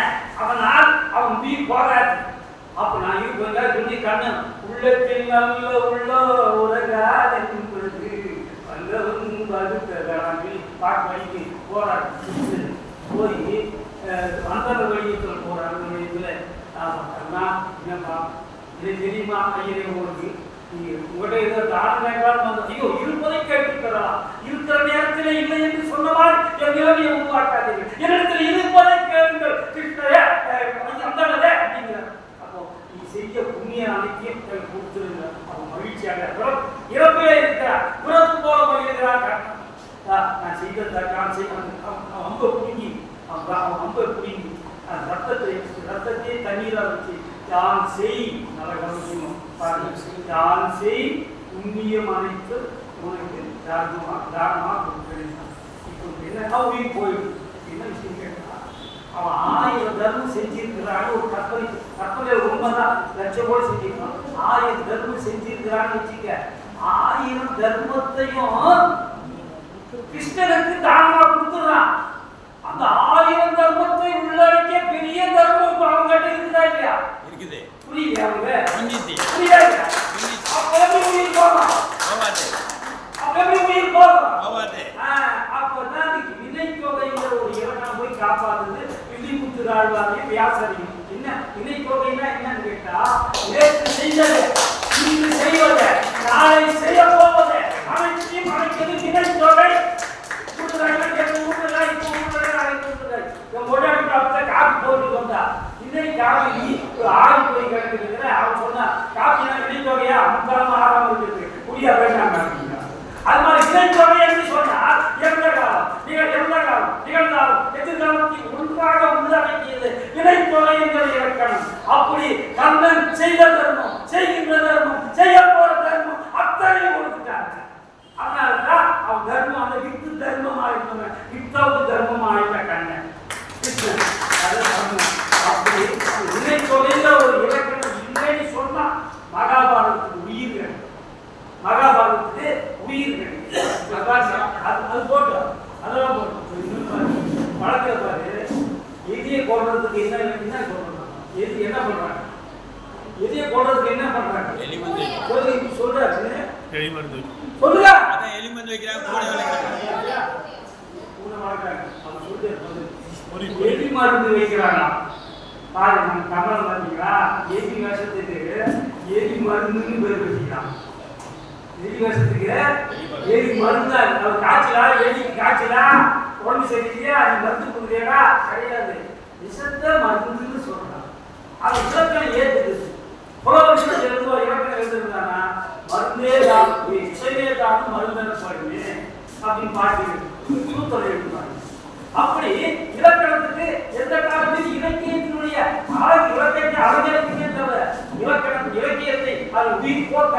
அவனால் அவன் உயிர் போகாது. அப்ப நான் சொல்லி கண்ணன் உள்ளத்தில் நல்ல உள்ள உலகால் என்பது வல்லவன் வகுத்தராமில் பாட்டு போராட்டு போய் வந்தர வழியத்தில் போராடு வழியத்துல கண்ணா என்னப்பா இது தெரியுமா ஐயரே உங்களுக்கு உங்கள்கிட்ட ஏதோ தானம் கேட்கலாம் வந்த ஐயோ இருப்பதை கேட்டுக்கிறா இருக்கிற நேரத்தில் இல்லை என்று சொன்னவாறு என் நிலைமையை உருவாக்காதீர்கள். என்னிடத்தில் இருப்பதை கேளுங்கள் கிருஷ்ணரே அந்தனதே அப்படிங்கிறார். அப்போ நீ செய்ய புண்ணிய அனைத்தையும் கொடுத்துருங்க. அவன் மகிழ்ச்சியாக இறப்பிலே இருக்கிறார். பிறப்பு போல வருகிறார். நான் செய்த நான் செய்ய அம்பை பிடுங்கி அவன் அம்பை பிடுங்கி ரத்தத்தை தண்ணீரா வச்சு யான் செய் நரகம் யான் செய் புண்ணியம் அனைத்து உனக்கு தாரணமா கொடுக்கிறேன். இப்போ என்ன உயிர் போயிடும் என்ன விஷயம் கேட்டா அவன் 1000 தர்மம் செஞ்சிருக்கிறான்னு ஒரு கற்பனை உண்மைதான், லட்சம் செஞ்சிருக்கோம். 1000 தர்மம் செஞ்சிருக்கிறான்னு வச்சுக்க, 1000 தர்மத்தையும் கிருஷ்ணனுக்கு தானமா கொடுத்துறான். அந்த 1000 தர்மத்தை உள்ளடக்கிய பெரிய தர்மம் அவங்க கிட்ட இருக்குதா இல்லையா? இருக்குது. புரியுது அவங்க புரியாது. அப்ப எப்படி உயிர் போகலாம்? அப்ப எப்படி உயிர் போகலாம்? அப்பதான் வினை தொகைங்கிற ஒரு இலக்கணம் போய் காப்பாத்துது வில்லிபுத்தூராழ்வாரையும் வியாசரையும். என்ன வினை தொகைன்னா என்னன்னு கேட்டா, நேற்று செய்தது, இன்று செய்வது, நாளை செய்ய போவது அனைத்தையும் அழைக்கிறது வினை தொகை. காப்பி போட்டு வந்தா இன்னைக்கு காப்பி ஆடி போய் கிடக்குது. அவன் சொன்னா காப்பினா வினை தொகையா 56 இருக்குது, புரியா வேண்டாம். அது மாதிரி வினை தொகை என்று சொன்னால் எந்த காலம் நிகழ்காலம் எதிர்காலத்தில் ஒன்றாக உள்ளடக்கியது வினை தொகை என்கிற இலக்கணம். அப்படி கண்ணன் செய்த தர்மம், செய்கின்ற தர்மம், செய்ய போற தர்மம் அத்தனையும் கொடுத்துட்டாங்க. அதனாலதான் அவன் தர்மம் அந்த வித்து தர்மம் ஆயிட்டவன், வித்தாவது தர்மம் ஆயிட்ட கண்ணன் கிருஷ்ணன். அப்படி வினை தொகைன்ற ஒரு இலக்கணம் இல்லைன்னு சொன்னா மகாபாரதத்துக்கு உயிர்கள், மகாபாரதத்துக்கு உயிர்கள். அது போட்டு அதெல்லாம் போட்டு வழக்கில் பாரு, எதியை போடுறதுக்கு என்ன சொல்றாங்க, என்ன பண்றாங்க, எதியை போடுறதுக்கு என்ன பண்றாங்க சொல்றாரு சொல்லுங்க. எலிமருந்து வைக்கிறாங்க, எலி மருந்து வைக்கிறாங்க. பாரு நம்ம தமிழ் பார்த்தீங்களா, எலி விஷத்துக்கு எலி மருந்துன்னு பேர் வச்சுக்கலாம். எலி விஷத்துக்கு எலி மருந்து. அது காய்ச்சலா, எலிக்கு காய்ச்சலா, உடம்பு சரியில்லையா, அது மருந்து கொடுக்குறியா? கிடையாது, விஷத்தை மருந்துன்னு சொல்றான். அது இலக்கணம் ஏற்றுக்குது. புலவர்கள் எழுதுவோ இலக்கணம் எழுதுறானா, மருந்தே தான் விஷமே தான் மருந்தன பாருமே அப்படின்னு பாட்டு சூத்திரம் எழுதுவாங்க. அப்படி இலக்கணத்துக்கு எந்த காலத்தில் இலக்கியத்தினுடைய இலக்கியத்தை அலங்கரிக்கவே தவிர இலக்கியத்தை அது உயிர் போக்க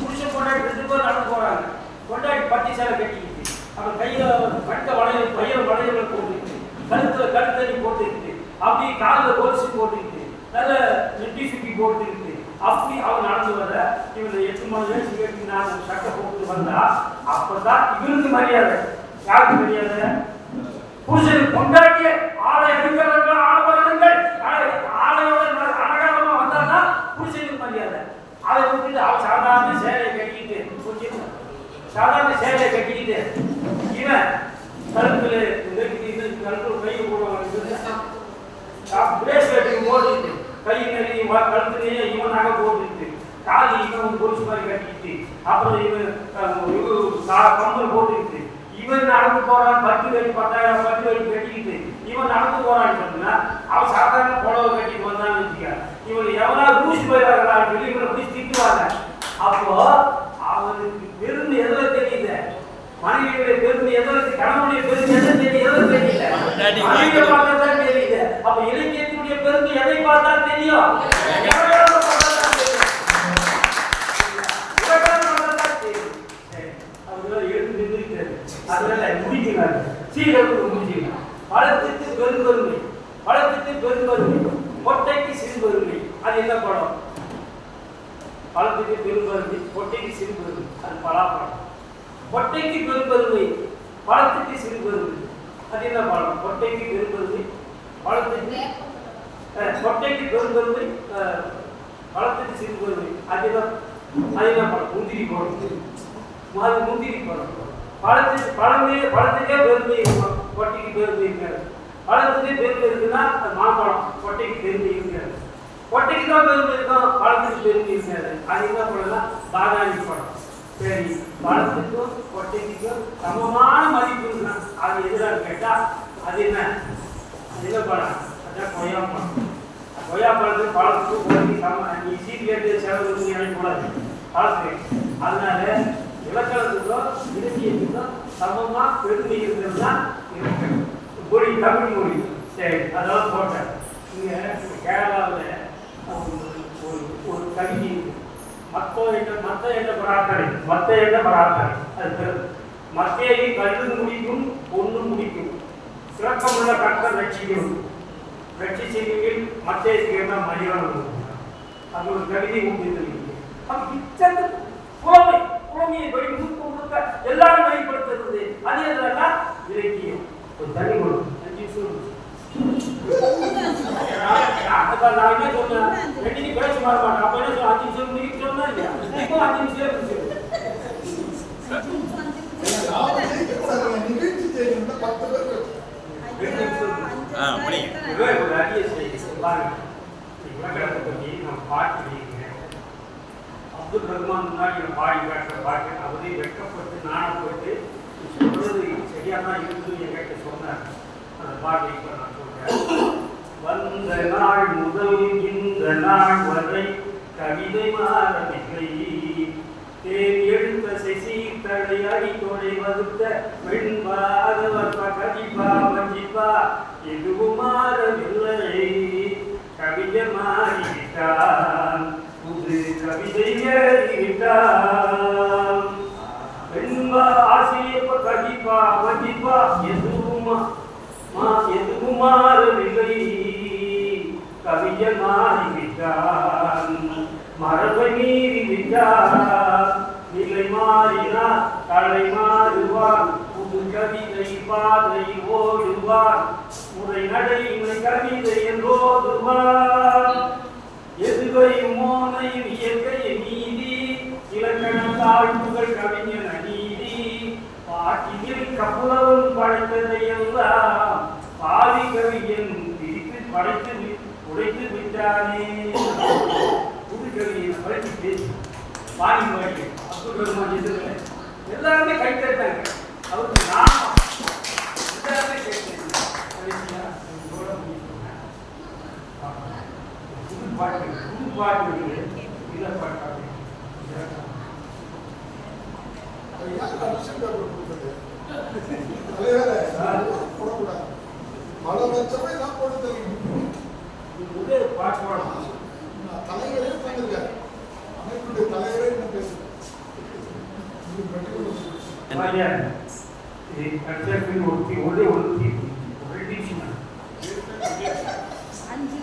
புருஷன் கொண்டாடி 2 பேர் நடந்து போறாங்க. கொண்டாடி பட்டி சேலை கட்டிக்கிட்டு, அப்புறம் கையில கட்ட வளையல் பையல் வளையல் போட்டுக்கிட்டு, கழுத்துல கழுத்தறி போட்டுக்கிட்டு, அப்படி காலில் கொலுசு போட்டுக்கிட்டு, நல்ல நெட்டி சுட்டி போட்டுக்கிட்டு, அப்படி அவன் நடந்து வர இவன் 8 மாதம் சிகரெட்டு 4 சட்டை போட்டு வந்தா அப்பதான் இவருக்கு மரியாதை. யாருக்கு மரியாதை? புருஷனுக்கு கொண்டாடிய ஆடை அடிக்கிறவர்கள் ஆடவர்கள் ஆடையோட அழகாரமா வந்தாதான் புருஷனுக்கு மரியாதை. அதை விட்டுட்டு அவன் சாதாரண சேலையை கட்டிக்கிட்டு இவன் கழுத்துல கழுத்துல கையை போடுவாங்க, பிரேஸ்லெட்டுக்கு போட்டுக்கிட்டு, கை நிறைய கழுத்துலேயே இவன் நகை போட்டுக்கிட்டு, காலி இவன் கொலுசு மாதிரி கட்டிக்கிட்டு, அப்புறம் இவன் கம்பல் போட்டுக்கிட்டு, இவன் நடந்து போறான். 10 வழி 10,000 10 வழி கட்டிக்கிட்டு இவன் நடந்து போறான்னு சொன்னா, அவன் சாதாரண புடவை கட்டிட்டு வந்தான்னு வச்சுக்க, இவன் எவனா ரூசி போயிடாங்கன்னு சொல்லி இவனை போய் திட்டுவாங்க. அப்போ அவனுக்கு பெருமை எதில் தெரியுது, மனைவியுடைய பெருமை எதில், கணவனுடைய பெருமை எதில் தெரியல, மனைவியை பார்த்தா தான் தெரியுது. அப்ப இலக்கியத்தினுடைய பெருமை எதை பார்த்தா தெரியும், அதனால முடிக்கிறார் சீரருக்கு முடிக்கிறார். பழத்துக்கு பெரும்பெருமை, பழத்துக்கு பெரும்பெருமை, கொட்டைக்கு சிறுபெருமை. அது என்ன படம்? பழத்துக்கு பெரும்பெருமை, கொட்டைக்கு சிறுபெருமை, அது பலாப்பழம். கொட்டைக்கு பெரும்பெருமை, பழத்துக்கு சிறுபெருமை, அது என்ன படம்? கொட்டைக்கு பெரும்பெருமை, பழத்துக்கு கொட்டைக்கு பெரும்பெருமை, பழத்துக்கு சிறுபெருமை, அது என்ன படம்? முந்திரி படம். அது முந்திரி படம். பழத்துக்கே பெருமை இருக்கும், கொட்டைக்கு பெருமை இருக்காது. பழத்துக்கே பெருமை இருக்குன்னா அது மாம்பழம், கொட்டைக்கு பெருமை இருக்காது. கொட்டைக்கு தான் பெருமை இருக்கும், பழத்துக்கு பெருமை இருக்காது. அது என்ன பழம்னா பாதாணி பழம். சரி, பழத்துக்கும் கொட்டைக்கும் சமமான மதிப்பு இருக்குன்னா அது எதிராக கேட்டா அது என்ன பழம்? அதான் கொய்யாப்பழம். கொய்யாப்பழத்துக்கு பழத்துக்கும் கொட்டைக்கு சம. நீ சீக்கிரட்டு செலவு நினைக்கூடாது பழத்துக்கு. அதனால இலக்கணத்துக்கும் இலக்கியத்துக்கும் சமமா பெருமை இருக்கிறதுனா மொழி, தமிழ் மொழி. சரி, அதெல்லாம் போட்டேன். இங்க கேரளாவில் ஒரு கவிதை மத்த என்ற பராத்தனை அது மத்தையை கண்டு முடிக்கும், பொண்ணு முடிக்கும், சிறக்கமுள்ள கற்ற ரட்சிக்கும், ரட்சி செய்வீர்கள் மற்ற சேர்ந்த மரியாதை அது ஒரு கவிதை ஊக்குவித்திருக்கிறது. அது இச்சந்த புலமையை படி முழுக்க எல்லாரும் வெளிப்படுத்துறது. அது எதுனா இலக்கியம். ஒரு தனி ஒரு 5 நிமிஷம் நான் என்ன சொன்னேன், ரெண்டு பேச மாட்டேன். அப்ப என்ன சொல்ல 5 நிமிஷம் முடிக்க சொன்னா இல்லையா? இப்போ 5 நிமிஷம் அப்துல் ரஹ்மான் முன்னாடி பாடி காட்டுற பாட்டு அவரே வெட்கப்பட்டு நாணப்பட்டு சொல்றது சரியா தான் இருக்குது என்கிட்ட சொன்னார். அந்த பாட்டை இப்ப நான் சொல்றேன். வந்த நாள் முதல் இந்த நாள் வரை கவிதை மாறவில்லை. தேன் எழுந்த செசி தடை அடித்தொடை வகுத்த வெண்பாதவர் கதிப்பா வஞ்சிப்பா எதுவும் மாறவில்லை. கவிதை மாறிவிட்டான், புது கவிதை ஏறிவிட்டான். வெண்பா ஆசிரியப்ப கதிப்பா வஞ்சிப்பா எதுவும் மாறவில்லை. கவிதை மாறிவிட்டான், மரபை மீறிவிட்டார். நிலை மாறினார் தலை மாறுவார், புது கவிதை பாதை ஓடுவார். முறை நடைமுறை கவிதை என்றோதுவார். எதுகையும் மோனையும் இயற்கையை நீதி, இலக்கண தாழ்வுகள் கவிஞர் நீதி. பாட்டியில் கப்புலவன் படைத்ததை எல்லாம் பாதி கவிஞன் பிரித்து படைத்து உடைத்து விட்டானே. புதுக்கவியை படைத்து பேசி பாடி பாடி அப்துல் ரஹ்மான் எதிர்க்கல எல்லாருமே கை தட்டாங்க. அவருக்கு நான் எல்லாருமே கை தட்டாங்க. புது பாட்டு இல்லை பாட்டு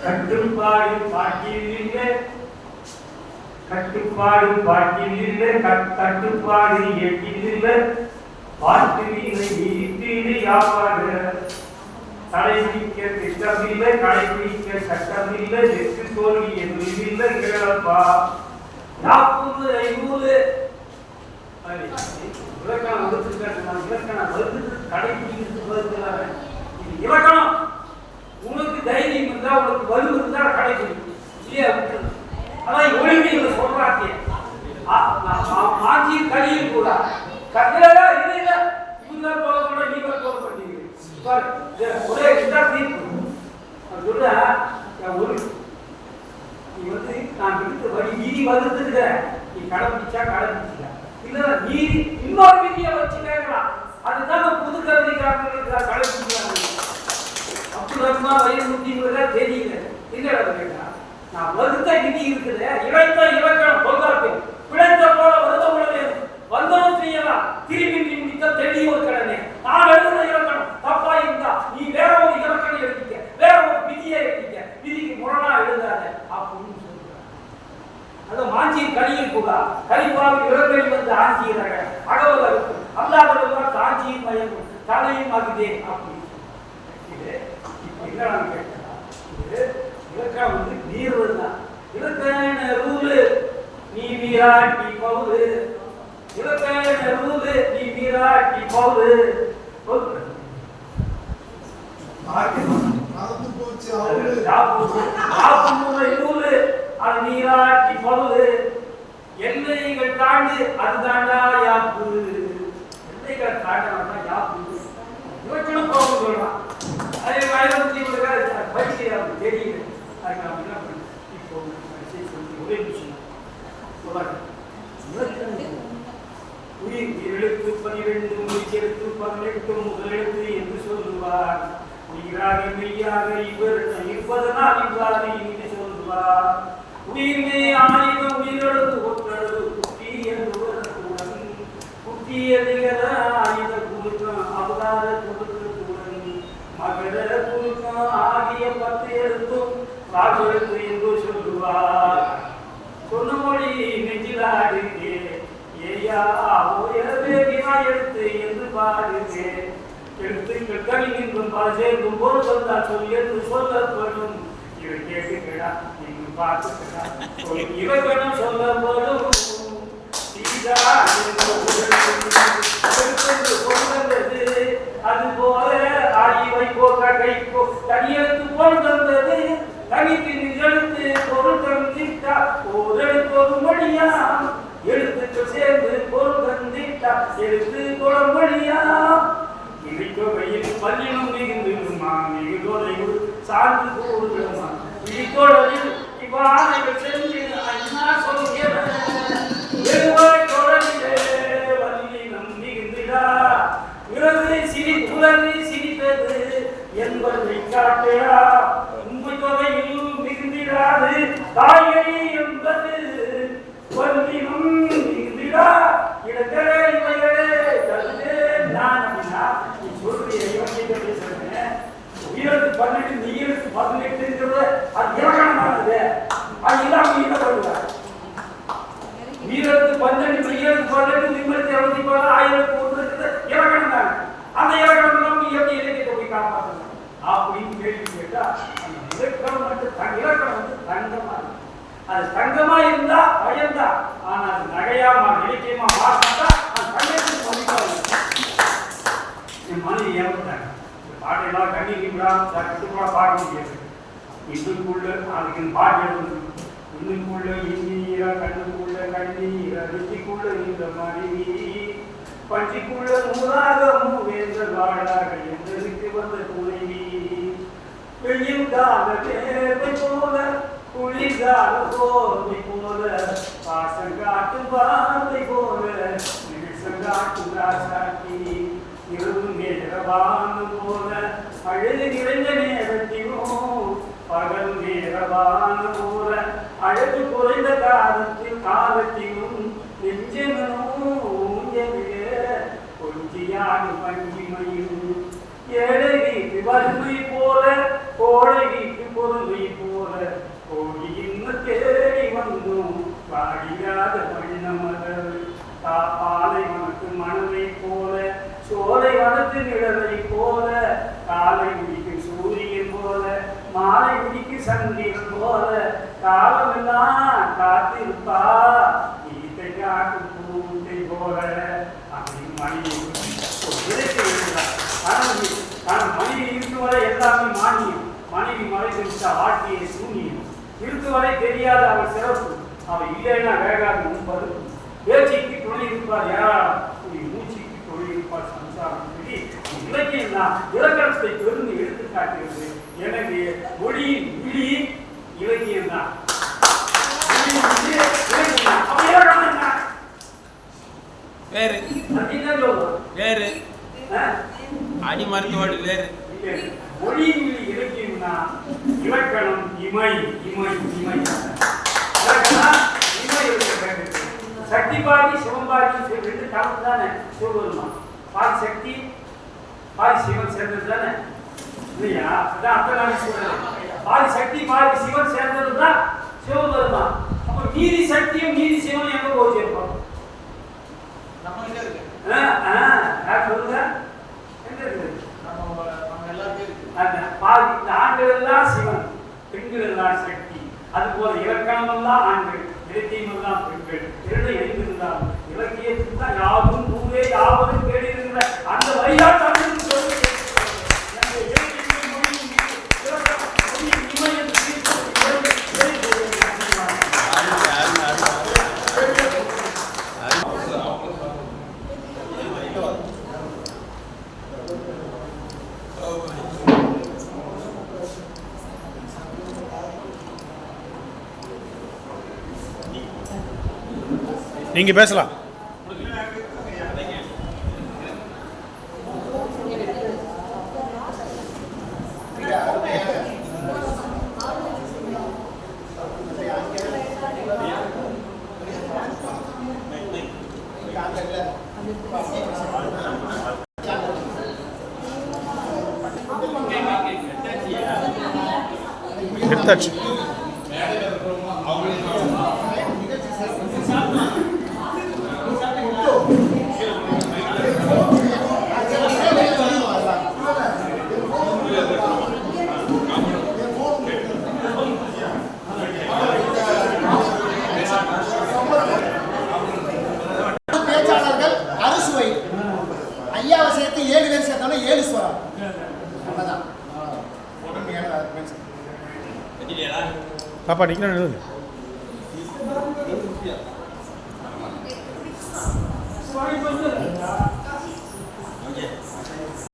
கட்டுப்பாடு பாட்டில் இல்லை, கட்டுப்பாடு பாட்டில் இல்லை, கட்டுப்பாடு எட்டில் இல்லை. பாட்டு இல்லை வீட்டில் யாப்பாடு கடைபிடிக்க திட்டமில்லை, கடைபிடிக்க சட்டமில்லை. வெற்றி தோல்வி என்றில்லை கேளப்பா. 40 50 இலக்கணம் இலக்கணம் கடைபிடிக்கிறது வருகிறாங்க. இது இலக்கணம். உனக்கு தைரியம் இருந்தா உனக்கு வலு இருந்தா கடைபிடிக்கும் இல்லையா? அதான் ஒளிமையில சொல்றாங்க. மாஞ்சி கழியும் கூட கட்டளா இல்ல இவங்க போல கூட நீங்க போல பண்ணீங்க. ஒரே தீர்ப்பு சொல்ல ஒரு நீ வந்து நான் விடுத்த வழி நீதி வகுத்துருக்க, நீ கடைபிடிச்சா கடைபிடிச்சா இல்ல நீதி இன்னொரு விதியை வச்சு கேட்கலாம். அதுதான் புது கவிதைக்காரங்க கடைபிடிக்கிறாங்க. அப்துல் ரஹ்மான் வயமுத்திங்கிறத தெரியல இல்ல கேட்டா நான் வகுத்த விதி இருக்குது. இழைத்த இலக்கணம் தொல்காப்பியம் பிழைத்த போல வருத உடனே வந்தனம் செய்யலாம். திரும்பி முடித்த தெளிய ஒரு கடனே நான் எழுதுற இலக்கணம் தப்பா இருந்தா நீ வேற ஒரு இலக்கணம் எழுதிக்க, வேற ஒரு விதியை எழுதிக்க, விதிக்கு முரணா எழுதாத அப்படின்னு சொல்றாங்க. அது மாஞ்சியின் கலியில் புகா கலிப்பாவின் இலக்கணி வந்து ஆஞ்சியிறாங்க. அகவல் இருக்கு அல்லாதவர்களா காஞ்சியின் மயங்கும் தலையும் ஆகுதே அப்படின்னு இது இப்ப என்ன கேட்டா இது இலக்கணம் வந்து நீர்வது தான். இலக்கண ரூலு நீ விராட்டி பவுது, இலக்கண ரூலு நீ விராட்டி பவுது. அது நீராட்டி பவுது. எல்லைகள் தாண்டு அது தாண்டா யாப்பு. எல்லைகளை தாண்டா யாப்பு. இலக்கணம் போகும் சொல்லலாம். அதே வயலுத்தி பயிற்சியாக தெரியுது. அதுக்கு நம்ம என்ன பண்ண இப்போ ஒரே விஷயம் உயிர் எழுத்து 12 முடிச்செழுத்து 18 முதலெழுத்து என்று சொல்லுவார். உயிராக மெய்யாக இவர் இருப்பதனால் இவ்வாறு இங்கு சொல்லுவார். உயிர்மே ஆயுதம் உயிரெழுத்து ஒற்றெழுது குட்டி என்புடன் குட்டி எதிர ஆயுத குழுக்கம் அவதார கொடுக்குடன் அகர குறுக்கம் ஆகிய 10 எழுத்தும் ராஜெழுத்து என்று சொல்லுவார். சொன்ன மொழி நெஞ்சிலாடுங்கே ஏயா உயர்வே வினா எழுத்து என்று பாடுங்கே. எழுத்துக்கள் கணிகின்றும் பல சேர்ந்தும் போல் சொன்னா சொல் என்று சொல்லப்படும். இவை கேட்டுக்கடா நீங்க பார்த்துக்கடா இவர்களும் சொல்லப்படும். அது போல ஆய்வை கைக்கோ தனியெழுத்து போல் தந்தது. தனித்து நிகழ்த்து பொருள் தந்திட்டா ஓரெழுத்து ஒரு மொழியா. எழுத்துக்கள் சேர்ந்து பொருள் தந்திட்டா எழுத்து குளமொழியா. இடித்தொகையில் பல்லினும் மிகுந்துமா மிகுதொலைவு சார்ந்து கூடுமா. இடித்தொழில் இவ்வாணைகள் சென்று அண்ணா சொல்கிற எழுவாய் தொடர்ந்து வல்லினம் மிகுந்திடா. உலகு சிரித்தது என்பதை காட்டா. உண்மை தொகையில் மிகுந்திடாது காய்கறி என்பது வல்லினம் மிகுந்திடா. இடங்களே இவைகளே தகுதே நான் அப்படின்னா நீ சொல்றிய யோசிக்க பேசுறேன். உயிருக்கு 12 நீருக்கு 18 அது இலக்கணமானது. அது இல்லாம நீ என்ன பண்ணுவ? உயிருக்கு 12 நீருக்கு 18 நிமிடத்தை 24 ஆயிரத்து ஒன்று இருக்குது இலக்கணம் தானே. அந்த இலக்கணம் நம்ம எப்படி இலக்கியத்தை போய் காப்பாற்றணும் அப்படின்னு கேள்வி கேட்டா அந்த இலக்கணம் மட்டும் இலக்கணம் வந்து தங்கமா இருக்கு. அது தங்கமா இருந்தா பயந்தா. ஆனா அது நகையாமா இலக்கியமா மாறினா அது தங்கத்துக்கு மதிப்பாங்க. என் மனைவி ஏற்பட்டாங்க இந்த பாட்டையெல்லாம் கண்ணீர் கூட பார்க்க முடியாது. இன்னுக்குள்ள அதுக்கு பாட்டு எழுது. இன்னுக்குள்ள இந்நீரா கண்ணுக்குள்ள கண்ணீரா நெஞ்சுக்குள்ள இந்த மனைவி பஞ்சிக்குள்ள நூறாக மூவேந்த வாழாக எந்தருக்கு வந்த துணைவி. வெயில் கால வேர்வை போல குளிர்கால போர்வை போல பாசம் காட்டும் வார்த்தை போல நிமிஷம் காட்டும் ராசாட்டி. இரவு நேரவான போல அழகு நிறைந்த நேரத்திலும் பகல் நேரவான போல அழகு குறைந்த காலத்திலும் நெஞ்சனும் கொஞ்சியாக பஞ்சிமையும். ஏழை வீட்டு வறுமை போல கோழை வீட்டு பொறுமை போல கோடி இன்னும் தேடி வந்தும் பாடியாத வண்ணமலர். பாலை வனத்து மனதை போல சோலை வனத்து நிழலை போல காலை முடிக்கும் சூரியன் போல மாலை முடிக்கும் சந்திரன் போல காலமெல்லாம் காத்திருப்பா ஈட்டை காட்டும் பூட்டை போல அப்படின்னு மனைவி எழுதுறார். ஆனால் மனைவி இருக்கு வரை எல்லாமே மானியம். மனைவி மறைந்து விட்டா வாழ்க்கையை சூனியம். இருக்கு வரை தெரியாத அவள் சிறப்பு. அவள் இல்லைன்னா வேகாது முன்பது. பேச்சுக்கு துணை இருப்பார் யாரால் மூச்சுக்கு துணை இருப்பார் சம்சாரம். சொல்லி இலக்கியம் தான் இலக்கணத்தை பெருந்து எடுத்து காட்டுகிறது. எனவே மொழியின் விழி இலக்கியம் தான். வேறு வேறு அடி மருத்துவடு வேறு மொழியின் விழி இலக்கியம்னா இலக்கணம் இமை இமை இமை சக்தி பாதி சிவம்பாதி 2 கலந்து தானே சிவபெருமா. பாதி சக்தி பாதி சிவன் சேர்ந்தது தானே இல்லையா? அதான் அர்த்தநாடி சொல்றேன். பாதி சக்தி பாதி சிவன் சேர்ந்தது தான் சிவபெருமா. அப்ப மீதி சக்தியும் மீதி சிவன் எங்க போய் சேர்ப்போம்? நம்ம கிட்ட இருக்கு. சொல்லுங்க எங்க இருக்கு? நம்ம எல்லாருக்கும் இருக்கு. அந்த பாதி இந்த ஆண்கள் எல்லாம் சிவன் பெண்கள் எல்லாம் சக்தி. அது போல இலக்கணம் எல்லாம் ஆண்கள் இலக்கியம் எல்லாம் பெண்கள். 2 எழுந்திருந்தால் இலக்கியத்துக்கு தான் யாவும் பூவே யாவதும் கேடி இருக்கிற அந்த வழியா தமிழ் சொல்லி நீங்க பேசலாம். எடுத்தாச்சு. பேச்சாளர்கள் அறுசுவை. ஐயாவை சேர்த்து 7 பேர் சேர்த்தாலும் 7 ஸ்வரம். அவ்வளவுதான். பாப்பா நிற்கிறேன் எழுது. சாரி பண்ணு.